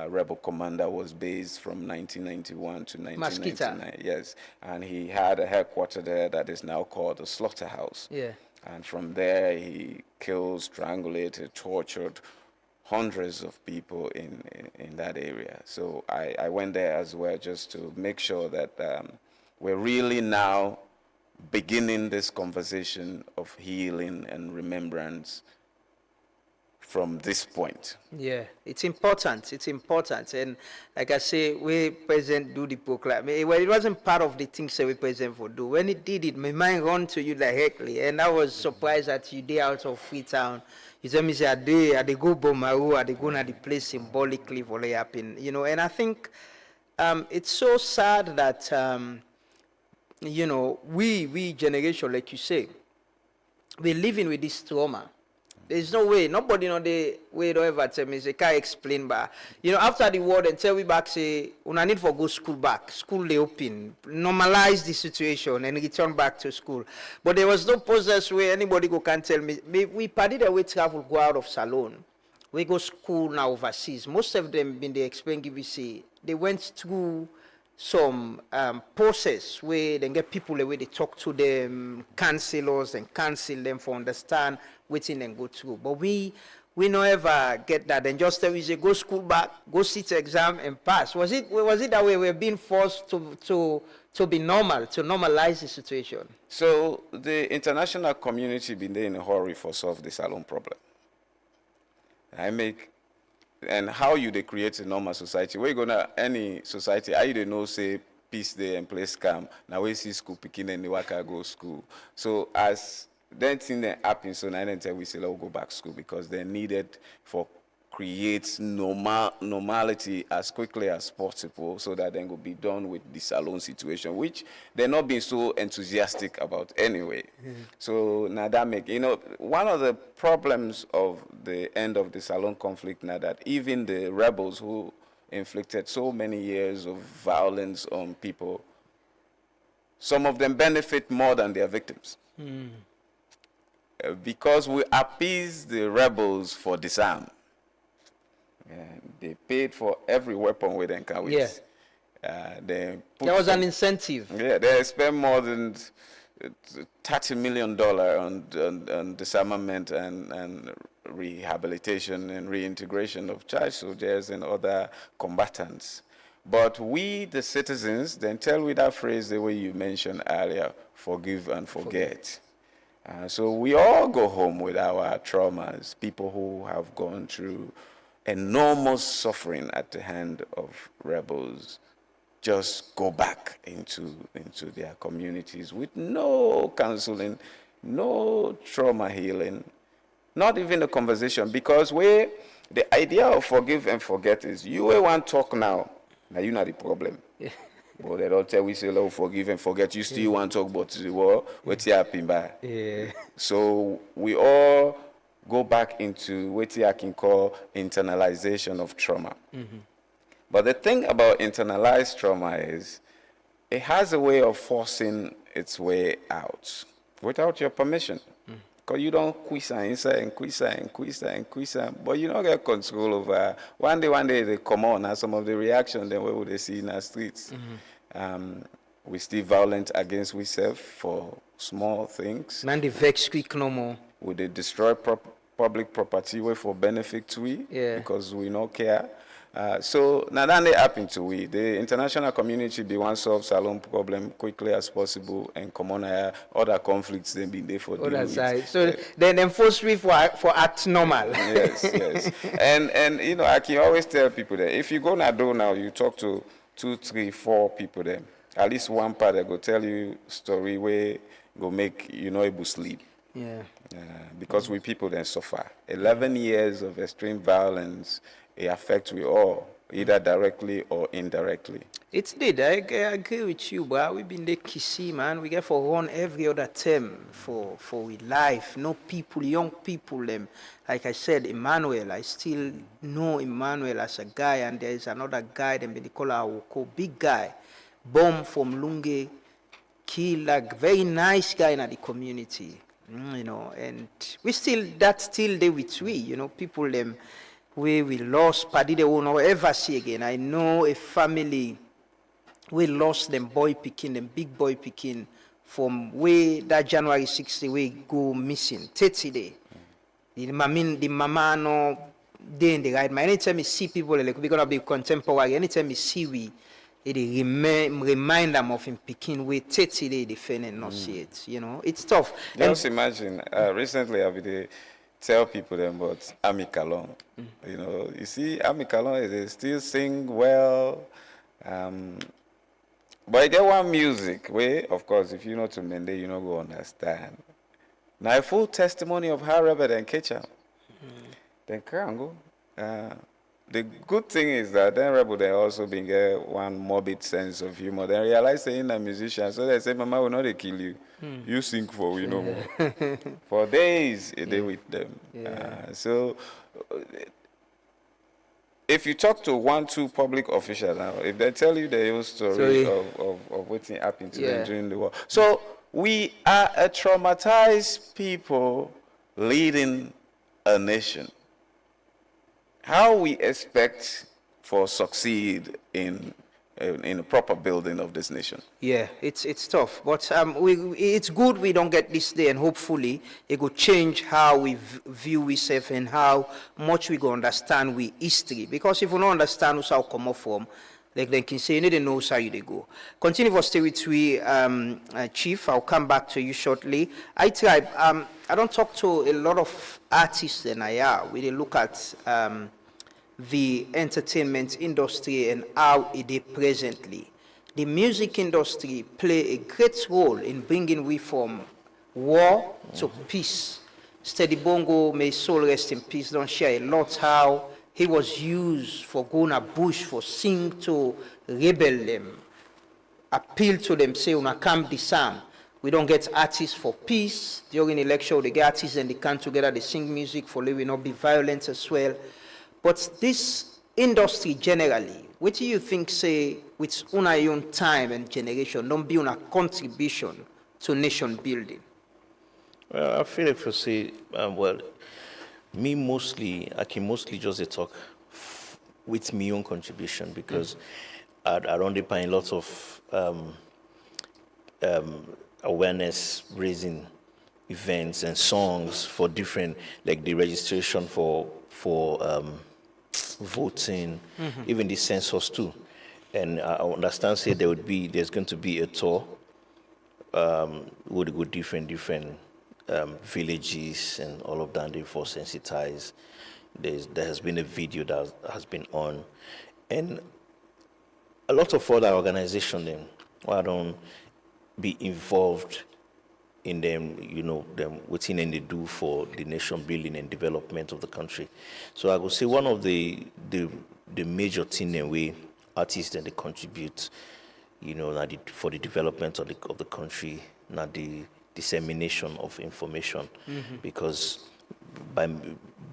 rebel commander, was based from 1991 to 1999. Maskita. Yes, and he had a headquarters there that is now called the Slaughterhouse. Yeah. And from there, he killed, strangulated, tortured hundreds of people in that area. So I went there as well, just to make sure that we're really now beginning this conversation of healing and remembrance from this point. Yeah, it's important. It's important. And like I say, we present do the proclamation. Well, it wasn't part of the things that we present for do. When it did it, my mind run to you directly. And I was surprised that you did out of Freetown. You tell me, say, I go Bomaru, I go to the place symbolically for it happen. You know, and I think it's so sad that, you know, we generation, like you say, we're living with this trauma. There's no way, nobody know the way don't ever tell me, say, can't explain, but, you know, after the war, then tell me back, say, we need for go school back, school they open, normalize the situation and return back to school. But there was no process where anybody can tell me, we parted away travel, go out of Salon. We go school now overseas. Most of them been they explain, give you say, they went through some process where they get people the way they talk to them, counselors and counsel them for understand waiting and go through. But we no ever get that. And just tell we say go school back, go sit exam and pass. Was it that way we're being forced to be normal, to normalize the situation? So the international community been there in a hurry for solve the Salon problem. And how you they create a normal society? Where you gonna any society? How you they know say peace there and place calm? Now we see school picking and the worker go school. So as then thing that happens, so now then we say let's go back to school, because they're needed for create normality as quickly as possible, so that then will be done with the Salon situation, which they're not being so enthusiastic about anyway. So now that make, you know, one of the problems of the end of the Salon conflict now that even the rebels who inflicted so many years of violence on people, some of them benefit more than their victims. Because we appease the rebels for disarm. And they paid for every weapon we then can use. There was an incentive. Yeah, they spent more than $30 million on disarmament and rehabilitation and reintegration of child soldiers and other combatants. But we, the citizens, then tell we that phrase the way you mentioned earlier, forgive and forget. So we all go home with our traumas, people who have gone through enormous suffering at the hand of rebels just go back into their communities with no counseling, no trauma healing, not even a conversation, because the idea of forgive and forget is you will want to talk now you're not the problem. Yeah. But they don't tell we say, oh, forgive and forget. You still want to talk about the war. What's happening by? Yeah. So we all go back into what I can call internalization of trauma. Mm-hmm. But the thing about internalized trauma is it has a way of forcing its way out without your permission. Because you don't quiz and quiz, but you don't get control over. One day they come on, and some of the reaction, then what would they see in the streets? Mm-hmm. We still violent against ourselves for small things. Man, they vex quick no more. Would they destroy public property for benefit to we? Yeah. Because we don't care. So now that they happen to we, the international community be one solve Salon problem quickly as possible and come on other conflicts they be there for dealing with. So then force we for act normal. Yes. And you know, I can always tell people that if you go now, you talk to 2, 3, 4 people there. At least one part that go tell you story where go make you not able to sleep. Yeah. Because we people then suffer. 11 years of extreme violence. It affects we all, either directly or indirectly. It did. I agree with you, but we've been the kissy, man. We get for run every other term for we life. No people, young people, them. Like I said, Emmanuel, I still know Emmanuel as a guy, and there is another guy, them they call Awoko, big guy, bomb from Lunge, kill like very nice guy in the community, you know, and we still there with we, you know, people them. We lost, Paddy, they will not ever see again. I know a family, we lost them boy picking, them big boy picking, from way that January 60, we go missing, 30 day. The mama no day in the right mind. Anytime you see people, like, we're going to be contemporary, anytime you see we, it remind them of him picking way 30 day, defending, not see it, you know. It's tough. Just imagine, recently I've been tell people them about Ami Kalon. You know, you see, Ami Kalon, they still sing well. But I get one music where, of course, if you know to Mende, you know go understand. Now, a full testimony of how Rebel and catch up. Then can go. The good thing is that then Rebel they also been get one morbid sense of humor. They realize they're in a musician, so they say, Mama will not kill you. You sing for we no more. For days, they with them. So if you talk to 1, 2 public officials now, if they tell you the whole story of what happened to them during the war. So we are a traumatized people leading a nation. How we expect for succeed in a proper building of this nation? Yeah, it's tough, but it's good we don't get this day, and hopefully it will change how we view ourselves and how much we go understand we history. Because if we don't understand who's how come from, like they can say you need to know how you they go. Continue for stay with we, Chief. I'll come back to you shortly. I don't talk to a lot of artists than I are. We they look at the entertainment industry and how it is presently. The music industry play a great role in bringing we from war to peace. Steady Bongo, may his soul rest in peace, don't share a lot how he was used for going a bush, for sing to rebel them, appeal to them, say, una come disarm. We don't get artists for peace. During election, they get artists and they come together, they sing music for let we not be violent as well. But this industry generally, what do you think, say, with una own time and generation, don't be una contribution to nation building? Well, I feel like for say, me mostly, I can mostly just talk with my own contribution because I don't depend lots of awareness raising events and songs for different, like the registration for voting, even the census too. And I understand say there's going to be a tour would go different villages and all of that for sensitize. There has been a video that has been on, and a lot of other organizations then why don't be involved in them, them what thing they do for the nation building and development of the country. So I would say one of the major thing in way artists that they contribute, for the development of the country, not the dissemination of information, because by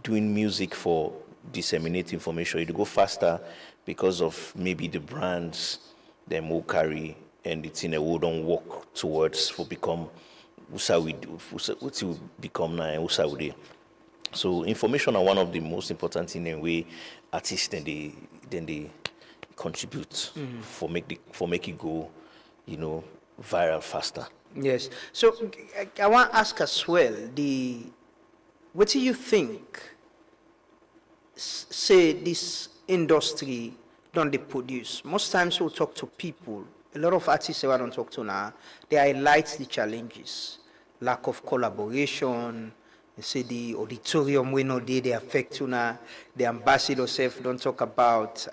doing music for disseminate information, it go faster because of maybe the brands them will carry and the thing that we don't work towards for become what you become now and who's we. So information are one of the most important thing in way artists then they contribute for make it go, viral faster. Yes. So I want to ask as well, what do you think, say this industry don't they produce? Most times we'll talk to people, a lot of artists I don't talk to now, they highlight the challenges, lack of collaboration, they say the auditorium we know they affect you now, the ambassador self don't talk about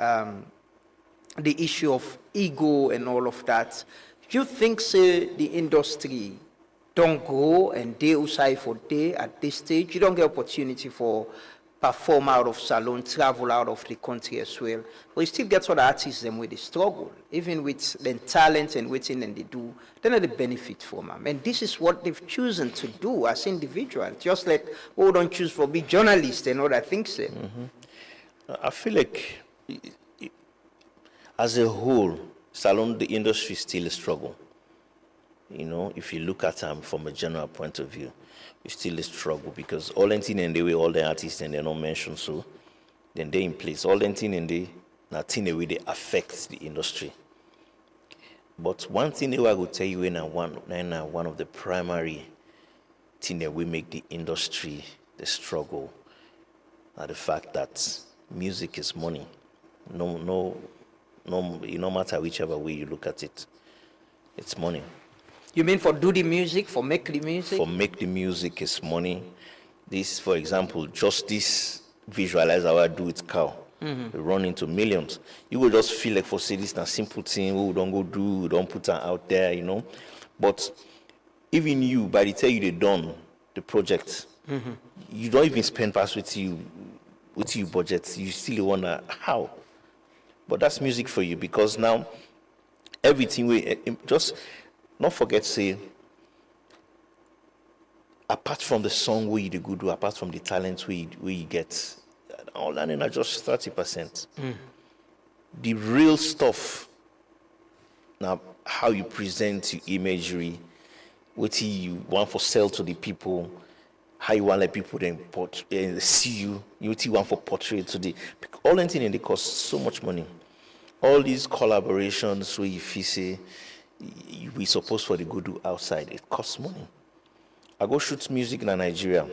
the issue of ego and all of that. Do you think, say, the industry don't grow and they outside for day at this stage? You don't get opportunity for perform out of salon, travel out of the country as well. But you still get other artists them with the struggle, even with the talent and waiting and they do, then they benefit from them. And this is what they've chosen to do as individuals, just like we don't choose for be journalists and other things. I feel like as a whole, salon, the industry still a struggle. If you look at them from a general point of view, it's still a struggle because all anything in the way all the artists and they're not mentioned, so then they in place. All anything in the nothing the way they affect the industry. But one thing that I will tell you one of the primary thing that we make the industry the struggle are the fact that music is money. No, no matter whichever way you look at it, it's money. You mean for do the music, for make the music? For make the music is money. This, for example, just this visualizer I do with cow, we run into millions. You will just feel like for say this is a simple thing, we don't go do, we don't put it out there, But even you, by the time you done the project, you don't even spend past with you budget. You still wonder how. But that's music for you because now everything we just not forget say apart from the song where you do good, apart from the talent where you get, all that are just 30%. The real stuff now, how you present your imagery, what you want for sell to the people, how you want let people then see you, what you want for portrait to the all anything and they cost so much money. All these collaborations where you feel say we supposed for the good do outside, it costs money. I go shoot music in Nigeria.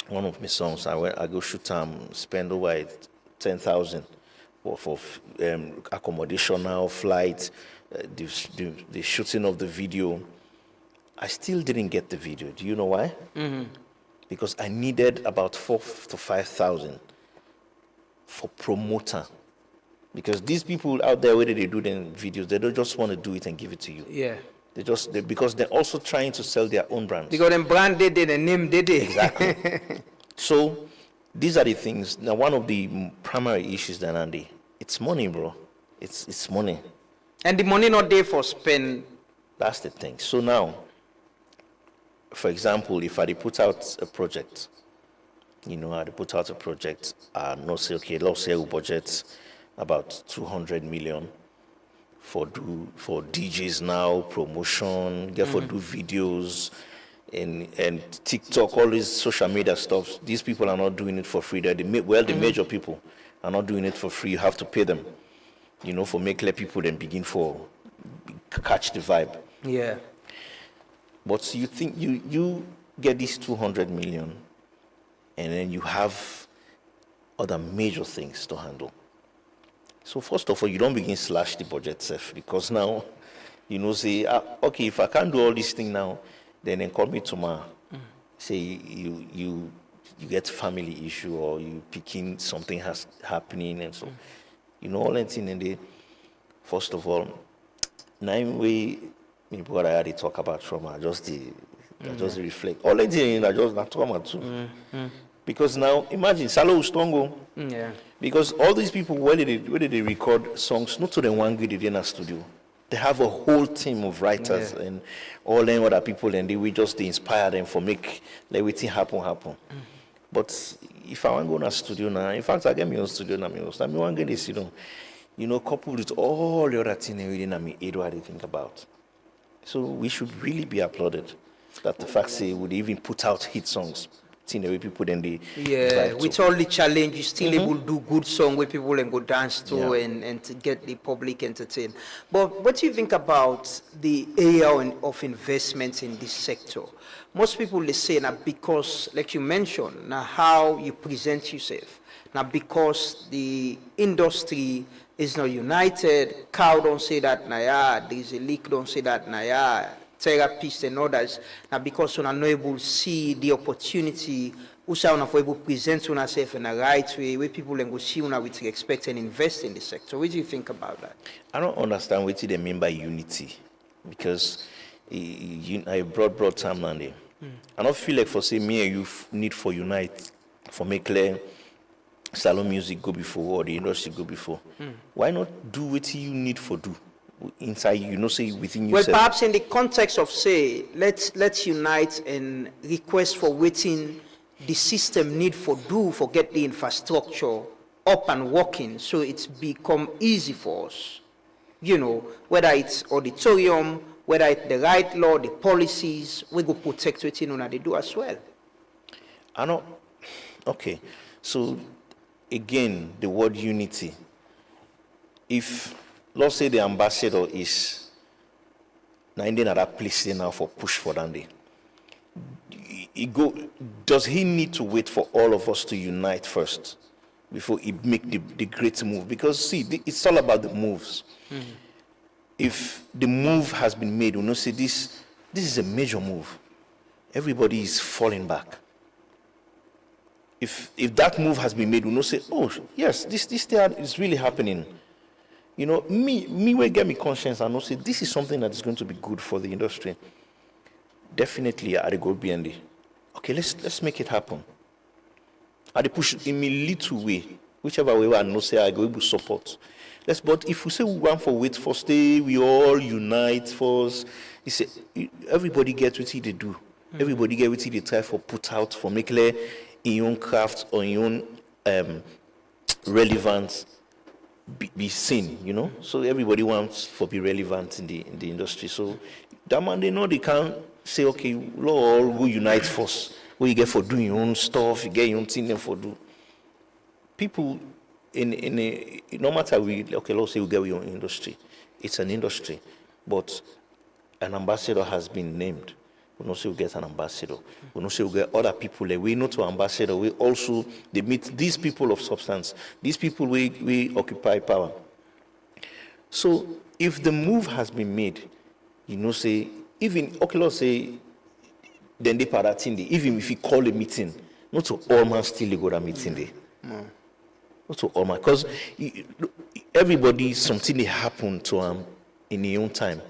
One of my songs, I go shoot spend over 10,000 for accommodation now, flight, the shooting of the video. I still didn't get the video. Do you know why? Because I needed about 4,000 to 5,000 for promoter. Because these people out there, whether they do them videos, they don't just want to do it and give it to you. Yeah. Because they're also trying to sell their own brands. Because them brand they did, the name they did. Exactly. So these are the things. Now, one of the primary issues, then, Andy, it's money, bro. It's money. And the money not there for spend. That's the thing. So now, for example, if I put out a project, I put out a project, no say, okay, let's say we budget about 200 million for DJs now, promotion, get for do videos and TikTok, all this social media stuff. These people are not doing it for free. The major people are not doing it for free. You have to pay them, for let people then begin for catch the vibe. Yeah. But you think you get these 200 million and then you have other major things to handle. So first of all, you don't begin slash the budget self because now, say, okay, if I can't do all these things now, then call me tomorrow. Say you get family issue or you picking something has happening and so, all that thing in the first of all, 9 way what I already talk about trauma, just reflect. All that thing I just not trauma too. Because now imagine Salo Ustongo. Yeah. Because all these people, where did they record songs? Not to the one good in a studio. They have a whole team of writers and all them other people, and they just inspire them for make everything happen. But if I want to go to a studio now, in fact, I get me on studio now. I want to get this, coupled with all the other things within me, what they think about. So we should really be applauded that the fact say would even put out hit songs. The way people then they with all the challenges, still able to do good song where people can go dance to and to get the public entertained. But what do you think about the area of investments in this sector? Most people they say now because, like you mentioned, now how you present yourself, now because the industry is not united. Cow don't say that now, there's a leak don't say that now. Therapists and others, now because we're not able to see the opportunity, we are not able to present ourselves in the right way, where people can go see what we expect and invest in the sector. What do you think about that? I don't understand what they mean by unity, because I broad time now. I don't feel like for say me and you need for unite, for make clear salon music go before or the industry go before. Why not do what you need for do? Inside say within yourself. Well, perhaps in the context of say, let's unite and request for waiting the system need for get the infrastructure up and working so it's become easy for us. Whether it's auditorium, whether it's the right law, the policies, we go protect what they do as well. I know. Okay. So again, the word unity. If let's say the ambassador is now in another place now for push for that day. Does he need to wait for all of us to unite first before he make the great move? Because see, it's all about the moves. If the move has been made, say this is a major move. Everybody is falling back. If that move has been made, say, oh yes, this thing is really happening. Me will get me conscience and know say this is something that is going to be good for the industry. Definitely, I go BND. Okay, let's make it happen. I push in a little way, whichever way I know say I go able support. But if we say we want for wait for stay, we all unite first. Everybody get what they do. Everybody get what they try for put out for make in your own craft or in your own relevance. Be seen, So everybody wants to be relevant in the industry. So that man, they know they can't say, okay, Lord, go unite first. What you get for doing your own stuff, you get your own thing there for do. People no matter let's say you get your own industry. It's an industry, but an ambassador has been named. We not say we get an ambassador. We not say we get other people. We know to ambassador. We also they meet these people of substance. These people we occupy power. So if the move has been made, say even let's say then they paratindi. Even if you call a meeting, not to all man still go to meeting there. Not to all man, because everybody something they happen to in their own time.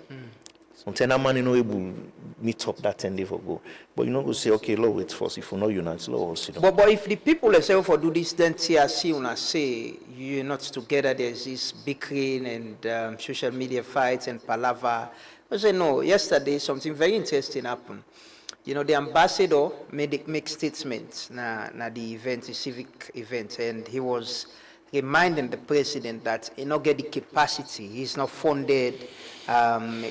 Sometimes a man able meet up that 10 days ago. But go say, okay, Lord, wait first. If we not unite, Lord, sit down. But if the people themselves for do this, then TRC when I say you're not together, there's this bickering and social media fights and palaver. I say no. Yesterday, something very interesting happened. The ambassador make statements na the event, the civic event, and he was reminding the president that he not get the capacity, he's not funded. And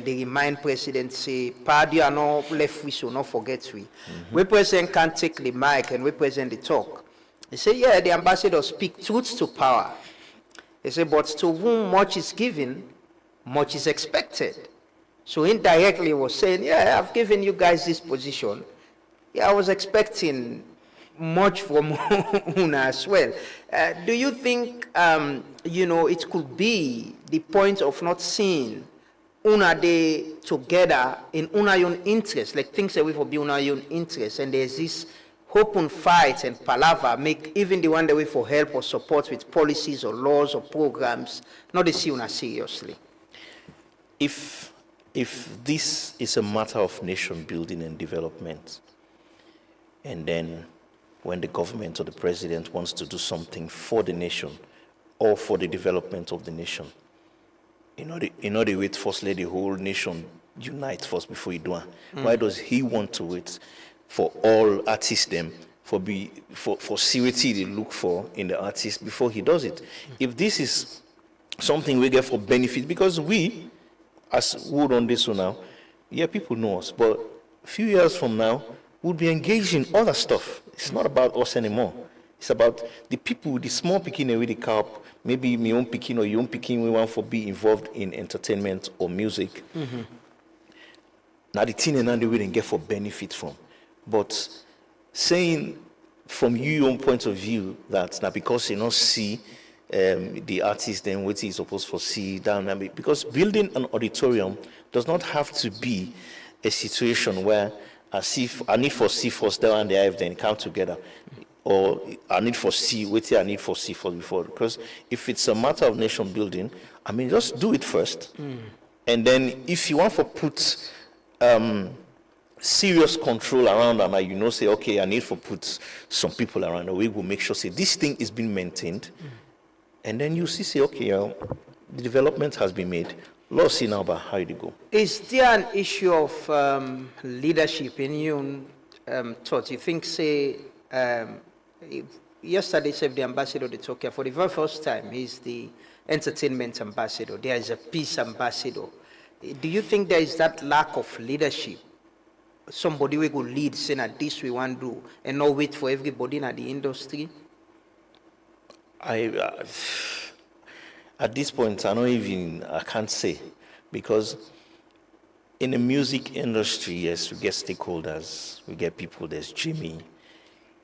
they remind president say, "Party are not left we so not forget we." We president can't take the mic and we president the talk. They say, "Yeah, the ambassador speak truth to power." They say, "But to whom much is given, much is expected." So indirectly, he was saying, "Yeah, I've given you guys this position. Yeah, I was expecting, much from Una as well. Do you think, it could be the point of not seeing Una they together in Una own interest, like things away for be Una own interest, and there's this open fight and palaver make even the one that way for help or support with policies or laws or programs, not they see Una seriously? If this is a matter of nation building and development, and then when the government or the president wants to do something for the nation or for the development of the nation, they wait firstly the whole nation unite first before you do it. Why does he want to wait for all artists them for seriously they look for in the artist before he does it? If this is something we get for benefit, because we, as wood on this one now, people know us, but a few years from now, we'll be engaged in other stuff. It's not about us anymore. It's about the people, the small picking with the cup, maybe my own picking or your own picking, we want to be involved in entertainment or music. Now the thing and we didn't get for benefit from. But saying from your own point of view that now because you don't see the artist then what he's supposed to see down, because building an auditorium does not have to be a situation where I need for C first there and there then come together, or I need for C wait here, I need for C first before. Because if it's a matter of nation building, just do it first, and then if you want to put serious control around them, say okay, I need to put some people around, we will make sure say this thing is being maintained, and then you say okay, the development has been made. Let's see now about how it go. Is there an issue of leadership in your thought? You think, say, yesterday, said the ambassador to Tokyo for the very first time, he's the entertainment ambassador. There is a peace ambassador. Do you think there is that lack of leadership? Somebody will go lead, saying that this we want to do, and not wait for everybody in the industry? At this point, I can't say, because in the music industry, yes, we get stakeholders, we get people, there's Jimmy,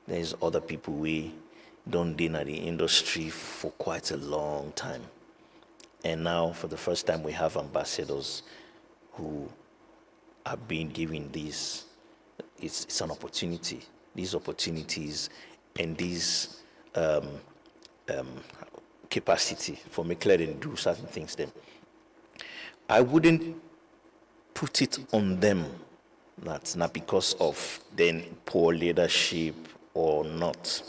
there's other people we don't deal in the industry for quite a long time. And now, for the first time, we have ambassadors who are being given this. It's an opportunity. These opportunities and these capacity for McLaren to do certain things then. I wouldn't put it on them. That's not because of then poor leadership or not.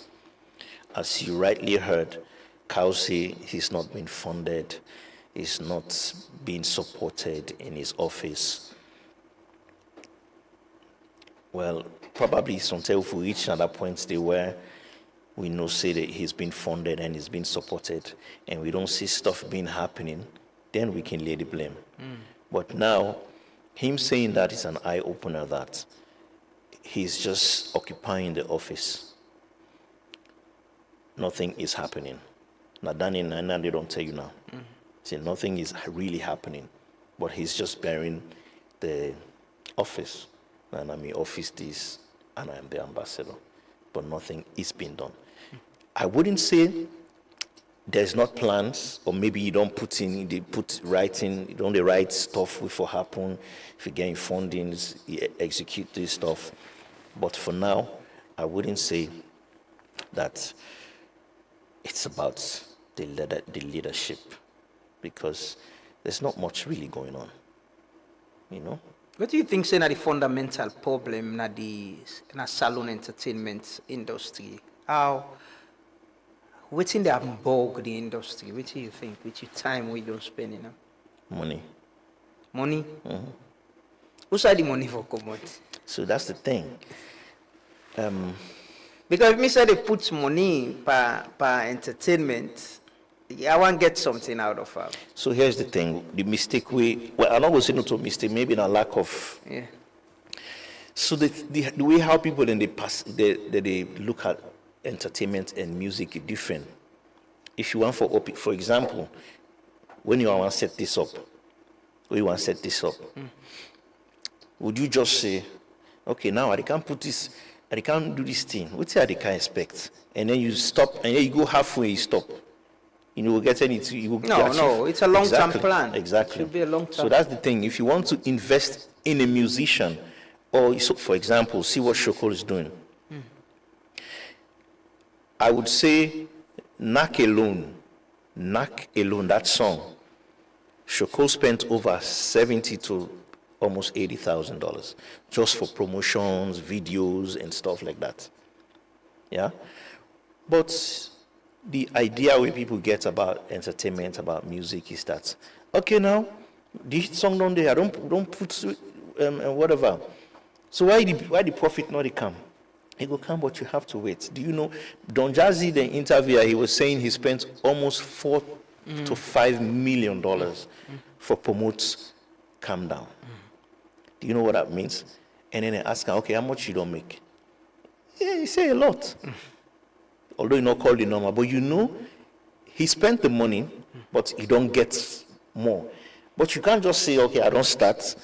As you rightly heard, Kyle say he's not been funded, he's not being supported in his office. Well, probably until we reach another point there where we know say that he's been funded and he's been supported, and we don't see stuff being happening, then we can lay the blame. But now, him saying that is an eye-opener that he's just occupying the office. Nothing is happening. Now, Daniel and they don't tell you now. See, nothing is really happening, but he's just bearing the office. And office this, and I am the ambassador. But nothing is being done. I wouldn't say there's not plans, or maybe you don't put in, they put writing, you don't the right stuff will happen. If you get fundings, you execute this stuff. But for now, I wouldn't say that it's about the leadership, because there's not much really going on, What do you think is the fundamental problem in the salon entertainment industry? What's in the bog the industry? What do you think? Which time we don't spend in? Money. Money? Who's the money for commodity? So that's the thing. Because if me say they put money per entertainment, I want to get something out of it. So here's the thing. The mistake I'm not going to say no to mistake, maybe in a lack of. Yeah. So the way how people in the past, they look at entertainment and music is different. If you want for example, when you want to set this up, would you just say, okay, now I can't put this they can't do this thing. What they can't expect? And then you stop, and then you go halfway, you stop. You know, get anything. You will No, it's a long-term plan. Exactly. It should be a long-term. So that's the thing. If you want to invest in a musician, or so, for example, see what Shoko is doing. I would say, Knack alone, that song, Shoko spent over 70 to almost $80,000 just for promotions, videos, and stuff like that. Yeah? But the idea where people get about entertainment, about music is that, okay, now, the hit song don't there, don't put whatever. So why the profit not come? It will come, but you have to wait. Do you know, Don Jazzy, the interviewer, he was saying he spent almost $4 to $5 million for promotes Calm Down. Do you know what that means? And then they ask him, okay, how much you don't make? Yeah, he say a lot. Although he not call the number, but you know, he spent the money, but he don't get more. But you can't just say, okay, I don't start.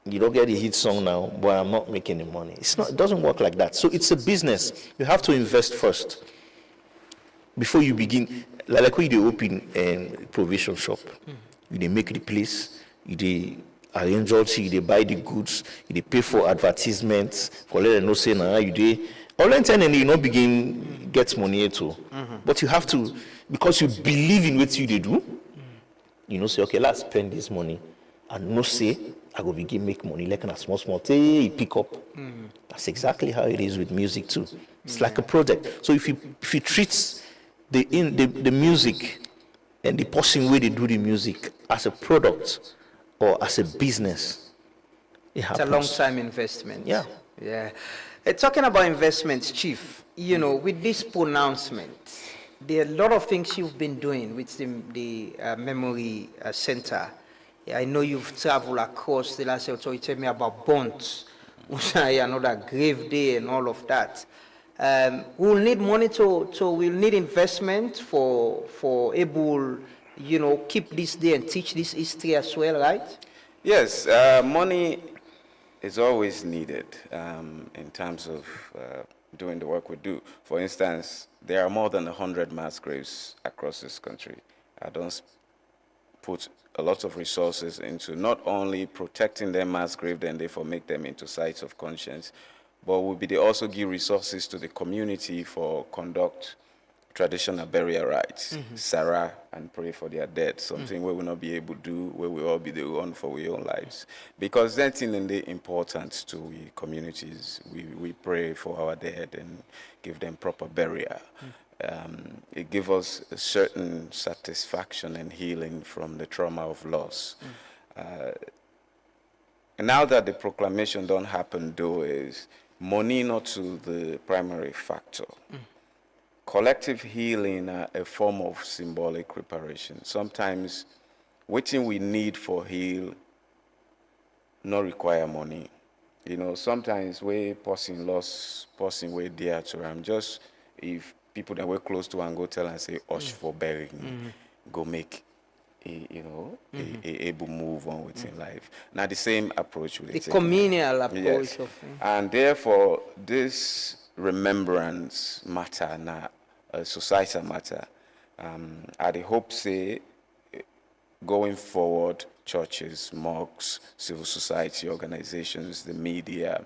You don't get a hit song now, but I'm not making the money. It doesn't work like that. So it's a business. You have to invest first before you begin. Like when you open a provision shop, you make the place, you arrange all, you buy the goods, you pay for advertisements, for let them know say now you all and you not begin get money too. But you have to, because you believe in what you do, you know, say, okay, let's spend this money, and no say I go begin make money like a small you pick up. That's exactly how it is with music too. It's like a project. So if you treat the music and the person where they do the music as a product or as a business, it happens. It's a long-time investment. Yeah. Yeah. Talking about investments, Chief, you know, with this pronouncement, there are a lot of things you've been doing with the memory center. I know you've traveled across the last year, so you tell me about bonds, another grave day and all of that. We'll need money we'll need investment for able, you know, keep this day and teach this history as well, right? Yes, money is always needed in terms of doing the work we do. For instance, there are more than 100 mass graves across this country. I don't put a lot of resources into not only protecting their mass grave, then therefore make them into sites of conscience, but they also give resources to the community for conduct traditional burial rites, Sarah, and pray for their dead, something we will not be able to do, where we all be the one for our own lives. Because that's in the importance to we communities. We pray for our dead and give them proper burial. It gives us a certain satisfaction and healing from the trauma of loss. And now that the proclamation don't happen, though, is money not to the primary factor. Collective healing a form of symbolic reparation. Sometimes what we need for heal not require money. You know, sometimes we person way dear to them. Just if people that were close to and go tell and say, "Osh for burying," go make a able move on within life. Now the same approach with the communal approach. Yes. And therefore this remembrance matter na societal matter. I hope say going forward, churches, mosques, civil society organizations, the media,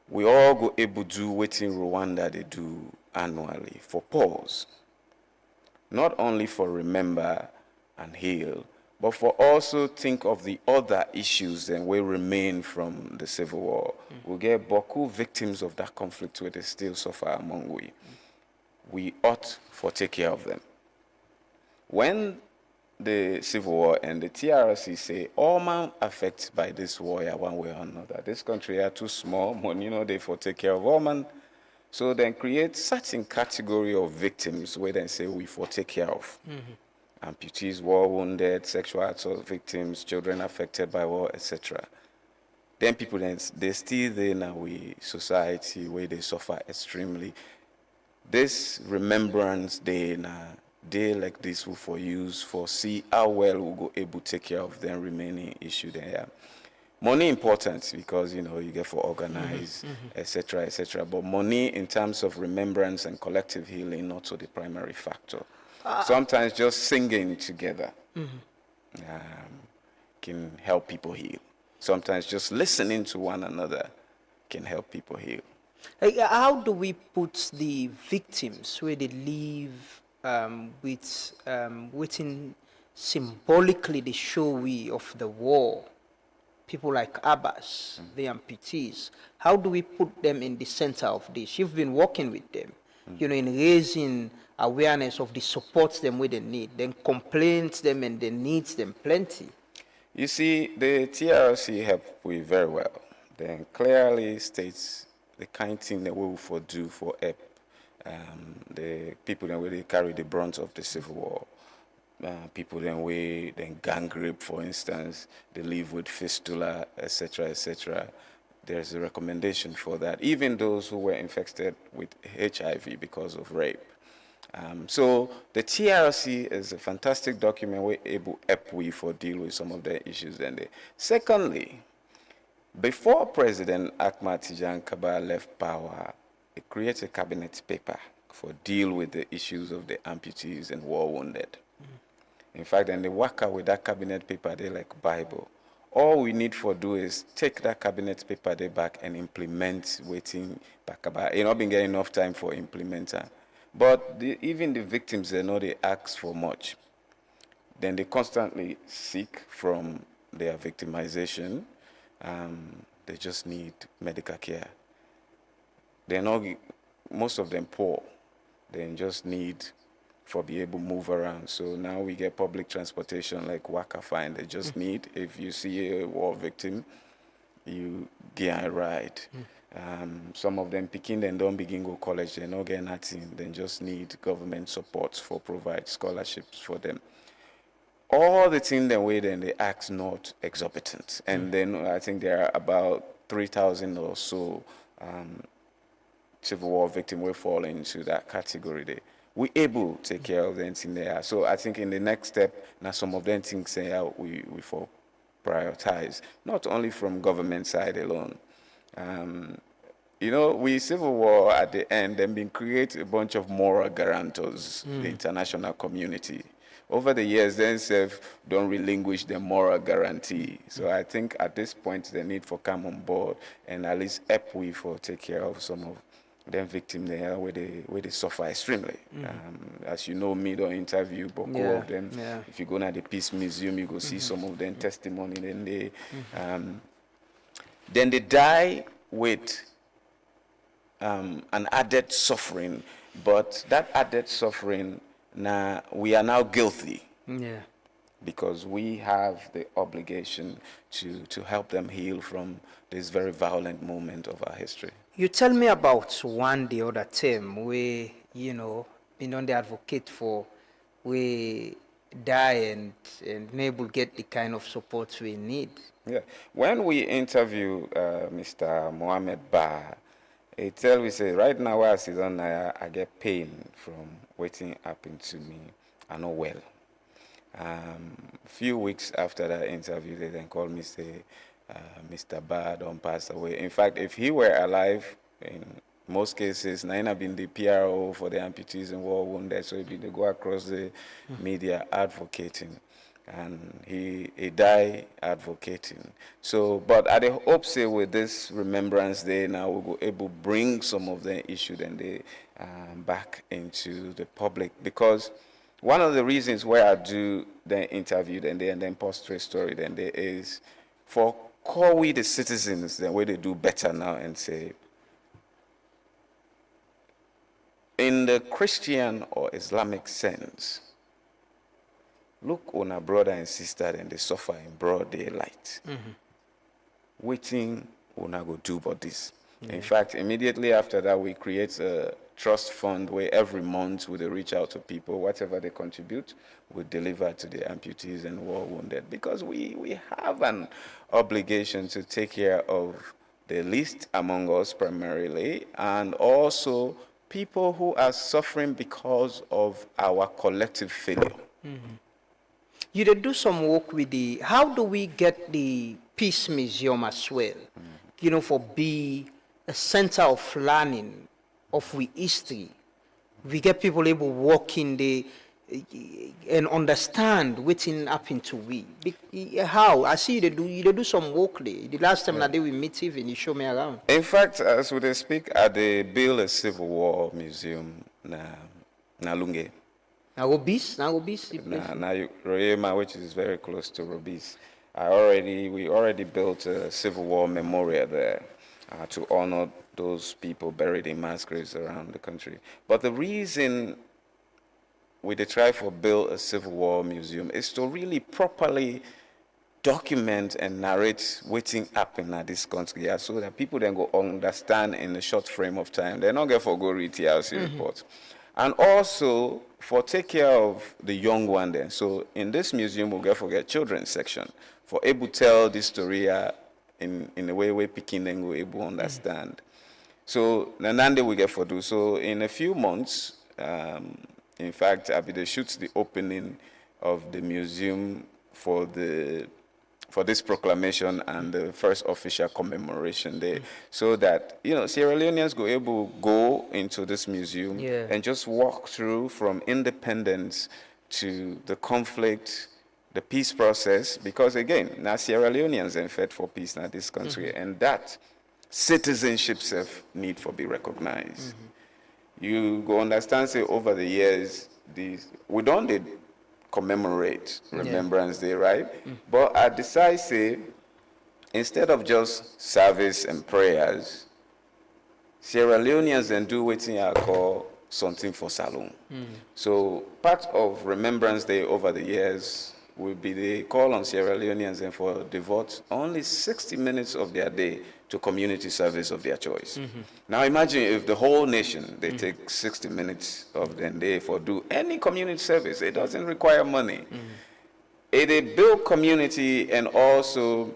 we all go able to do what in Rwanda they do annually for pause. Not only for remember and heal, but for also think of the other issues that will remain from the civil war. We get Boku victims of that conflict where they still suffer among we. We ought for take care of them. When the civil war and the TRC say all man affected by this war one way or another, this country are too small, money, they for take care of all man. So then create certain category of victims where they say we for take care of. Amputees, war wounded, sexual assault victims, children affected by war, etc. Then people they still there in our society where they suffer extremely. This remembrance day day like this will use for see how well we'll go able to take care of them remaining issue there. money important because, you get for organize, etc., etc. But money in terms of remembrance and collective healing, not so the primary factor. Sometimes just singing together can help people heal. Sometimes just listening to one another can help people heal. How do we put the victims where they live within symbolically the show we of the war? People like Abbas, the amputees. How do we put them in the center of this? You've been working with them, in raising awareness of the supports them where they need, then complaints them and the needs them plenty. You see, the TRC helped we very well. Then clearly states the kind thing that we will for do for help the people that really carry the brunt of the civil war. People then gang rape, for instance, they live with fistula, etc., etc. There's a recommendation for that. Even those who were infected with HIV because of rape. So the TRC is a fantastic document. We're able to deal with some of the issues. Secondly, before President Ahmad Tijan Kaba left power, he created a cabinet paper for deal with the issues of the amputees and war wounded. In fact, and they work out with that cabinet paper, they like Bible. All we need for do is take that cabinet paper they back and implement waiting back about. Not been getting enough time for implementer. But even the victims, they know they ask for much. Then they constantly seek from their victimization. They just need medical care. They're not, most of them poor. They just need for be able to move around. So now we get public transportation like Waka Fine. They just need, if you see a war victim, you get a ride. Some of them picking and don't begin go college, they not get nothing. They just need government support for provide scholarships for them. All the things they wait and they ask not exorbitant. And then I think there are about 3,000 or so civil war victims will fall into that category there. We're able to take care of them in there. So I think in the next step, now some of them things we for prioritize, not only from government side alone. We civil war at the end, then been create a bunch of moral guarantors, the international community. Over the years, then don't relinquish the moral guarantee. So I think at this point, the need for come on board and at least help we for take care of some of them victims there where they suffer extremely. As you know, me don't interview but all of them. If you go to the Peace Museum, you go see some of them testimony. Then they die with an added suffering, but that added suffering we are now guilty. Because we have the obligation to help them heal from this very violent moment of our history. You tell me about one the other term where, been on the advocate for we die and able get the kind of support we need. Yeah. When we interview Mr. Mohammed Bah, he tell me, say, right now where I sit on, I get pain from waiting happen to me. I know well. A few weeks after that interview, they then called me, say, Mr. Bah don't pass away. In fact, if he were alive, in most cases, Naina been the PRO for the amputees and war wounded, so he go across the media advocating. And he died advocating. So, but I hope, say, with this Remembrance Day, now we'll be able to bring some of the issues and they back into the public. Because one of the reasons why I do the interview and then post story then there is for call we the citizens the way they do better now and say, in the Christian or Islamic sense, look on a brother and sister and they suffer in broad daylight. Waiting, we'll not go do about this. In fact, immediately after that, we create a trust fund where every month we reach out to people, whatever they contribute, we deliver to the amputees and war wounded. Because we have an obligation to take care of the least among us primarily, and also people who are suffering because of our collective failure. You did do some work with how do we get the Peace Museum as well, for be a center of learning of we history. We get people able to walk in the and understand what's happened to we. How? I see you do some work there. The last time that we meet even, you show me around. In fact, as we speak, at the build a Civil War museum na Lunge. Na Robis? Na Royema, which is very close to Robis. We already built a Civil War memorial there to honor those people buried in mass graves around the country. But the reason we try to build a Civil War museum is to really properly document and narrate what's happening in this country, so that people then go understand in a short frame of time. They're not going to go read TLC reports. And also for take care of the young one then. So in this museum, we'll get children's section for able to tell this story in a way where Peking then will able to understand. So Nanande we get for do. So in a few months, in fact, Abide shoots the opening of the museum for this proclamation and the first official commemoration day, so that Sierra Leoneans go able to go into this museum and just walk through from independence to the conflict, the peace process, because again, now Sierra Leoneans are fed for peace in this country, and that citizenship self need for be recognized. You go understand, say, over the years, we don't did commemorate Remembrance Day, right? But I decide, say, instead of just service and prayers, Sierra Leoneans then do what I call something for Salon. So part of Remembrance Day over the years will be the call on Sierra Leoneans and for devote only 60 minutes of their day to community service of their choice. Now imagine if the whole nation, they take 60 minutes of their day for do any community service. It doesn't require money. It build community and also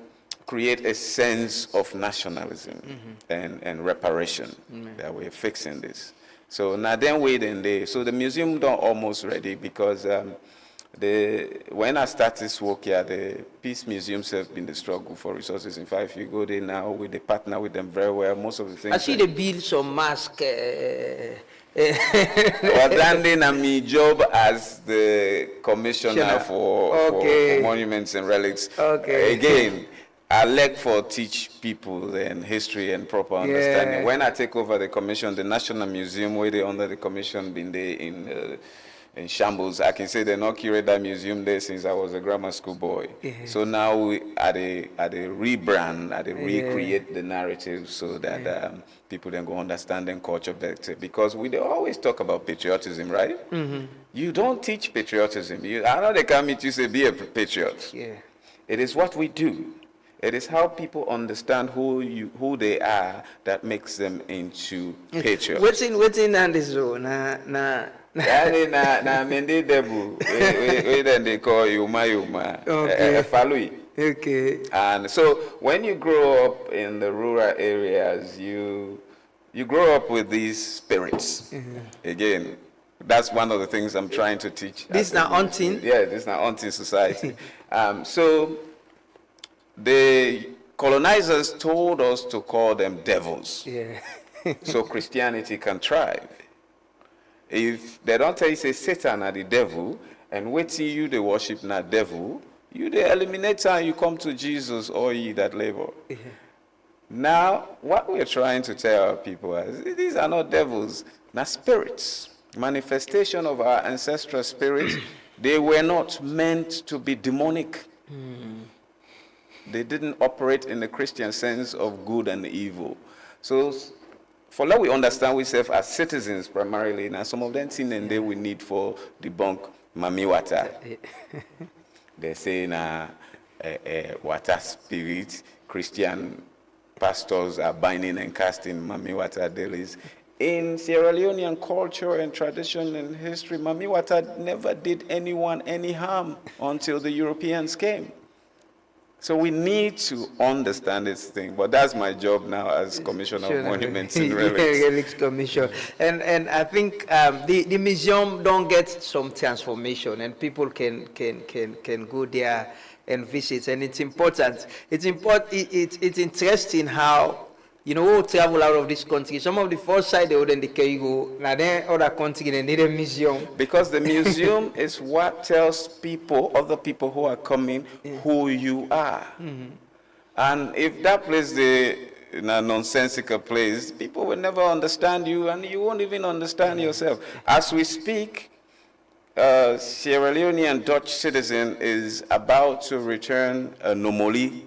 create a sense of nationalism and reparation that we're fixing this. So now then waiting there. So the museum done almost ready because when I started this work here, the Peace Museums have been the struggle for resources. In fact, if you go there now, we partner with them very well. Most of the things. I see they build some mask. Well, then my job as the commissioner for monuments and relics. Again, I like for teach people and history and proper understanding. When I take over the commission, the National Museum, where they under the commission been there in shambles. I can say they not curate that museum there since I was a grammar school boy. So now we at a rebrand, recreate the narrative so that people then go understand and culture better. Because we always talk about patriotism, right? You don't teach patriotism. I know they come meet you say be a patriot. It is what we do. It is how people understand who they are that makes them into patriots. What's in and this zone? Na mende debu. We then they call Yuma. Falui. Okay. And so when you grow up in the rural areas, you grow up with these spirits. Again, that's one of the things I'm trying to teach. This is not hunting. Yeah, this is not hunting society. So the colonizers told us to call them devils. So Christianity can thrive. If they don't tell you say Satan are the devil, and wait till you they worship not devil, you they eliminate and you come to Jesus or ye that labor. Now, what we're trying to tell our people is these are not devils, not spirits. Manifestation of our ancestral spirits, they were not meant to be demonic. They didn't operate in the Christian sense of good and evil. So for let we understand ourselves as citizens primarily, now some of them things and they we need for debunk mami water. They say na water spirit, Christian pastors are binding and casting mami water dailies. In Sierra Leonean culture and tradition and history, mami water never did anyone any harm until the Europeans came. So we need to understand this thing, but that's my job now as Commissioner of Monuments and Relics. Relics Commission. And I think the museum don't get some transformation, and people can go there and visit, and it's important. It's interesting how, you know, we'll travel out of this country. Some of the first side they wouldn't go. Now then other country they need a museum. Because the museum is what tells people, other people who are coming, who you are. And if that place is a nonsensical place, people will never understand you, and you won't even understand yourself. As we speak, Sierra Leonean Dutch citizen is about to return a nomoli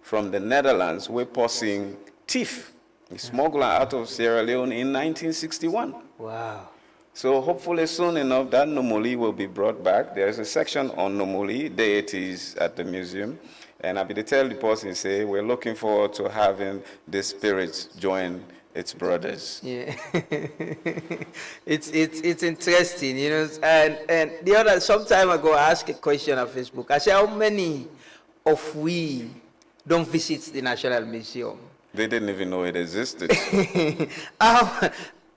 from the Netherlands. We're passing thief, a smuggler out of Sierra Leone in 1961. Wow. So hopefully soon enough that nomoli will be brought back. There's a section on nomoli deities at the museum. And I'll be to tell the person, say, we're looking forward to having the spirits join its brothers. Yeah. it's interesting, you know. And the other, some time ago, I asked a question on Facebook. I said, how many of we don't visit the National Museum? They didn't even know it existed.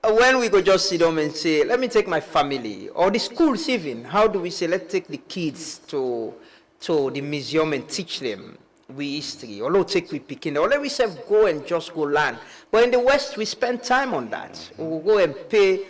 When we go just sit down and say, let me take my family, or the schools even, how do we say, let's take the kids to the museum and teach them history, or let's take we Peking, or let we say go and just go learn. But in the West, we spend time on that. We'll go and pay.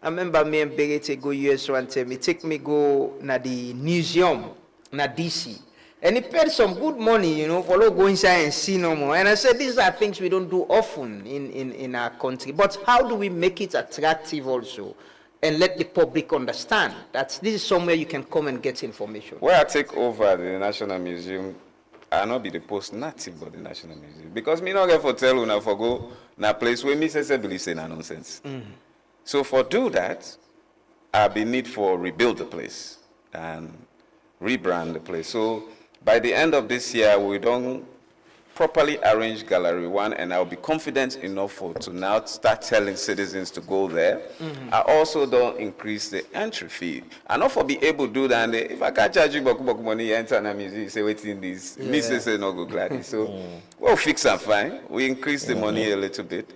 I remember me and Berete go US one time, he take me go na the museum, na DC. And he paid some good money, you know, for go inside and see no more. And I said, these are things we don't do often in our country. But how do we make it attractive also? And let the public understand that this is somewhere you can come and get information. Where I take over the National Museum, I'll not be the post-native but the National Museum. Because me not get for tell una for go na place where me say believe say na nonsense. So for do that, I'll be need for rebuild the place and rebrand the place. So by the end of this year, we don't properly arrange Gallery 1, and I'll be confident enough to now start telling citizens to go there. I also don't increase the entry fee. I not for be able to do that. And if I can't charge you boku money, you enter na museum, say waiting this. Me say no go gladly. So we'll fix and fine. We increase the money a little bit.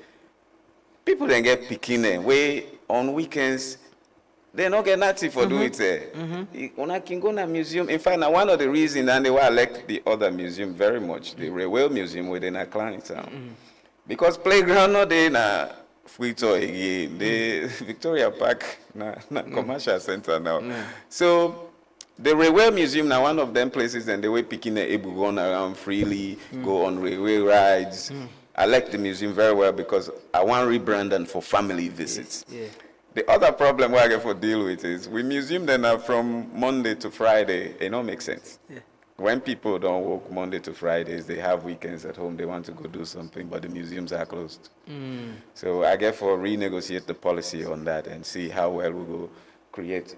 People then get picking way on weekends. They don't get nothing for doing it there. Una can go to museum. In fact, now one of the reasons and they were elect the other museum very much, the Railway Museum within a client town. Because playground no they na free toy again. The Victoria Park na commercial center now. So the Railway Museum now one of them places and they were picking able to run around freely, go on railway rides. I like the museum very well because I want rebranding for family visits. The other problem I get for deal with is we museum them now from Monday to Friday. It don't make sense. When people don't work Monday to Fridays, they have weekends at home. They want to go do something, but the museums are closed. So I get for renegotiate the policy on that and see how well we will create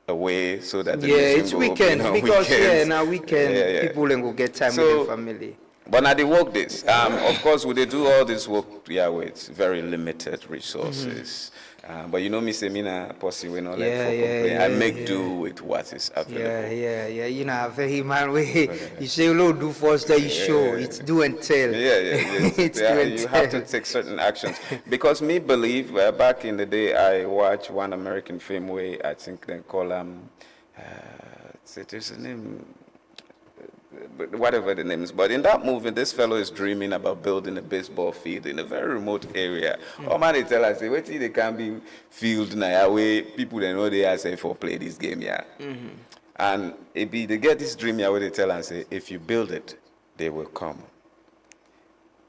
a way so that the museum it's will weekend open on because weekends. now weekend people will get time with their family. But now they work this. Of course, we they do all this work with very limited resources. But you know me say me na posse we not like for complain. I make do with what is available. You know, very man way. You say you do first, then you show. It's do and tell. It's do and you tell. have to take certain actions. Because me believe, back in the day, I watched one American film where I think they call there's a name, whatever the name is. But in that movie, this fellow is dreaming about building a baseball field in a very remote area. Oh man, they tell us, wait till they can be field now, where people they know they are say for play this game, And it be they get this dream where they tell and say, if you build it, they will come.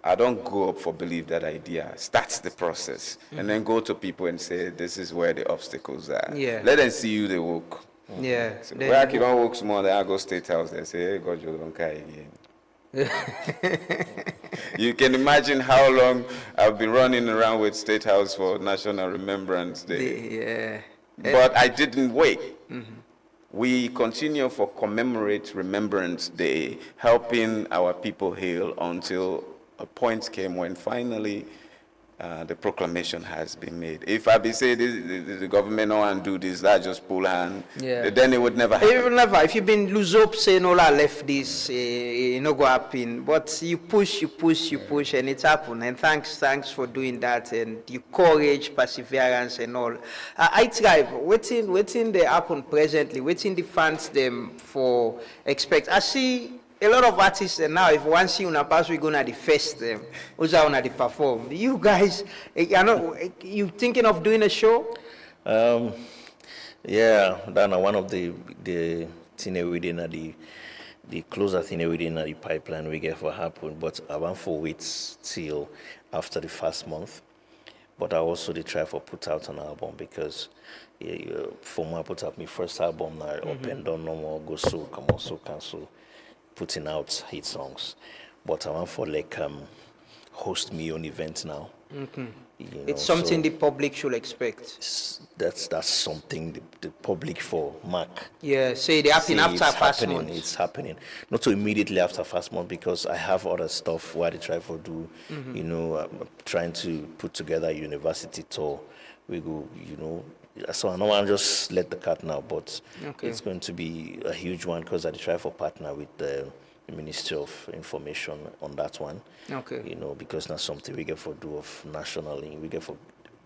I don't go up for believe that idea. Start the process and then go to people and say, this is where the obstacles are. Let them see you they work. So where I can don't work small, then I go State House. They say, hey, God, you don't care again. You can imagine how long I've been running around with State House for National Remembrance Day. But I didn't wait. We continue for Commemorate Remembrance Day, helping our people heal until a point came when finally the proclamation has been made. If I be say the government no one do this, that just pull hand, then it would never happen. It will never. If you've been lose hope, say no, I left this, it no go happen. But you push, and it's happened. And thanks for doing that, and your courage, perseverance, and all. I tribe, waiting they happen presently, waiting the fans them for expect. I see a lot of artists and now if one see una pass we gonna the fest them, who's gonna the perform. You guys, you thinking of doing a show? Yeah, that's one of the thing within the closer thing within the pipeline we get for happen. But I want for wait till after the first month. But I also did try for put out an album because for me I put out my first album now, up and down no more go so come also cancel. Putting out hit songs, but I want for like host me own event now. It's something the public should expect. That's something the public for Mark. Yeah, say they happen after first month. It's happening. Not so immediately after first month because I have other stuff where I try for do. I'm trying to put together a university tour. We go, so I know I'll just let the cat now, but it's going to be a huge one because I try for partner with the Ministry of Information on that one. Because that's something we get for do of nationally, we get for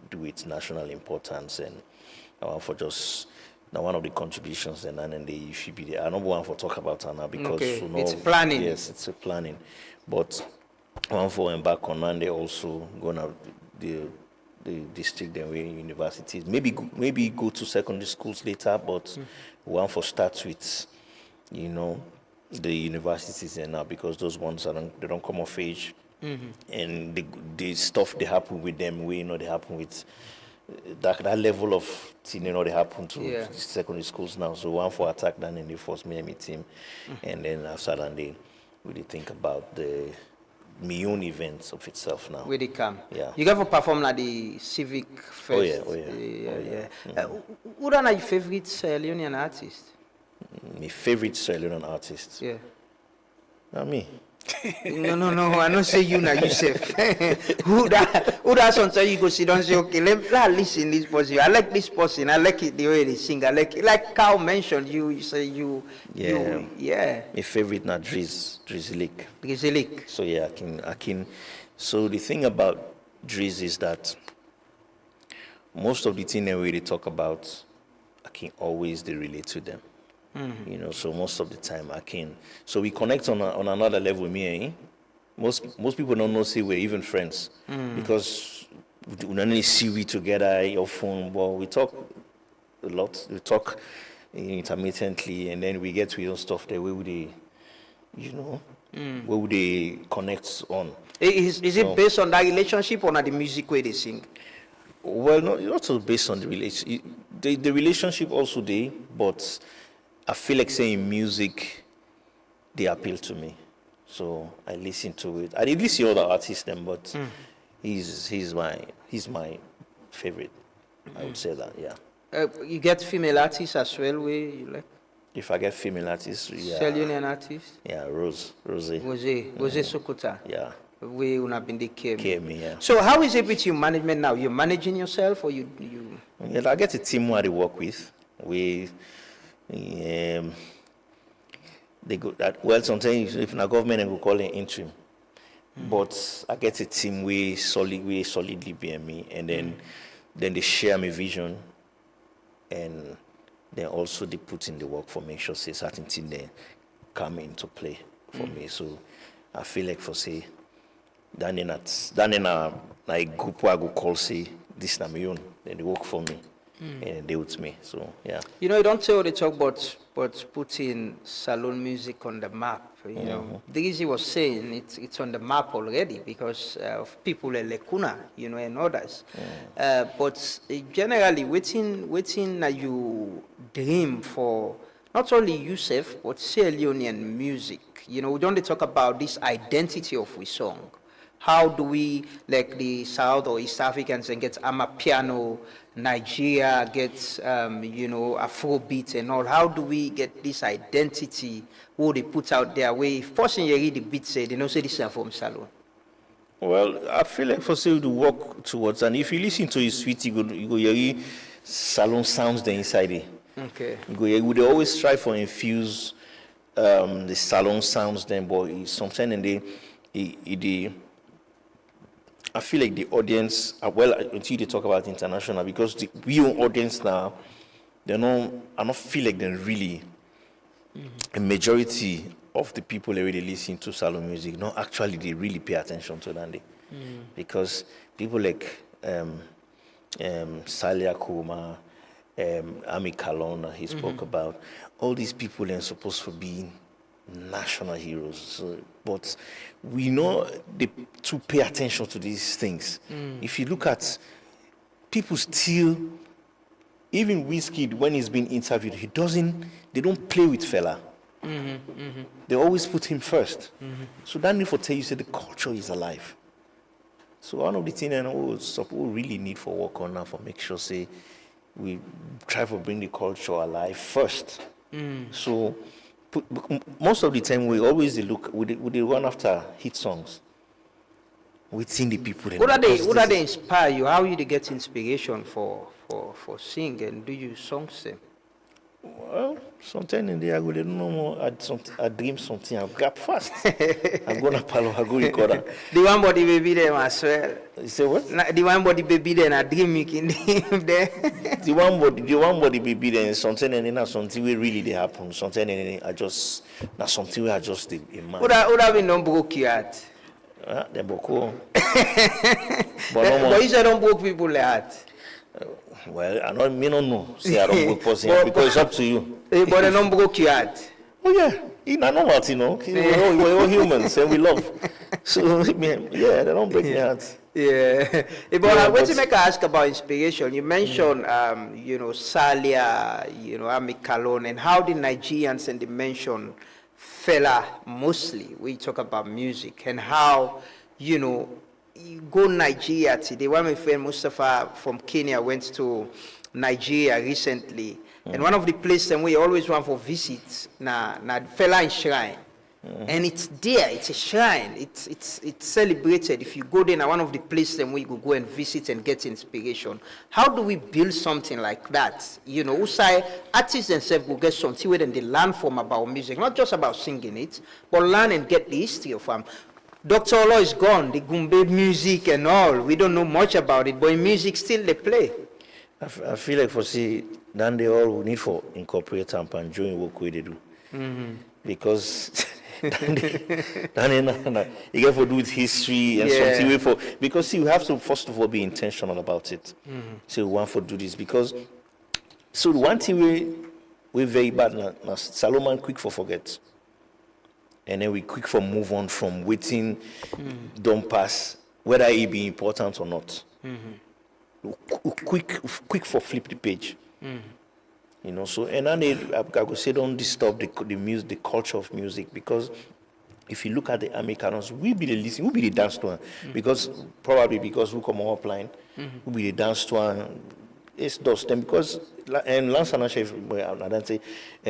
do it national importance, and I want for just now one of the contributions and then they should be there. I don't want for talk about it now because it's planning. Yes, it's a planning, but I want for embark on and they also gonna the district and universities. Maybe go to secondary schools later, but one for start with, the universities and now because those ones they don't come of age, and the stuff they happen with them, they happen with that level of thing, they happen to secondary schools now. So one for attack then in the first Miami team, and then after that they really think about the own events of itself now. Where they come. Yeah. You ever perform at the Civic Fest? Oh yeah. Who are your favorite Sierra Leonean artist? My favorite Sierra Leonean artist? Yeah. Not me. No, I don't say you now, yourself. who that sometimes you go sit down and say, okay, let listen this person. I like this person. I like it the way they sing. I like it. Like Carl mentioned, you say you. Yeah. My favorite now Drizzlick. Drizzlick. So yeah, I can. So the thing about Drizz is that most of the things that we talk about, I can always relate to them. So most of the time I can. So we connect on another level, me. Most people don't know say we're even friends because we only see we together your phone, but we talk a lot. We talk intermittently, and then we get to your stuff there. Where would they, where would they connect on? Is it based on that relationship or not the music where they sing? Well, no, it's also based on the relationship. The relationship also there, but I feel like saying music, they appeal to me. So I listen to it. I did listen to other artists then, but he's my favorite. I would say that, yeah. You get female artists as well, where you like? If I get female artists, yeah. Sierra Leonean artists? Yeah, Rose Sokota. Yeah. We una been the care me, yeah. So how is it with your management now? You're managing yourself or you? Yeah, I get a team who I work with. They go that well. Sometimes if the government will call it interim, but I get a team we solidly behind me, and then they share my vision, and then also they put in the work for make sure say certain thing they come into play for me. So I feel like for say, then in a like group where I go call say this na my own, then they work for me. And they with me, so yeah. You don't say all the talk, but putting salon music on the map. Dizzy was saying it's on the map already because of people like Lekuna, and others. But generally, waiting you dream for not only Yusuf but Sierra Leonean music. We don't talk about this identity of we song. How do we, like the South or East Africans, and get Amapiano, Nigeria gets, Afrobeat and all? How do we get this identity, what they put out there? Where if person you read the beat say, they don't say this is from Salon. Well, I feel like for sale to work towards, and if you listen to his suite, you go hear salon sounds the inside it. Okay. You go hear, they always try for infuse the salon sounds then, but sometimes in the I feel like the audience, well, until they talk about international, because the real audience now, I don't feel like they're really a majority of the people that really listen to salon music. No, actually, they really pay attention to that. Because people like Salia Kuma, Ami Kalona, he spoke about, all these people are supposed to be national heroes. So, but we know to pay attention to these things. If you look at people still, even Wizkid, when he's been interviewed, they don't play with fella. They always put him first. So that need for tell you, say the culture is alive. So one of the things we really need for work on now for make sure say we try to bring the culture alive first. So most of the time we always look, we run after hit songs. We think the people. What are they inspire you? How you get inspiration for singing? Do you songs them? Well, sometimes in the I go, they don't know more. I dream something, I grab fast. I go na palo, I go record. The one body baby them as well. You say what? The one body baby then I dream making there. The one body baby then something and then something will really they happen. Something and I just something where I just in mind. Would have been non broke you at? They boko. But you say don't broke people like that. Well, I don't know. Say I don't work person because it's up to you. But they don't broke you at. Oh yeah, I know what you know. We're all humans and we love. So yeah, they don't break your heart. Yeah. But what you make ask about inspiration? You mentioned Salia, Ami Kalon, and how the Nigerians and they mention fella mostly. We talk about music and how you go Nigeria today. One of my friend Mustafa from Kenya went to Nigeria recently, and one of the places we always want for visits na fella shrine. And it's there, it's a shrine, it's celebrated. If you go there, one of the places then we go and visit and get inspiration. How do we build something like that? Who say artists themselves go get something where then they learn from about music, not just about singing it, but learn and get the history of them. Dr. Olo is gone, the Gumbe music and all. We don't know much about it, but in music still they play. I feel like for then they all need for incorporate and join work where they do. Because then you get to do with history and something way for, because you have to first of all be intentional about it. So we want to do this because the one thing we very bad now Solomon quick for forget. And then we quick for move on from waiting don't pass, whether it be important or not. Quick for flip the page. So and then I go say don't disturb the music, the culture of music, because if you look at the Americans, we be the dance to one, because we come offline, we be the dance to one. It's those them because and last and I don't say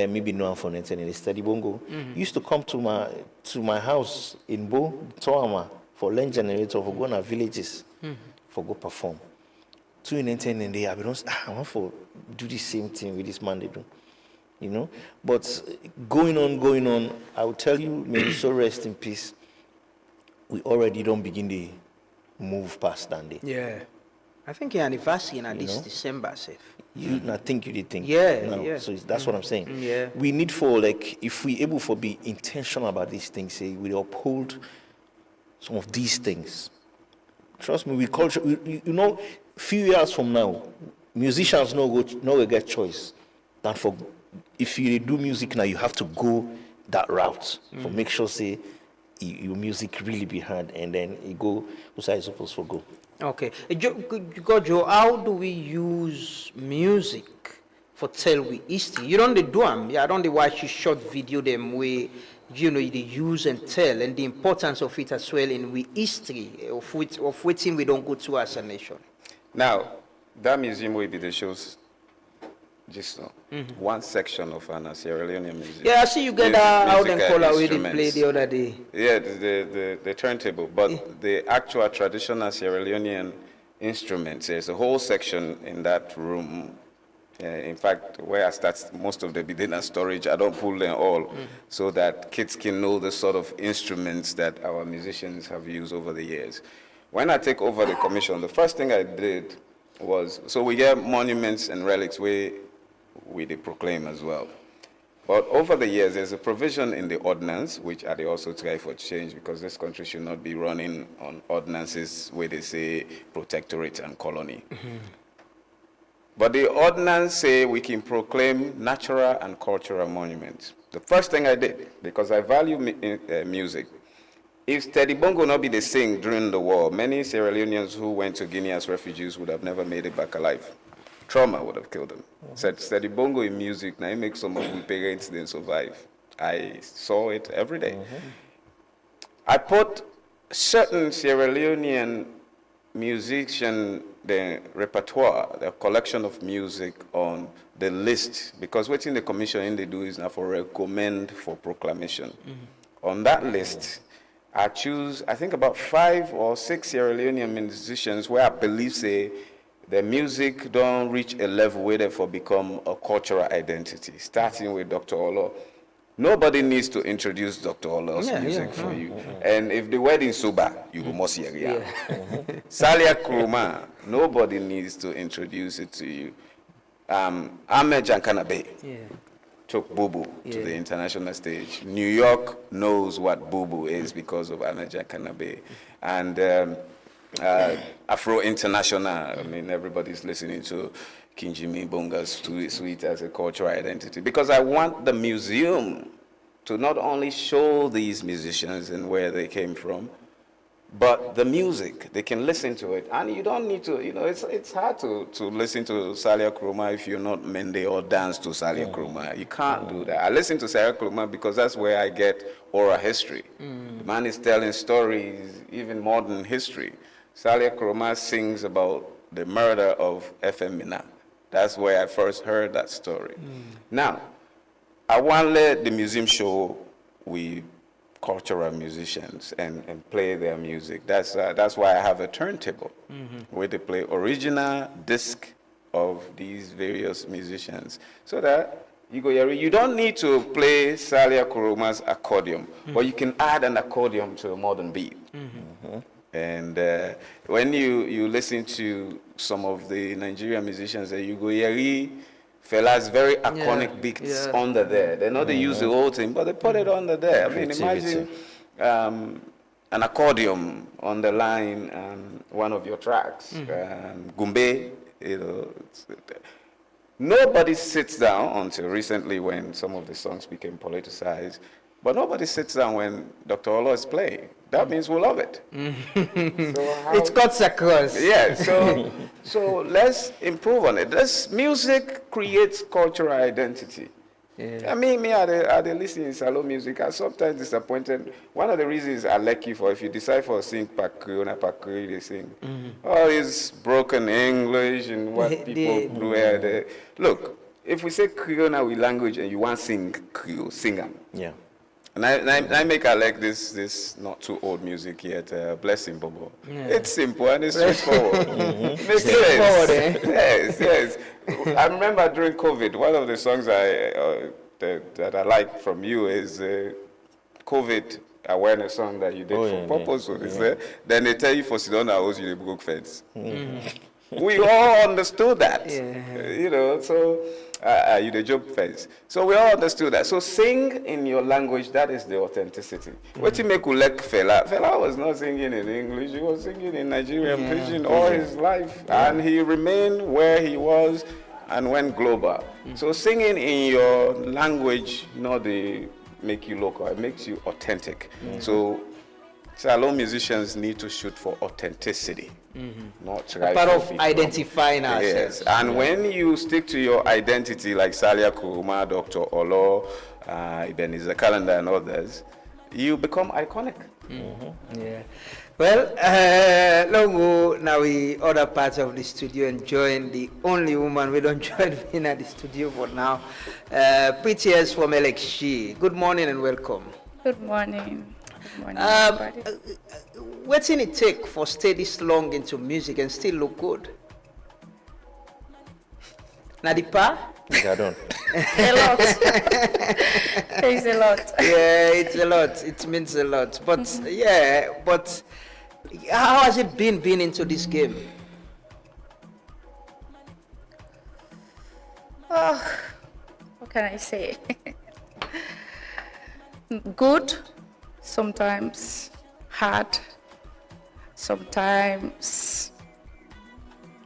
maybe no one for anything in the study bongo used to come to my house in Bo Toama for lunch generator for going to villages for go perform. 2010 and I want to do the same thing with this man they do, But going on, I will tell you, may you so rest in peace. We already don't begin to move past that day. Yeah. I think your anniversary in this December, safe. I think you did think. Yeah, no, yeah. So that's what I'm saying. Yeah. We need for if we able to be intentional about these things, say we uphold some of these things. Trust me, we culture. Few years from now, musicians no get choice than for if you do music now, you have to go that route for make sure say your music really be heard, and then you go who's supposed to go. Okay, Joe, how do we use music for tell we history? You don't do them. I don't watch short video them where they use and tell, and the importance of it as well in we history of which we don't go to as a nation. Now, that museum will be the shows. just one section of an Sierra Leonean music. Yeah, I see you get out and call away they play the other day. Yeah, the turntable, but the actual traditional Sierra Leonean instruments, there's a whole section in that room. In fact, where I start most of the beginner storage, I don't pull them all so that kids can know the sort of instruments that our musicians have used over the years. When I take over the commission, the first thing I did was, so we get monuments and relics where we they proclaim as well. But over the years, there's a provision in the ordinance, which I also try for change because this country should not be running on ordinances where they say protectorate and colony. But the ordinance say we can proclaim natural and cultural monuments. The first thing I did, because I value music, if Steady Bongo not be the sing during the war, many Sierra Leoneans who went to Guinea as refugees would have never made it back alive. Trauma would have killed them. Said Steady Bongo in music, now it makes some of the parents then survive. I saw it every day. I put certain Sierra Leonean musician, the repertoire, the collection of music on the list, because what in the commission they do is now for recommend for proclamation. On that list, I choose, I think about 5 or 6 Sierra Leonean musicians where I believe say the music don't reach a level where therefore become a cultural identity, starting with Dr. Olo. Nobody needs to introduce Dr. Olo's music for you. And if the wedding soba, you go must hear it. Salia Kuruma, nobody needs to introduce it to you. Ahmed Jankanabe took Bubu to the international stage. New York knows what Bubu is because of Ahmed Jankanabe. And Afro International, I mean, everybody's listening to King Jimmy Bonga's Sweet as a cultural identity. Because I want the museum to not only show these musicians and where they came from, but the music, they can listen to it. And you don't need to, you know, it's hard to listen to Salia Kuruma if you're not Mende or dance to Salia Kuruma. You can't do that. I listen to Salia Kuruma because that's where I get oral history. The man is telling stories, even modern history. Salia Kuruma sings about the murder of FM Mina. That's where I first heard that story. Now, I want to let the museum show we cultural musicians and play their music. That's why I have a turntable where they play original disc of these various musicians. So that you don't need to play Salia Kuruma's accordion, but you can add an accordion to a modern beat. And when you listen to some of the Nigerian musicians, you go Yeri, Fela's very iconic beats under there. They know they use the whole thing, but they put it under there. I mean, imagine an accordion on the line, one of your tracks, Gumbe, you know. Nobody sits down until recently when some of the songs became politicized, but nobody sits down when Dr. Olo is playing. That means we love it. It cuts across. Yeah, so let's improve on it. This music creates cultural identity. I mean, I listen to Salo music. I'm sometimes disappointed. One of the reasons I like you for if you decide for sing Pakri, they sing. Oh, it's broken English and what people do. Look, if we say Creole now with language and you want to sing Creole, sing them. Yeah. And I make I like this not too old music yet, Blessing Bobo. It's simple and it's straightforward. Makes sense. Yes. I remember during COVID, one of the songs that I like from you is COVID awareness song that you did for purpose. Then they tell you for Sidona house you broke fence. We all understood that. You know, so you the joke fence. So we all understood that. So sing in your language, that is the authenticity. What you make like Fela? Fela was not singing in English, he was singing in Nigerian pidgin all his life. And he remained where he was and went global. So singing in your language, not the make you local, it makes you authentic. So Salo musicians need to shoot for authenticity. Not try part of people. identifying ourselves. Yes, and when you stick to your identity, like Salia Kuruma, Dr. Olo, Ebenezer Calendar, and others, you become iconic. Yeah. Well, Longo, now we other parts of the studio enjoying the only woman we don't join in at the studio for now. Pretty as from LXG. Good morning and welcome. Good morning. Good morning, everybody. What's in it take for stay this long into music and still look good? Nadipa? I don't. A lot. It's a lot. Yeah, it's a lot. It means a lot. But yeah, but how has it been being into this game? Oh, what can I say? Good, sometimes hard, sometimes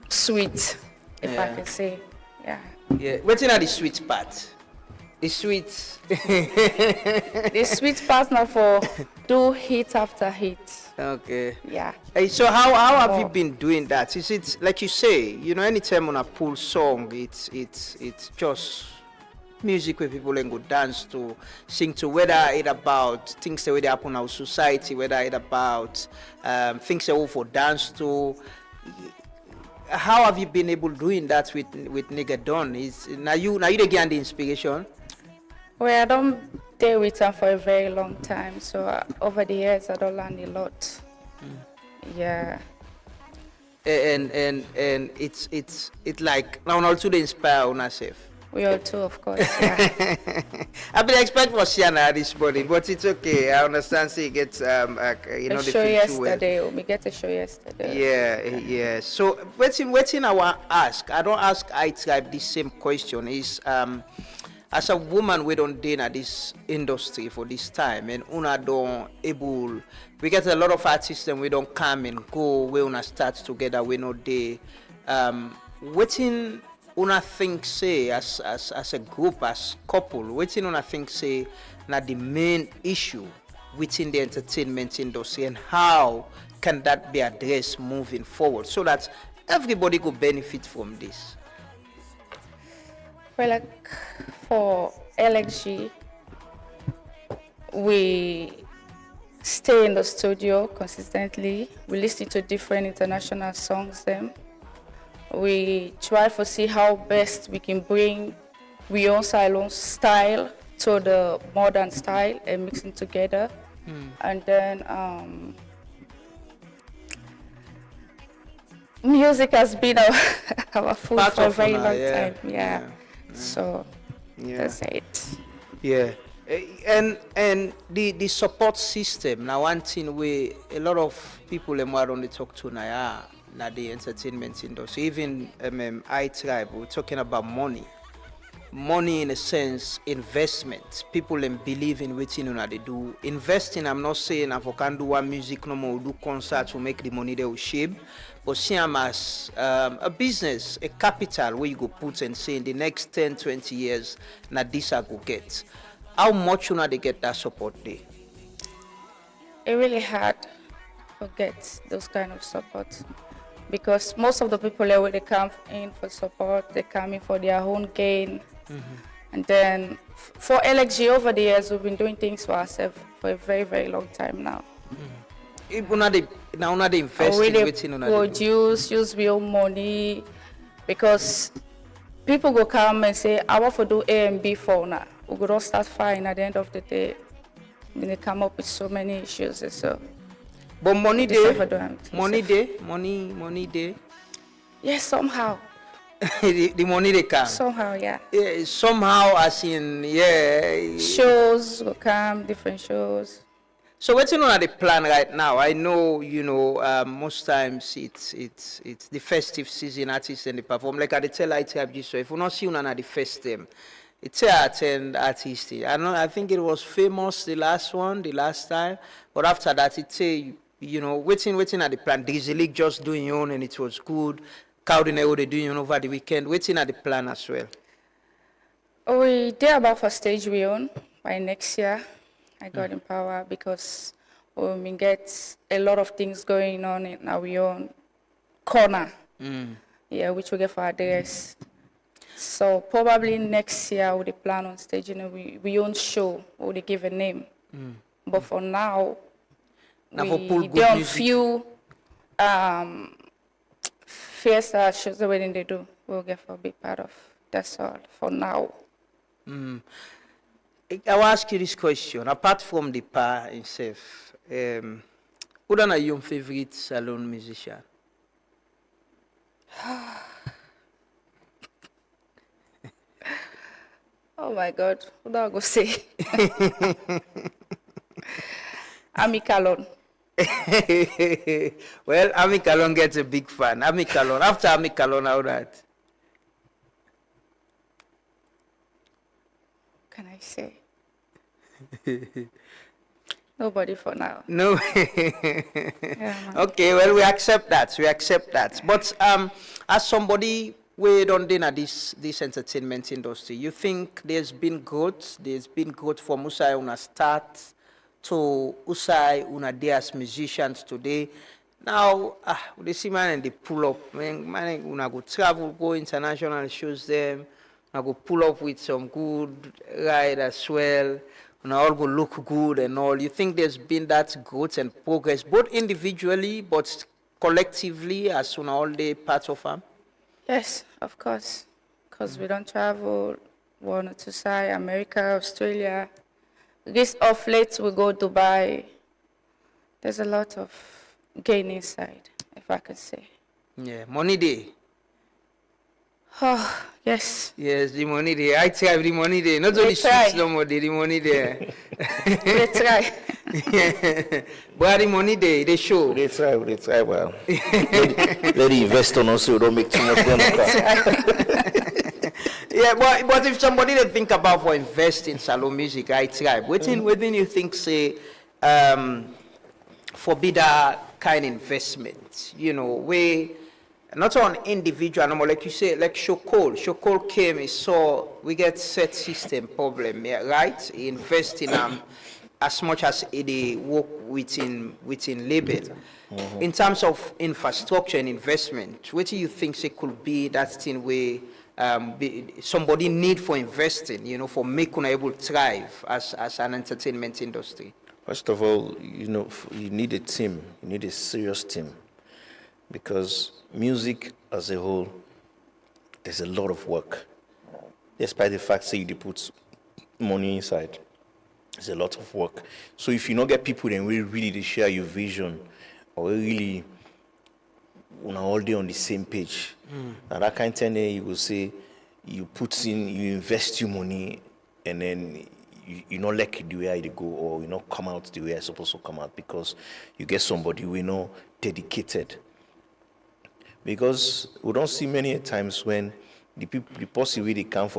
sweet, if I can say. Yeah. Yeah. What's in the sweet part? The sweet. The sweet part now for do hit after hit. Okay. Yeah. Hey, so how have you been doing that? Is it like you say, you know, anytime on a pool song, it's just music where people can go dance to, sing to, whether it's about things that way they happen in our society, whether it's about things that we for dance to. How have you been able doing that with Nigga Don? Is now you they get the inspiration? Well, I don't stay with her for a very long time, so over the years I don't learn a lot. Yeah. And it's like now also they inspire on ourselves. We all too, of course. Yeah. I've been expecting for Sienna this morning, but it's okay. I understand. See, gets you know a the show feel too well. yesterday. We get a show yesterday. Yeah. So waiting I want to ask. I don't ask I type the same question. Is as a woman we don't deal at this industry for this time, and una don't able. We get a lot of artists and we don't come and go. We una start together. We know they waiting. Una think say as a group, as couple, waiting una think say na the main issue within the entertainment industry, and how can that be addressed moving forward so that everybody could benefit from this? Well, like for LXG, we stay in the studio consistently. We listen to different international songs then. We try to see how best we can bring Rion Silon's style to the modern style and mix it together. And then music has been our food Part for a of very Una, long yeah. time. Yeah. So that's it. Yeah. And the support system. Now one thing we a lot of people only talk to now the entertainment industry. Even I-Tribe, we're talking about money. Money in a sense, investment. People believe in what they do. Investing, I'm not saying if I can do one music no more, do concerts to make the money they will shape. But see them as a business, a capital where you go put and say in the next 10, 20 years, now this I go get. How much they get that support there? It really hard to get those kind of support. Because most of the people when they come in for support, they come in for their own gain. And then for LXG over the years, we've been doing things for ourselves for a very, very long time now. Now they invest in waiting on produce, use real money, because people go come and say, I want to do A and B for now. We go start fine at the end of the day. Then they come up with so many issues and so. But money day, money day. Yes, somehow. the money they come. Somehow, yeah. Somehow, as in, yeah. Shows will come, different shows. So what's on the plan right now? I know, most times it's the festive season, artists and they perform. Like I tell ITFG, so if we not see you at the first time, it's a attend artist. I think it was famous the last time, but after that it's a waiting at the plan. Dizzy League just doing your own and it was good. Cowdinero they doing over the weekend. Waiting at the plan as well. We did about for stage we own by next year. I got in power because we get a lot of things going on in our own corner. Yeah, which we get for address. So probably next year we plan on staging we own show or they give a name. But for now, Now for pull we good don't music. feel fiesta shows the wedding they do. We'll get for a big part of. That's all for now. I will ask you this question. Apart from the pa himself, who are your favorite salon musician? Oh my God, what do I go say? Ami Kalon. Well, Ami Kalon gets a big fan. Ami Kalon. After Ami Kalon, how that? What can I say? Nobody for now. No. man. Okay, well, we accept that. We accept that. But as somebody we don't in this entertainment industry, you think there's been growth? There's been growth from Usai Una start to Usai Una day as musicians today. Now, they see man and they pull up. Man, Una go travel, go international shows them. Una go pull up with some good ride as well. Una all go look good and all. You think there's been that growth and progress, both individually but collectively as Una all day part of them? Yes, of course. Because we don't travel, want to say America, Australia. This off late we go Dubai. There's a lot of gain inside, if I could say. Yeah, money day. Oh, yes. Yes, the money there. I try the money there. Not We only try. sweets no more, the money there. We try. But the money there, they show. They try well. Let the investor know so we don't make too much money. Yeah, but if somebody they think about for invest in salon music, I try. Within you think say for bigger kind investment, you know, we not on individual, no more like you say, like Shokol came, he saw we get set system problem, yeah, right? He invest in as much as they work within label. In terms of infrastructure and investment, what do you think it could be that thing where somebody need for investing, you know, for making able to thrive as an entertainment industry? First of all, you know, you need a team. You need a serious team. Because music as a whole, there's a lot of work. Despite the fact that you put money inside, there's a lot of work. So if you don't get people then really share your vision, or really all day on the same page, and that kind of thing, you will say, you invest your money, and then you not like it the way I go, or you not come out the way I supposed to come out, because you get somebody we know dedicated. Because we don't see many times when the person really come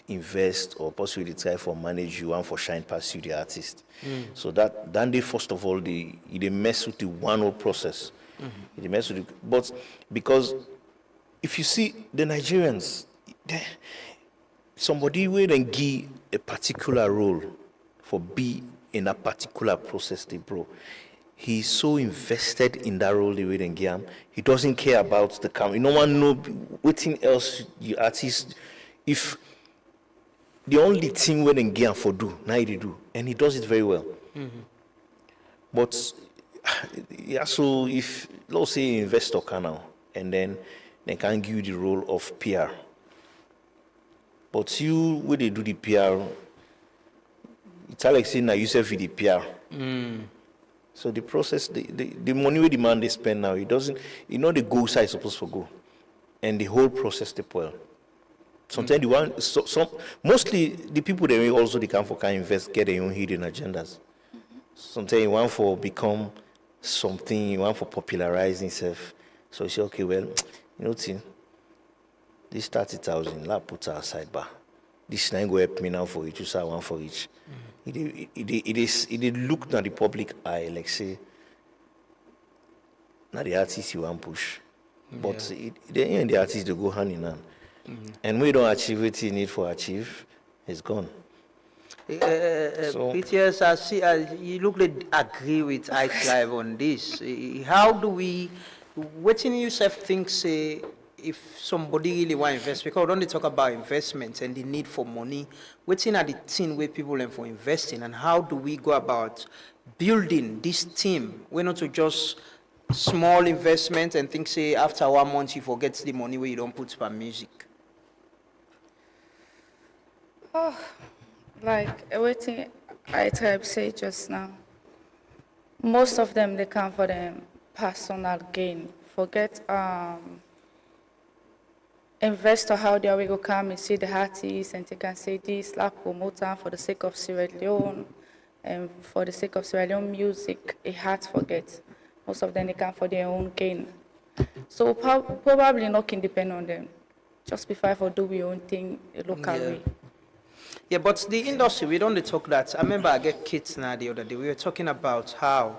invest, or possibly they try for manage you and for shine past you the artist. So that then they first of all they mess with the one whole process. They mess with it. But because if you see the Nigerians, somebody will then give a particular role for be in that particular process they bro. He's so invested in that role the way they give him. He doesn't care about the camera. No one know anything else the artist. If the only thing when they give him for do, now he do, and he does it very well. But yeah, so if let's say investor can now, and then they can give you the role of PR. But you when they do the PR, it's like saying now you say for the PR. So the process, the money we demand they spend now, it doesn't, the goal side is supposed to go, and the whole process they spoil. Sometimes you want, mostly the people they also they can invest, get their own hidden agendas. Sometimes you want for become something, you want for popularizing self. So you say, okay, well, this 30,000, la put aside bar. This nine go help me now for each, you say one for each. It look at the public eye like say, now the artist you want push, but the artist they go hand in hand, and we don't achieve what you need for achieve, it's gone. PTS, I see, you look like agree with iClive on this. How do we, what in yourself think say if somebody really want to invest, because when they talk about investments and the need for money, what's in the thing where people learn for investing, and how do we go about building this team? We're not to just small investment and think, say, after 1 month you forget the money where you don't put for music. Oh, like everything I tried to say just now. Most of them, they come for them personal gain. Forget investor how they will come and see the artists and they can say this, like promoter for the sake of Sierra Leone and for the sake of Sierra Leone music, a heart forget. Most of them, they come for their own gain. So probably not can depend on them. Just be fine for do your own thing locally. Yeah, but the industry, we don't talk that. I remember I get kids now the other day. We were talking about how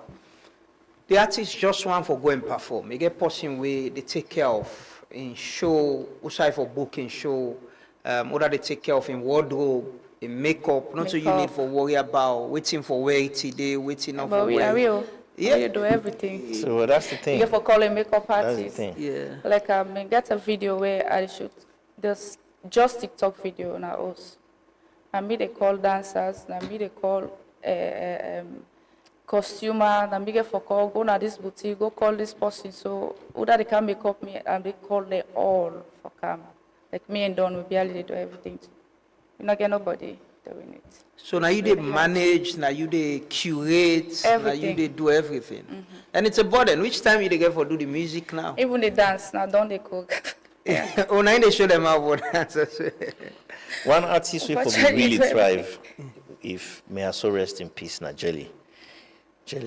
the artists just want for go and perform. They get person where they take care of in show, outside for booking show, other they take care of in wardrobe, in makeup. Not so you need for worry about waiting for where today, waiting up for But we are real. Yeah. We do everything. So that's the thing. You get for calling makeup That's the artists. thing. Yeah. Like I get a video where I shoot this just TikTok video on our house. And me they call dancers, and me they call costumer, and me get for call go na this boutique, go call this person. So either they can make up me and they call them all for come. Like me and Don, we barely do everything. We not get nobody doing it. So now you they manage, now you they curate, now you they do everything. And it's a burden. Which time you they get for do the music now? Even they dance now, don't they cook? Oh, now they show them how to dance. One artist will probably really thrive, if may I so rest in peace, na Jelly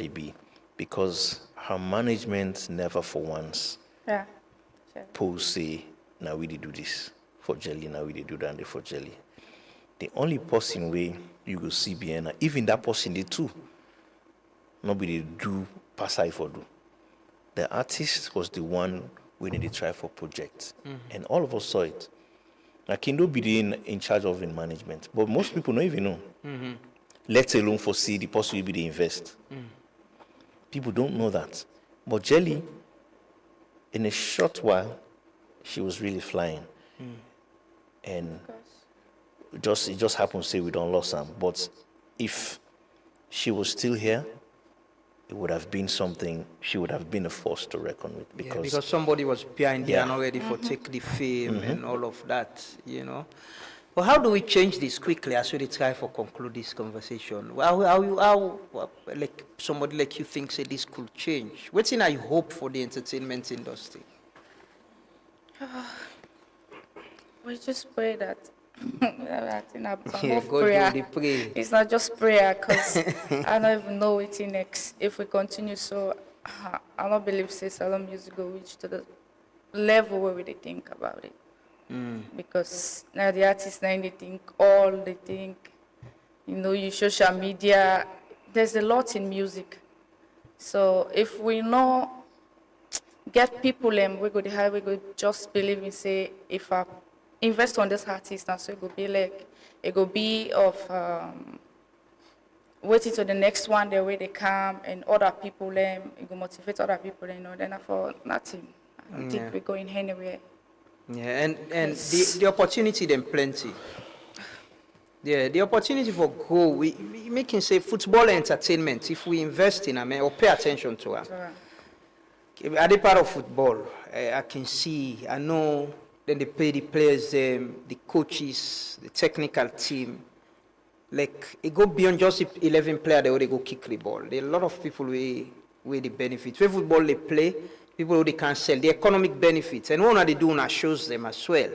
B, because her management never for once pose say, now we dey do this for Jelly, now we dey do that for Jelly. The only person way you go see Biena, even that person they too, nobody do pass I for do. The artist was the one we need to try for projects, and all of us saw it. Like Kindo be in charge of in management, but most people don't even know. Let alone for see the person will be the invest. People don't know that. But Jelly, in a short while, she was really flying, and it just happened to say we don't lose her. But if she was still here, it would have been something, she would have been a force to reckon with. Because somebody was behind there and already for take the fame and all of that, you know. But how do we change this quickly as we try for conclude this conversation? How like somebody like you think say this could change? What's in I hope for the entertainment industry? We just pray that. Yeah, God will be pray. It's not just prayer, because I don't even know what's next if we continue. So I don't believe Salon music will reach to the level where we think about it. Because now the artists now they think you social media, there's a lot in music. So if we know get people we go the high, we go just believe in say if I invest on this artist now, so it will be like it will be of waiting to the next one the way they come and other people it will motivate other people, then for nothing. I don't think we're going anywhere. Yeah, and the opportunity then plenty. Yeah, the opportunity for grow, we making say football entertainment, if we invest in or pay attention to it. At the part of football, I can see, I know, then they pay the players, the coaches, the technical team. Like, it go beyond just 11 players, they go kick the ball. There are a lot of people where they benefit. Where football they play, people who they can sell, the economic benefits. And what they do now shows them as well.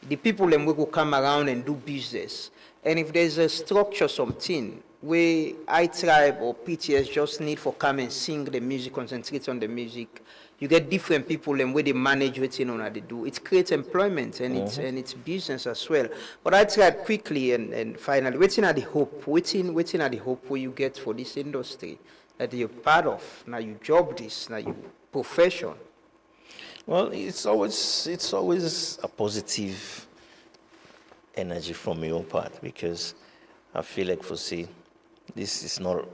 The people them will come around and do business. And if there's a structure, something, where iTribe or PTS just need for come and sing the music, concentrate on the music, you get different people and where they manage what they do. It creates employment and it's business as well. But I tried quickly and finally, waiting at the hope, waiting at the hope where you get for this industry that you're part of. Now you job this, now you profession. Well, it's always a positive energy from your own part, because I feel like for say this is not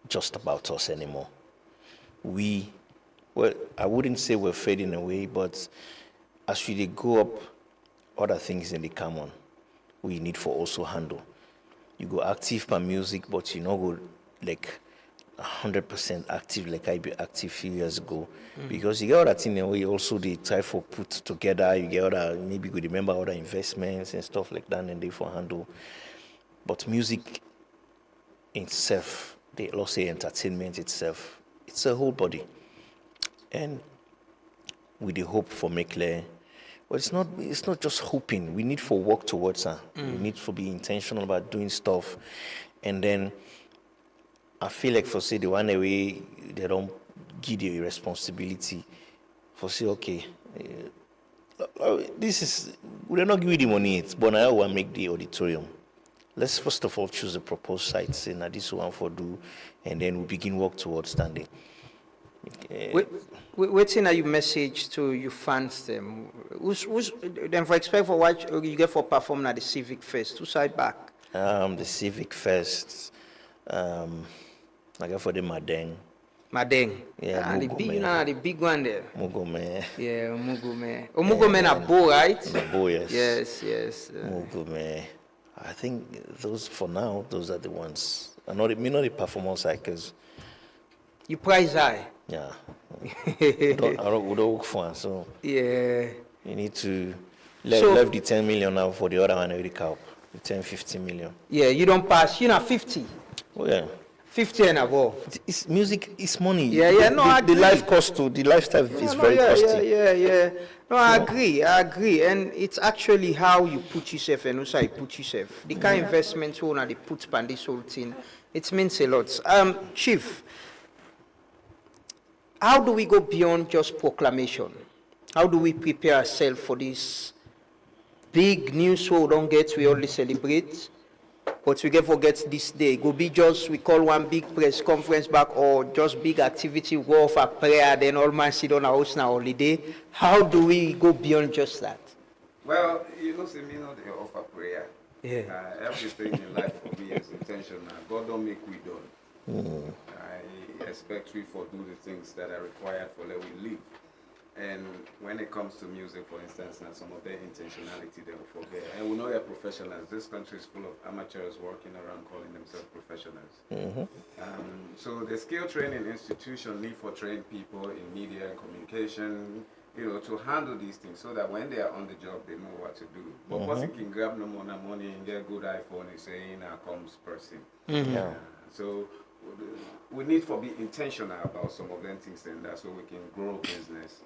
just about us anymore. Well, I wouldn't say we're fading away, but as we dey go up, other things in the common we need for also handle. You go active per music, but you no go like 100% active like I be active few years ago. Because you get other things that we also they try for put together. You get other, maybe you remember other investments and stuff like that, and they for handle. But music itself, they also say entertainment itself, it's a whole body. And with the hope for make clear, but it's not just hoping. We need for work towards her. We need to be intentional about doing stuff. And then I feel like for say the one way they don't give you a responsibility for say, okay, this is, we're not giving the money yet, but now I want to make the auditorium. Let's first of all choose a proposed site, say now this one for do, and then we begin work towards standing. Waiting are you message to your fans them? Who's then for expect for what you get for performing at the Civic Fest? Who side back? The Civic Fest. I got for the Madeng. Madeng. Yeah, the big, the big one there. Mugome. Yeah, Mugome. Oh, Mugome na Bo, right? Na Bo, yes. Yes. Mugome. I think those for now, those are the ones. And not the performance cycles. You price high. Yeah. we don't work for, so yeah. You need to leave the 10 million now for the other one already count. The 10, 15 million. Yeah, you don't pass. You know 50. Oh yeah. 50 and above. It's music, it's money. Yeah, no, the life cost to the lifestyle is very costly. Yeah. No, I agree. And it's actually how you put yourself and also how you put yourself. The kind of investment you want to put on this whole thing, it means a lot. Chief, how do we go beyond just proclamation? How do we prepare ourselves for this big news we don't get, we only celebrate, but we can forget this day? Go be just, we call one big press conference back, or just big activity, go off a prayer, then all man sit on a house now holiday. How do we go beyond just that? Well, you know, say me not they offer prayer. Yeah. Everything in life for me is intentional. God don't make we done. I expect we for do the things that are required for let we live. And when it comes to music, for instance, now some of their intentionality they will forget. And we know they're professionals. This country is full of amateurs working around calling themselves professionals. So the skill training institution need for trained people in media and communication, you know, to handle these things so that when they are on the job, they know what to do. But person can grab no more money and get a good iPhone and say, now comes person. So we need to be intentional about some of them things and that so we can grow business.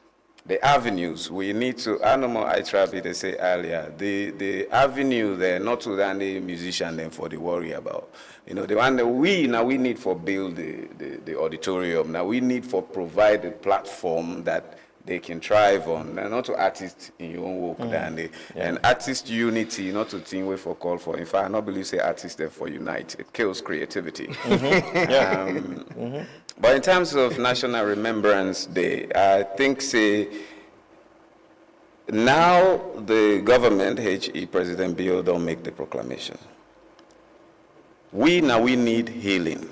The avenues, we need to, I tried to say earlier, the avenue there, not to any musician then for the worry about. You know, the one that we need for build the auditorium, now we need for provide a platform that they can thrive on, not to artists in your own work, and artist unity, not to think way for call for. In fact, I not believe say artists there for unite. It kills creativity. But in terms of National Remembrance Day, I think say now the government, HE President Bill, don't make the proclamation. We need healing.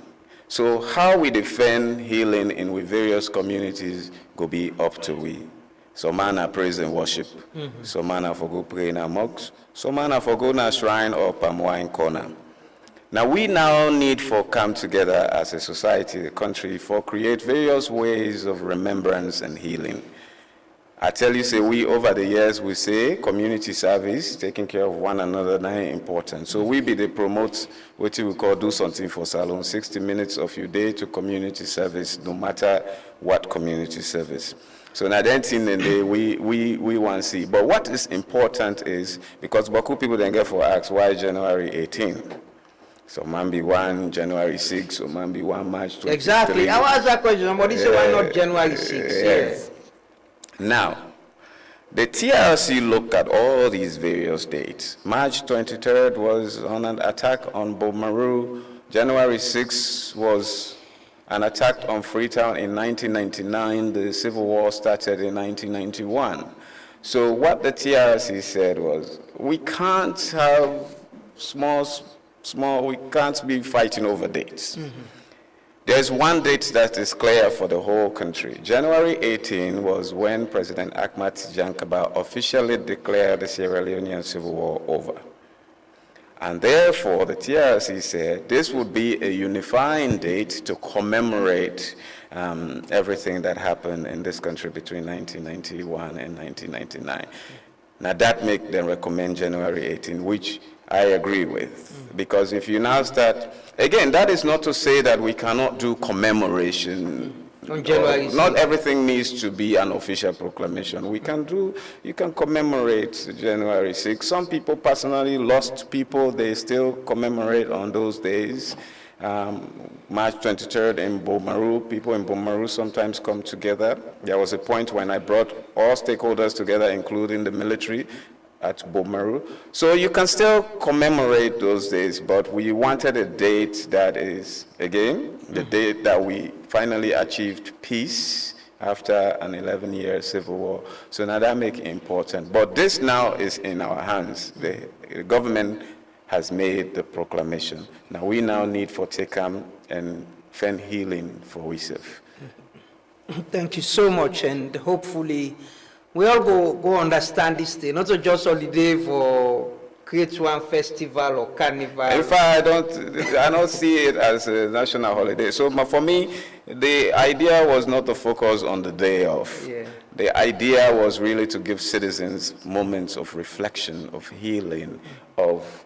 So how we defend healing in with various communities go be up to we. Some man are praise and worship. Some man are for go pray in a mosque. Some man are for go na shrine or palm wine corner. Now we now need for come together as a society, the country, for create various ways of remembrance and healing. I tell you, say we over the years we say community service, taking care of one another, now important. So we be the promote what we call do something for salon, 60 minutes of your day to community service, no matter what community service. So now then thing we want to see. But what is important is because Baku people then get for ask why January 18. So man be 1 January 6, so man be 1 March 23. Exactly. I asked that question. Somebody say why not January 6? Yes. Now, the TRC looked at all these various dates. March 23rd was on an attack on Bomaru. January 6th was an attack on Freetown in 1999. The Civil War started in 1991. So what the TRC said was, we can't have we can't be fighting over dates. There's one date that is clear for the whole country. January 18 was when President Ahmad Tijan officially declared the Sierra Leonean Civil War over. And therefore, the TRC said this would be a unifying date to commemorate everything that happened in this country between 1991 and 1999. Now that make them recommend January 18, which I agree with, because if you now start, again, that is not to say that we cannot do commemoration. On January 6th. Not everything needs to be an official proclamation. You can commemorate January 6th. Some people personally lost people, they still commemorate on those days. March 23rd in Bomaru, people in Bomaru sometimes come together. There was a point when I brought all stakeholders together, including the military, at Bomaru. So you can still commemorate those days, but we wanted a date that is, again, the date that we finally achieved peace after an 11-year civil war. So now that makes it important. But this now is in our hands. The government has made the proclamation. Now we now need for Tekam and find healing for ourselves. Thank you so much, and hopefully we all go understand this day, not just holiday for create one festival or carnival. In fact, I don't see it as a national holiday. So for me, the idea was not to focus on the day off. Yeah. The idea was really to give citizens moments of reflection, of healing, of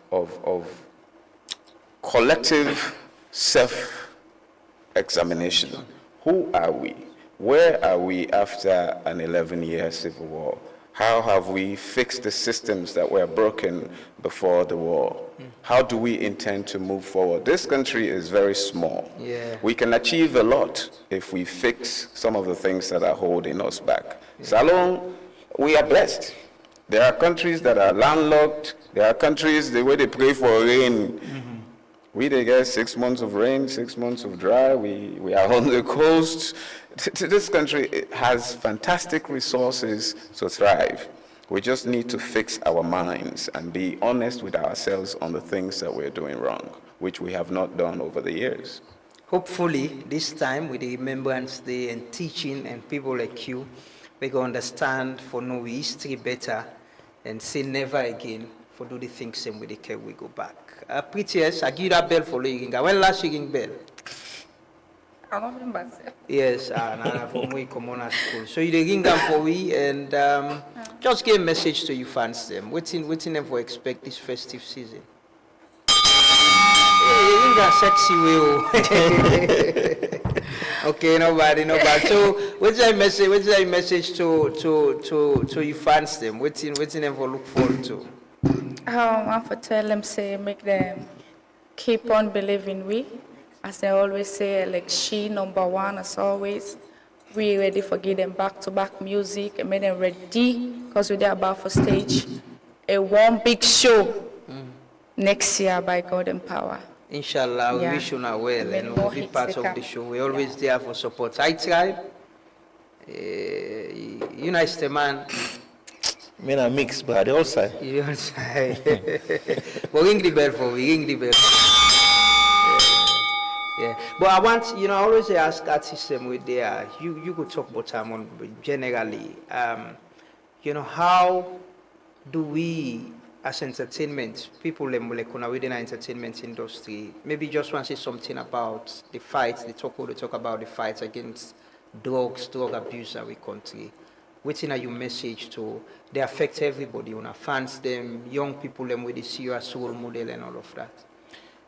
collective self-examination. Who are we? Where are we after an 11-year civil war? How have we fixed the systems that were broken before the war? How do we intend to move forward? This country is very small. Yeah. We can achieve a lot if we fix some of the things that are holding us back. Salon, we are blessed. There are countries that are landlocked. There are countries, the way they pray for rain, they get 6 months of rain, 6 months of dry. We are on the coast. This country has fantastic resources to thrive. We just need to fix our minds and be honest with ourselves on the things that we're doing wrong, which we have not done over the years. Hopefully, this time with the Remembrance Day and teaching and people like you, we can understand for know history better and say never again for do the things same way they can we go back. Prettiest, I give you that bell for ringing. When last you ring bell? I don't remember. Yes, from we come on at school. So you ring them for we and just give a message to you fans them. Waiting them for expect this festive season. Ring that sexy way. Okay, nobody. So what's that message to you fans them? Waiting them for look forward to. I want to tell them, say, make them keep on believing we. As they always say, like she number one as always. We ready for give them back-to-back music and make them ready because we're about for stage a one big show next year by God and power. Inshallah, we wish you well and we'll be part of the show. We're always there for support. I tribe, you know, the man. Men are mixed, but they all side. You all side. But ring the bell for me, ring the bell. Yeah. But I want, I always ask artists with there, you could talk about time generally. How do we, as entertainment, people within our entertainment industry, maybe just want to say something about the fight, they talk about the fight against drug abuse in our country. Waiting at your message to, they affect everybody, fans, them, young people, them with the see you as role model and all of that.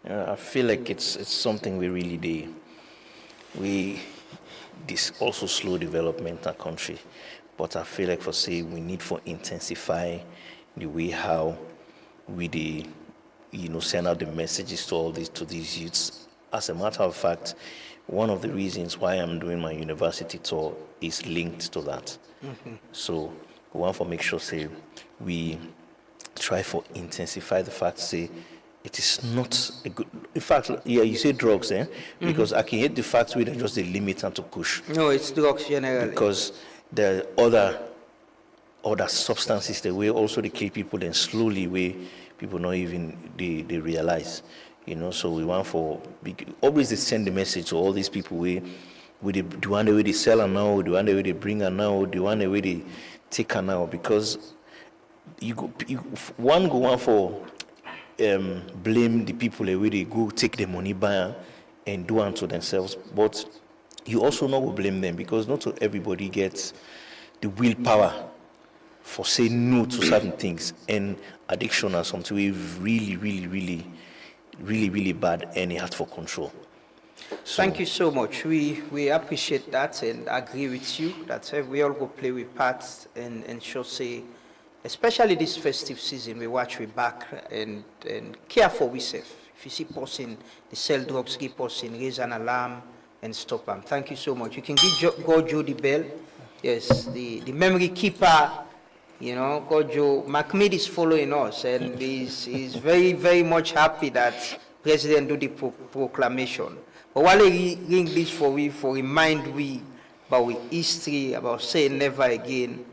I feel like it's something we really do. This also slow development in our country, but I feel like we need for intensify the way how we send out the messages to these youths. As a matter of fact, one of the reasons why I'm doing my university tour is linked to that. So we want to make sure we try for intensify the fact it is not a good. In fact, yeah, you say drugs, because I can hate the fact we don't just the limit and to push. No, it's drugs generally. Because the other substances, the way also they kill people, then slowly way people not even they realize. So we want for always they send the message to all these people we the one way they sell her now, the one way they bring her now, the one way they take her now, because one go on for blame the people the way they go take the money buy her and do unto themselves, but you also not will blame them, because not everybody gets the willpower for saying no to certain things, and addiction are something we really bad, and it has for control. So, thank you so much. We appreciate that and agree with you that we all go play with parts and show say, especially this festive season, we watch we back and care for ourselves. If you see person, they sell drugs, give person, raise an alarm and stop them. Thank you so much. You can give Gojo the bell. Yes, the memory keeper, Gojo Macmid is following us, and he's very much happy that President do the proclamation. But while he ring this for remind we about our history, about saying never again,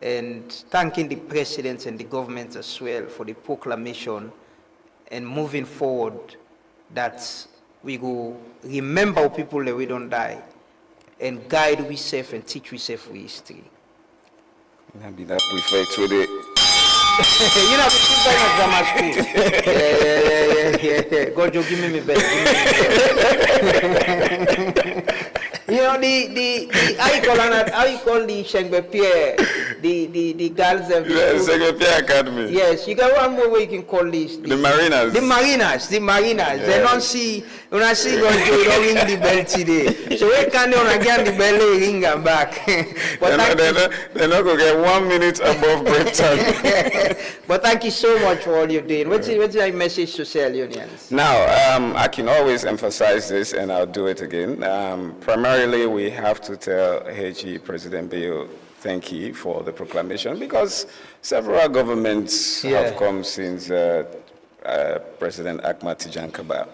and thanking the president and the government as well for the proclamation, and moving forward that we go remember people that we don't die, and guide we safe and teach we safe we history. Maybe that prefer to the you know, the grammar school. Gojo, give me bell. The how you call the Shengbe Pierre, the girls of the Shengbe Pierre Academy. Yes, you got one more way you can call this. The Marinas. The Marinas. Yeah. They don't see when I see Gojo don't ring the bell today. So we can't again the bell ring and back. But they're not gonna get 1 minute above break time. But thank you so much for all you're doing. What's your message to Sierra Leoneans? Now, I can always emphasize this, and I'll do it again. Primarily, we have to tell HE President Bio thank you for the proclamation, because several governments have come since President Ahmad Tijan Kaba.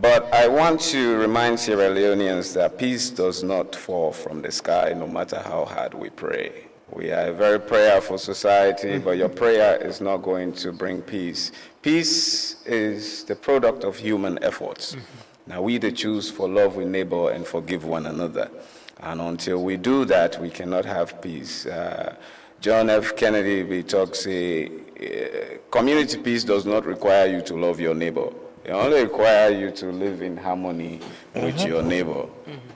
But I want to remind Sierra Leoneans that peace does not fall from the sky, no matter how hard we pray. We are a very prayerful society, but your prayer is not going to bring peace. Peace is the product of human efforts. Now we choose for love with neighbor and forgive one another. And until we do that, we cannot have peace. John F. Kennedy talks, community peace does not require you to love your neighbor. It only requires you to live in harmony with your neighbor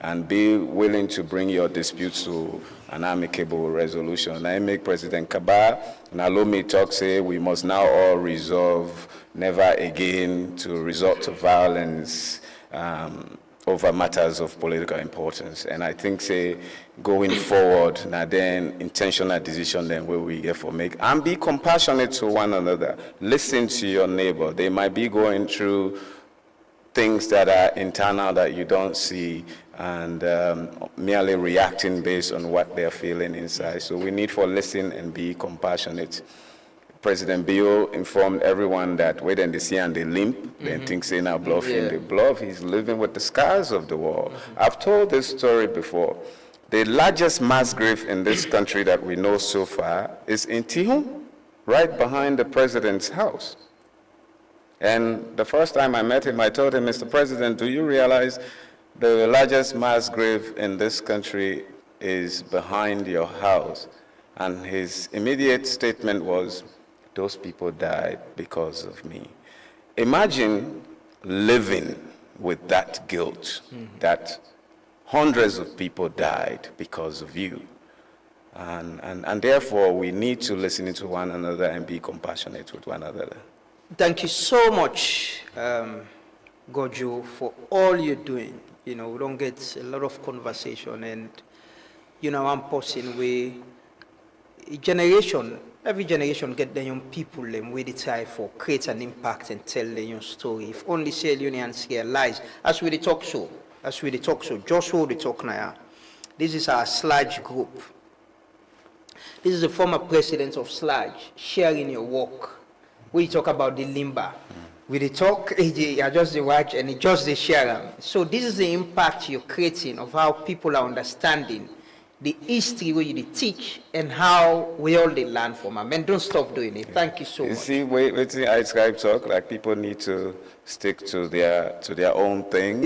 and be willing to bring your disputes to an amicable resolution. I make President Kaba and Alome talk say we must now all resolve never again to resort to violence over matters of political importance. And I think say going forward, now then intentional decision then where we get for make, and be compassionate to one another. Listen to your neighbor. They might be going through things that are internal that you don't see, and merely reacting based on what they're feeling inside. So we need for listen and be compassionate. President Bio informed everyone that when they see and they limp, then things say now bluffing. The bluff, he's living with the scars of the war. I've told this story before. The largest mass grave in this country that we know so far is in Tihun, right behind the president's house. And the first time I met him, I told him, Mr. President, do you realize the largest mass grave in this country is behind your house? And his immediate statement was, those people died because of me. Imagine living with that guilt, that hundreds of people died because of you. And therefore, we need to listen to one another and be compassionate with one another. Thank you so much, Gojo, for all you're doing. We don't get a lot of conversation, and one person every generation get the young people where they try for create an impact and tell the young story. If only Sierra Leoneans realize, as we talk so, just hold the talk now. This is our Sludge group. This is the former president of Sludge sharing your work. We talk about the Limba. We talk, I just the watch and it just the share. So this is the impact you're creating of how people are understanding the history where you teach and how we all they learn from them. And don't stop doing it. Thank you so much. You see, wait, I Skype talk, like people need to stick to their own thing,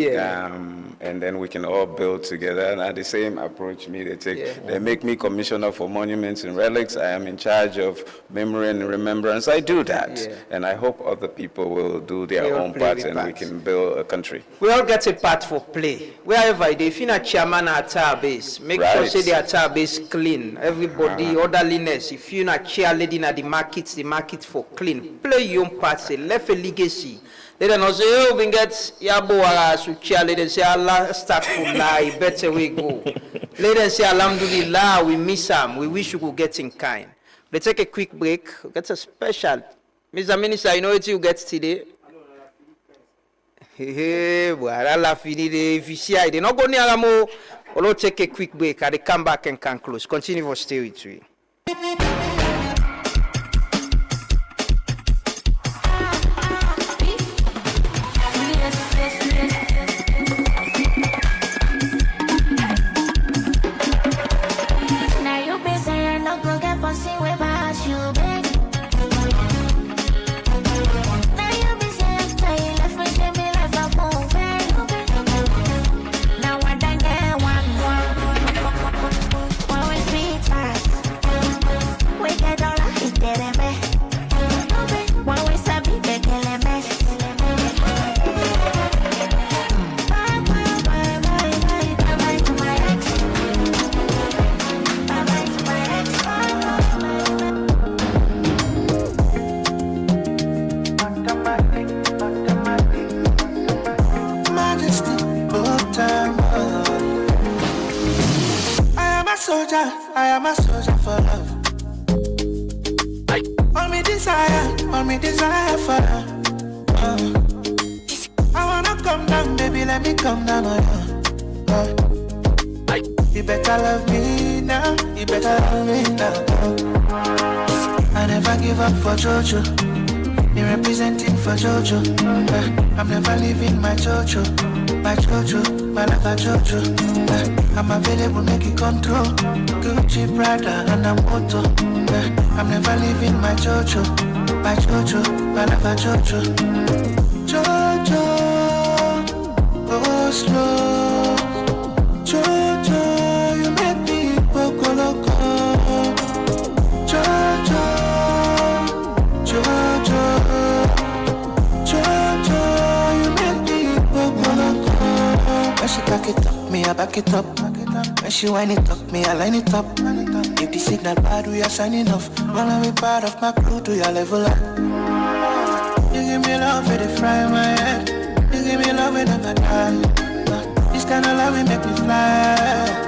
and then we can all build together. And at the same approach they take. They make me commissioner for monuments and relics. I am in charge of memory and remembrance. I do that, and I hope other people will do their own part, and we can build a country. We all get a part for play. Wherever they, if you're not chairman at our base, make sure say the at our base clean. Everybody orderliness. If you're not cheerleading at the markets for clean. Play your own part. Say left a legacy. They don't know say, oh, we get Yabo to cheerlead and say, Allah start for lie, better we go. Let them say, Alhamdulillah, we miss him. We wish you could get in kind. Let's take a quick break. Get a special. Mr. Minister, you know what you get today? Hey, voilà, fini de VCI. They not go near Ramo. We'll take a quick break. They come back and can close. Continue for stay with you. I am a soldier for love. All me desire for love. I wanna come down, baby, let me come down on you. You better love me now, you better love me now. I never give up for Jojo, me representing for Jojo. I'm never leaving my Jojo, my lover Jojo. I'm available, make it control. Gucci, Prada, and I'm Moto. I'm never leaving my Jojo, my lover Jojo. Jojo, go slow. Jojo, you make me go loco. Jojo, you make me go loco. When she back it up, me I back it up. When she whine it up, me I line it up. If the signal bad, we are signing off. Wanna be part of my crew, do ya level up? You give me love, it fry my head. You give me love, it never die. This kind of love, it make me fly.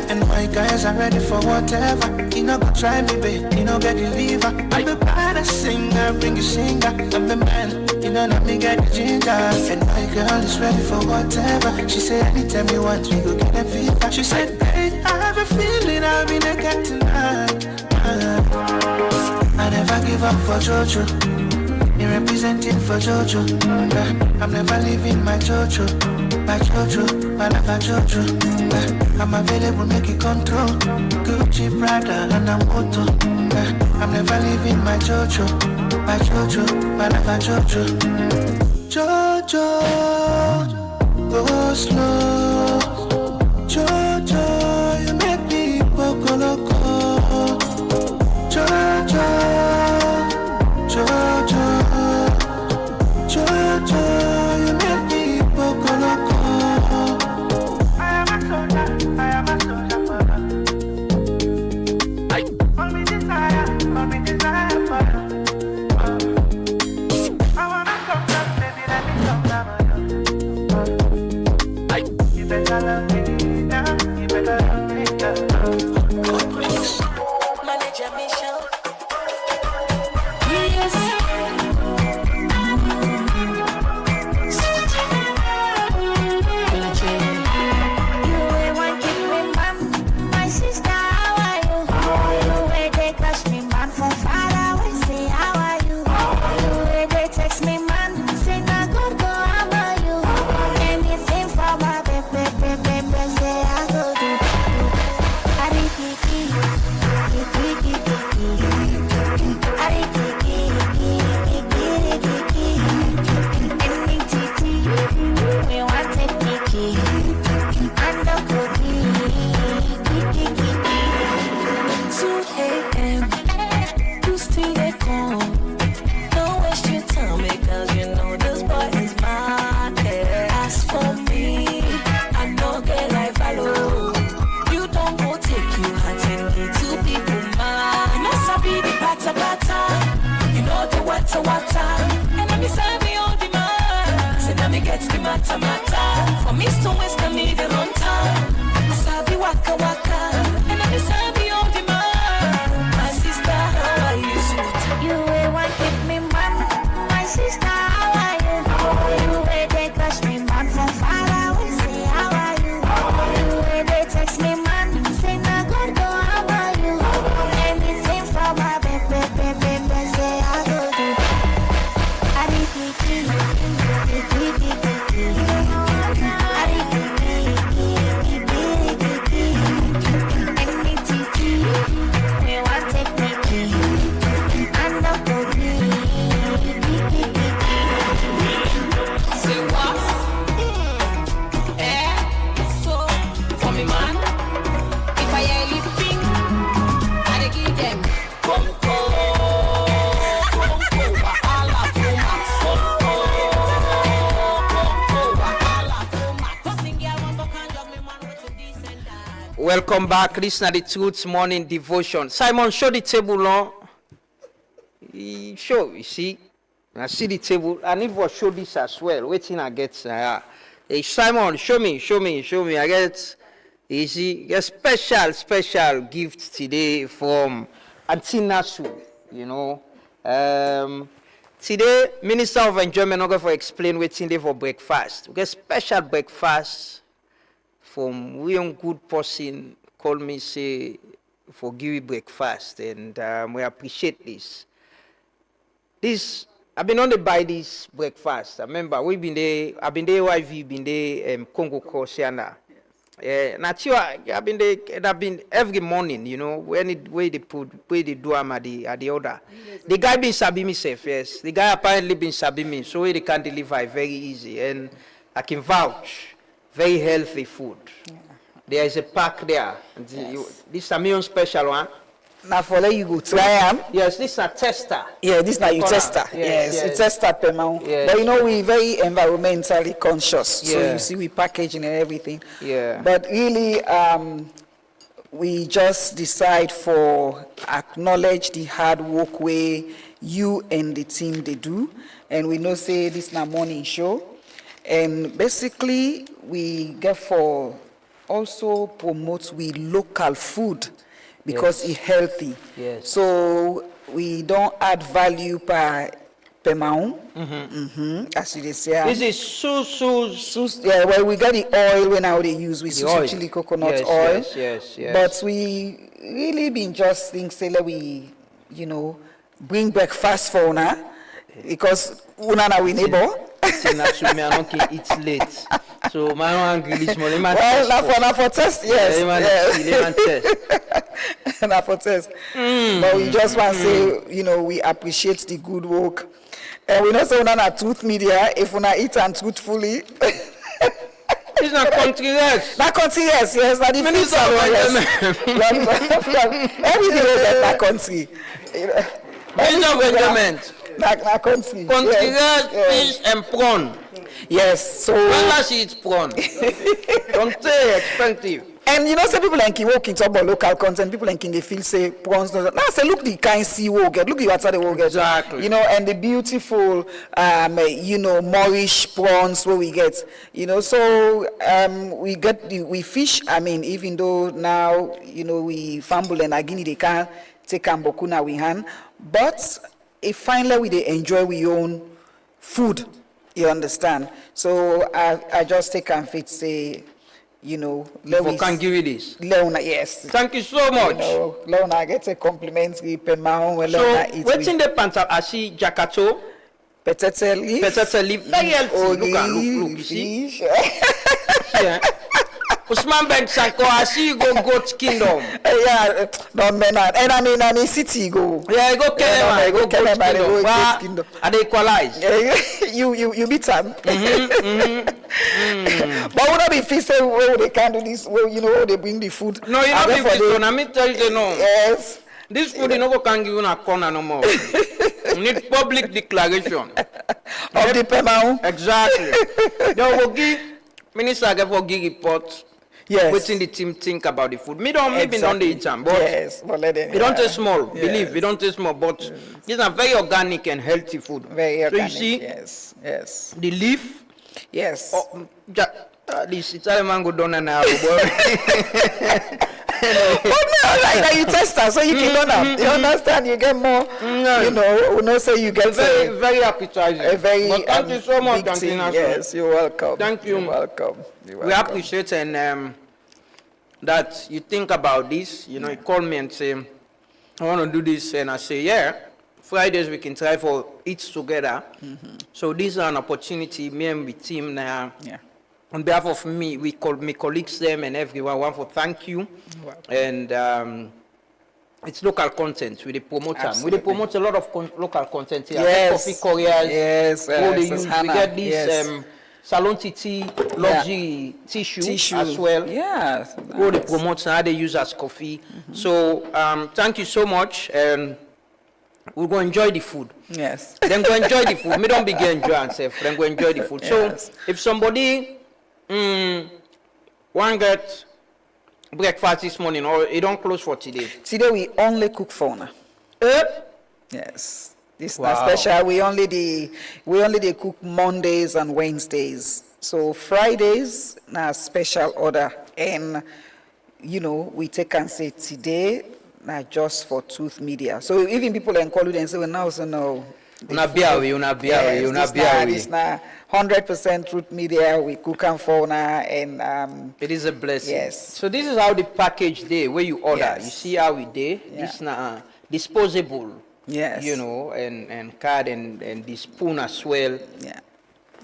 And my guys are ready for whatever. You know, go try me, babe. You know, get the liver. I'm the baddest singer, bring you singer. I'm the man, you know, let me get the ginger. And my girl is ready for whatever. She said, anytime you want, we go get them fever. She said, hey, I have a feeling I'll be naked tonight. I never give up for Jojo, me representing for Jojo. I'm never leaving my Jojo, my lover Jojo. I'm available, make it control. Gucci, Prada, and I'm Moto. I'm never leaving my Jojo, my lover Jojo. Jojo, go slow. Jojo, you make me go loco. Jojo, you make me go loco. I am a soldier for love. All me desire for love. I wanna come down, baby, let me come down on you. You better love me now, you better love me now. Manager Michelle. Baby, water, water. And I'm beside me all the man. Say now me get the matter, matter. For me to waste the me the run time. Sabi waka, waka. And I'm beside me all the man. My sister, how are you? You ain't want keep me man. My sister, how are you? You ain't they catch me man from far away. Say how are you? You ain't they text me man. Say na God go how are you? Anything from my baby, say I go do. Say what? So for me man, if I hear lifting, I dey give them conco, wahala too much. Conco, wahala too much. Nothing girl want to can't judge me man with a decent dad. Welcome back. This is the Truth Morning Devotion. Simon, show the table on. Show, you see. I see the table. I need to show this as well. Waiting, I get. Hey, Simon, show me. I get. You see, a special gift today from Auntie Nasu. You know. Today, Minister of Enjoyment, I'm going to explain what's in there for breakfast. We get special breakfast from one good person called me say for GROOVY breakfast, and we appreciate this. This I've been on to buy this breakfast. I remember I've been there YV, been there Congo Crossiana. I've been every morning, you know, where they do am at the order. The guy been sabi me safe, yes. The guy apparently been sabi me, so they can deliver very easy, and I can vouch, very healthy food. Yeah. There is a pack there. Yes. This is a million special one. Now for let you go try them. Yes, this is a tester. Yeah, this is not you tester. Yes, you tester per month. Yes. But you know we very environmentally conscious. Yeah. So you see we packaging and everything. Yeah. But really we just decide for acknowledge the hard work way you and the team they do. And we know say this na morning show. And basically we get for also promote we local food. Because it's healthy. Yes. So we don't add value per maun. As you say. This is so. Yeah, well, we got the oil when now they use with chili coconut oil. Yes. But we really been just think say let we, you know, bring breakfast for una because una na we neighbor. It's late. So my hungry this morning. Well, now for test, yes. Now for test. But we just want to say, you know, we appreciate the good work. And we know say we na truth media if we eat and truthfully. It's not country, yes. Not country, yes. Not the Minister everything is that country. Minister of Enjoyment. Not country. Country, fish and prawn. Yes, so when she eats prawn, don't say expensive. And you know, some people like walk into about local content. People like they feel say prawns. Now say look the kind sea we get, look the water they will get. Exactly. You know, and the beautiful, you know, Moorish prawns where we get. You know, so we get we fish. I mean, even though now you know we fumble and agini they can't take ambokuna we hand, but if finally we they enjoy we own food. You understand? So I just take and fit say, you know, can give you this. Leona, yes. Thank you so much. You know, Leona gets a complimentary per maun when Leona eats. So what's in the pants? I see jakato. Petete leaf. Very healthy. Look, you see? Yeah. Usman Ben Sanko, I see you go Goat Kingdom. Yeah, don't mean that. And I mean city go. Yeah, go Kelema, go Goat Kingdom. Are they equalize? You beat them. But would not be fixed where they can do this, where you know they bring the food. No, you don't be fixed. I mean tell you no. Yes. This food you no can give you a corner no more. You need public declaration. Of the payment. Exactly. They will give Minister for give report. Yes. Waiting the team think about the food. Me don't maybe don't eat them, but yes, but let them. we don't taste small. Believe we don't taste small, but these are very organic and healthy food. Very organic. So you see, yes. the leaf. Yes. Oh, this Italian mango don't know. But no, like you test that so you can learn that. You understand? You get more. You know, we know say you get very appetizing. A very but thank you so much, big thing. Antina. Yes, you're welcome. Thank you. You're welcome. We appreciate and that you think about this. You know, you call me and say, I want to do this, and I say, yeah. Fridays we can try for eat together. So this is an opportunity. Me and my team now. Yeah. On behalf of me, we call my colleagues them and everyone. I want to thank you. And it's local content. We promote them. We promote a lot of local content here. Yes. Coffee couriers. Yes. We get this salon tea, luxury tissue as well. Yeah. All the promote how they use as coffee. So thank you so much. And we're going to enjoy the food. Yes. Then go enjoy the food. Me don't be get enjoy and say. Then go enjoy the food. Yes. So if somebody one get breakfast this morning or it don't close for today. Today we only cook fauna. Yes. This Wow. is special. We only cook Mondays and Wednesdays. So Fridays na special order. And you know, we take and say today na just for Truth Media. So even people can call you and say, well, now so no. Una biawi. This na 100% Truth Media. We cook and fauna and it is a blessing. Yes. So this is how the package day where you order. Yes. You see how we day. Yeah. This na disposable. Yes. You know, and card and the spoon as well. Yeah.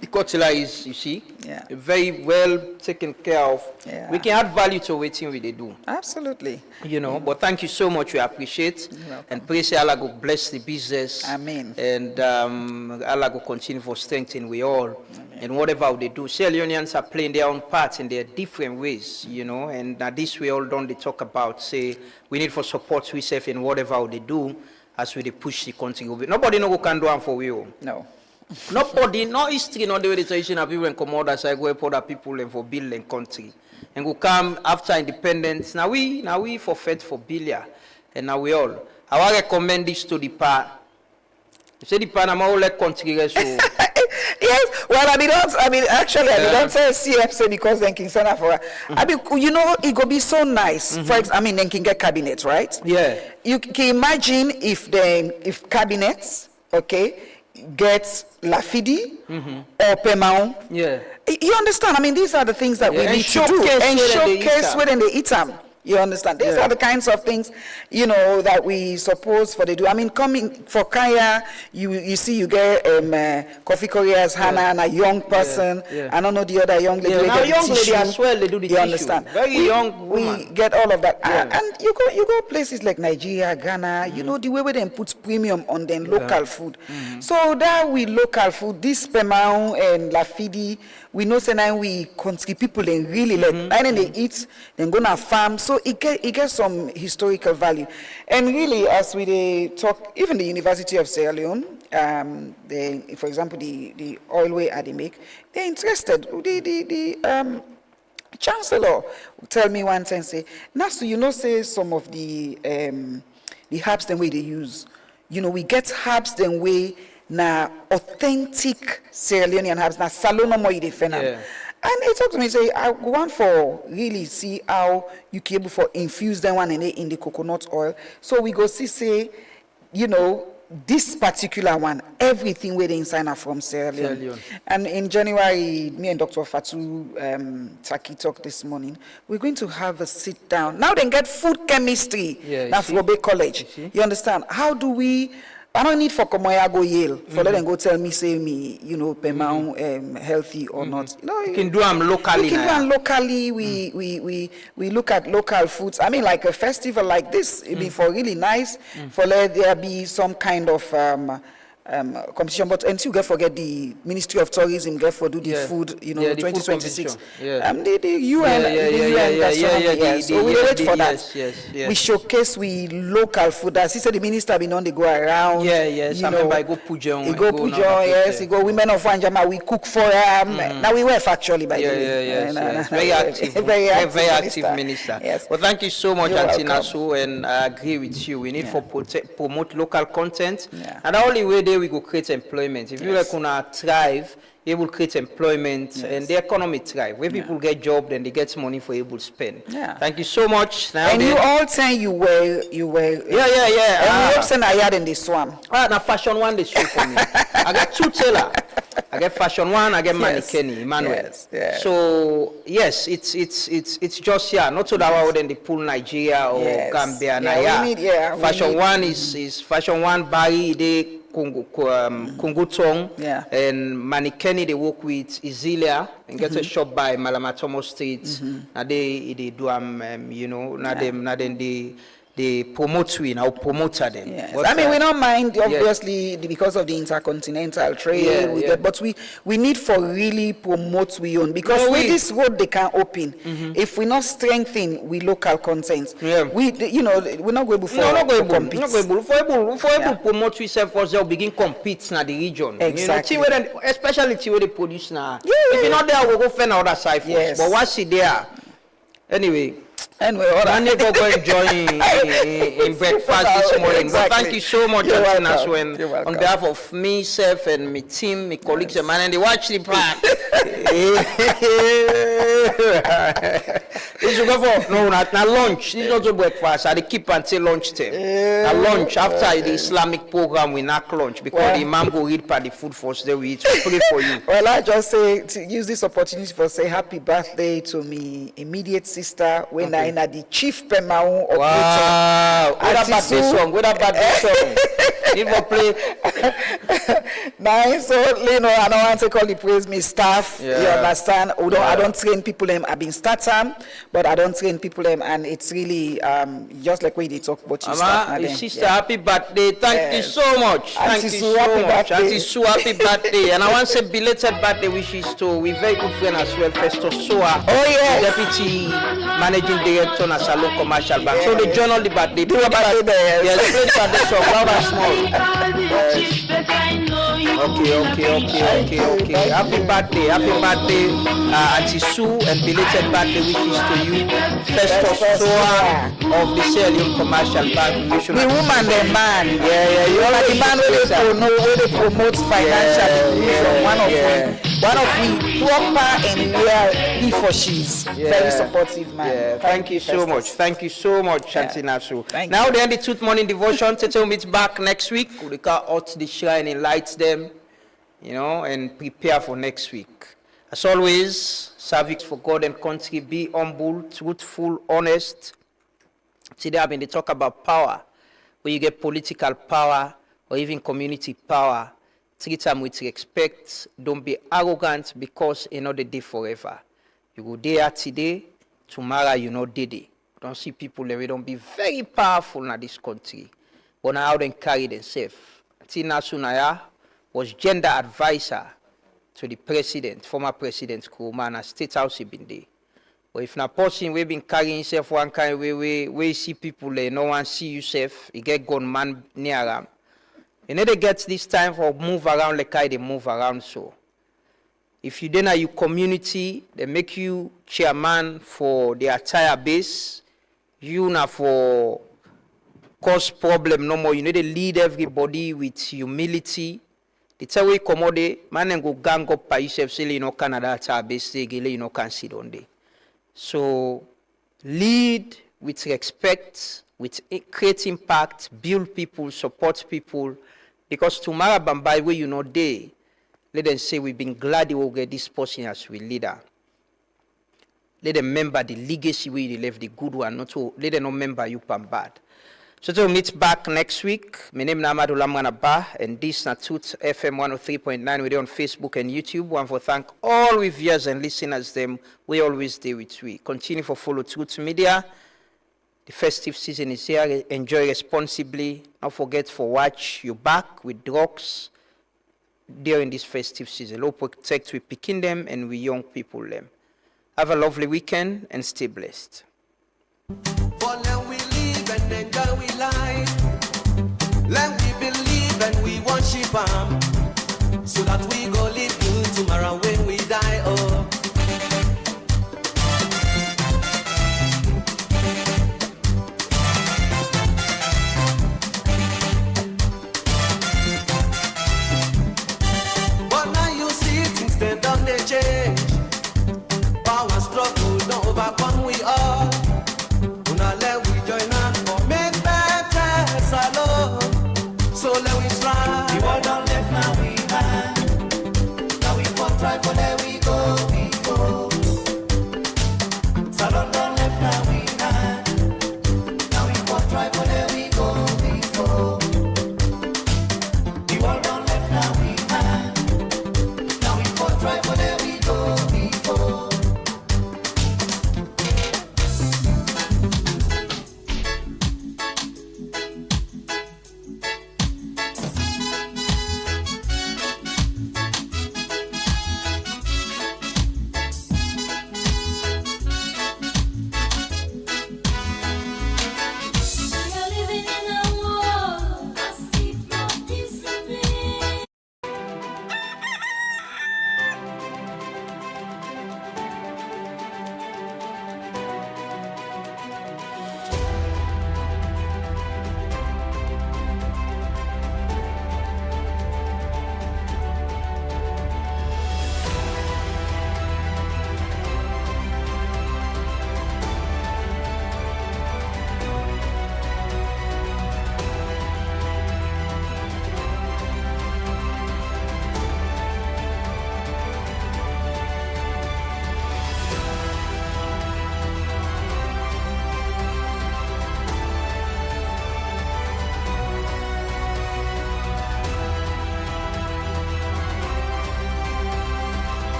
The cutlery is, you see, Yeah. very well taken care of. Yeah. We can add value to everything we they do. Absolutely. You know, but thank you so much. We appreciate. And pray say Allah go bless the business. Amen. And Allah go continue for strengthening we all. Amen. And whatever they do. Sierra Leoneans are playing their own part in their different ways, you know. And this we all don't they talk about. Say we need for support we self in whatever they do as we they push the country. Nobody know who can do and for we all. No. Nobody, no history, no the way the tradition of people and come out as I go help other people and for build and country. And go come after independence. Now we forfeit for billion. And now we all. I want to recommend this to the part. You say the Panama all like country so. Yes, well, I don't say CFC because then King Sana for. I mean, you know, it go be so nice. For example, I mean, then can get cabinet, right? Yeah. You can imagine if cabinets, okay, gets Lafidi or Pemaon. Yeah. You understand? I mean, these are the things that we need to do and showcase when they eat them. You understand? These are the kinds of things, you know, that we suppose for they do. I mean, coming for Kaya, you see, you get coffee couriers, Hannah, and a young person. I don't know the other young lady. Now young lady as well, they do the you tissue. Understand? Very young woman. We get all of that. And you go places like Nigeria, Ghana, you know, the way they put premium on them local food. So that we local food, this Pemao and Lafidi, we know say now we country people they really like and then they eat, then go na farm. So it gets some historical value. And really, as we talk, even the University of Sierra Leone, for example, the oil way they make, they're interested. The chancellor will tell me one time, say, Nasu, you know, say some of the herbs the way they use. You know, we get herbs the way na authentic Sierra Leonean herbs, na salono mo defend. And he talked to me, say, I want for really see how you can able for infuse them one in the coconut oil. So we go see, say, you know, this particular one, everything where they inside are from Sierra Leone. And in January, me and Dr. Fatu Taki talked this morning. We're going to have a sit down. Now they get food chemistry. That's Robe College. You understand? How do we? I don't need for Komoya go Yale for let them go tell me, say me, you know, Pemao healthy or not. You know, you can do them locally. We can do them locally. We look at local foods. I mean, like a festival like this, it'd be for really nice. For let there be some kind of competition, but until you get forget the Ministry of Tourism get for do the Yeah. food, you know, Yeah, the food 2026. competition. Yeah. The UN, the UN gastronomy, yeah. So we wait for that. Yes. We showcase we local food. As he said, the minister been on the go around. Yes. You I know, remember I go Pujon. he go Pujon, yes. He go Women of Wanjama. We cook for them. Now we work actually by the way. Yes. Very active. Very active minister. Yes. Well, thank you so much, You're Auntie welcome. Nasu, and I agree with you. We need to promote local content, and the only way there we go create employment. If you like gonna thrive, you will create employment and the economy thrive. Where people get job, then they get money for able to spend. Yeah. Thank you so much. Now And you all saying you were. Yeah. And we hope saying I had in the swam. Now fashion one they show for me. I got two tailor. I get fashion one. I get mannequin Emmanuel. Yes. So yes, it's just here. Not so that way in the pool Nigeria or Gambia. Fashion one is fashion one Bari they Kungu Tong and mannequin they work with Izilia and get a shop by Malamatomo Street. Now they do you know now they promote we now promoter them. Yes. But, I mean, we don't mind obviously because of the intercontinental trade, but we need for really promote we own because with this road they can open. If we not strengthen we local content, we you know we're not going to compete. Not able to promote we self for they'll begin compete na the region. Exactly. You know, especially where they produce now. If you're not there, we'll go find another side first. But once you there, anyway, I never go enjoy in breakfast this morning. But thank you so much, Auntie Nasu, on behalf of myself and my team, my colleagues, and they watch the plan. This is go for not lunch. This is not breakfast. I keep until lunch time. At lunch after the Islamic program, we not lunch because the Imam go read the food first. Then we eat. Pray for you. Well, I just say to use this opportunity for say happy birthday to me immediate sister when I na the chief Pemau of wow. What about this song? What about this song? Give a play. Nice. So, you know, I don't want to call the praise me staff. You understand? Although I don't train people them. I've been starting, but I don't train people them, and it's really just like when they talk about your staff. Sister, happy birthday! Thank you so much. Thank you so much. Auntie Sue, happy birthday! And I want to say belated birthday wishes to we very good friend as well, Festus Soa. Oh yes. Deputy Managing Director na Salon Commercial Bank. So they join all the birthday. Do a birthday there. Yes, play birthday song loud and small. Okay. Happy birthday, Auntie Sue, and belated birthday wishes to you, Festus Soa of the Sierra Commercial Bank. The woman, the man. You're like the man where they promote financial one of the proper and real he for she's very supportive man. Thank you so much. Thank you so much, Auntie Nasu. Now the end of the Truth Morning Devotion. Tete meet back next week. We can out the shrine and light them, you know, and prepare for next week. As always, service for God and country. Be humble, truthful, honest. Today I've been talk about power, where you get political power or even community power. Treat them with respect. Don't be arrogant because you know the day forever. You go there today, tomorrow you know the day. Don't see people that we don't be very powerful in this country. But now they carry themselves. Tina Sunaya was gender advisor to the president, former President Nkrumah, and State House he been there. But if na person we been carrying himself one kind of way, we see people no one see yourself, you get gunman near them. You need to get this time for move around like how they move around so. If you then are your community, they make you chairman for the entire base. You now for cause problem no more. You need to lead everybody with humility. The time we come out there, man and go gang up by yourself, say you know Canada entire base, you know can sit on there. So lead with respect, with create impact, build people, support people. Because tomorrow, Bambai, where you know they, let them say we've been glad they will get this person as we leader. Let them remember the legacy where they left, the good one, not to let them remember you bad. So to meet back next week. My name is Amadou Lamwanaba, and this is Truth FM 103.9. We're on Facebook and YouTube. One for thank all we viewers and listeners. Them we always do with we. Continue for follow Truth Media. The festive season is here. Enjoy responsibly. Don't forget for watch your back with drugs. during this festive season. Lord protect we picking them and we young people them. Have a lovely weekend and stay blessed. For let we live and enjoy we life. Let we believe and we worship Him, so that we go live good tomorrow when we die. Oh. But now you see things they done they change. Power struggle don't overcome we all. Una let we join us for make better salon. So let we try. The world don't left now we hand. Now we for try for let we go before. Salon don't left now we hand. Now we for try for let we go before. The world don't left now we hand. Now we for try for let we go before.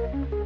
Thank you.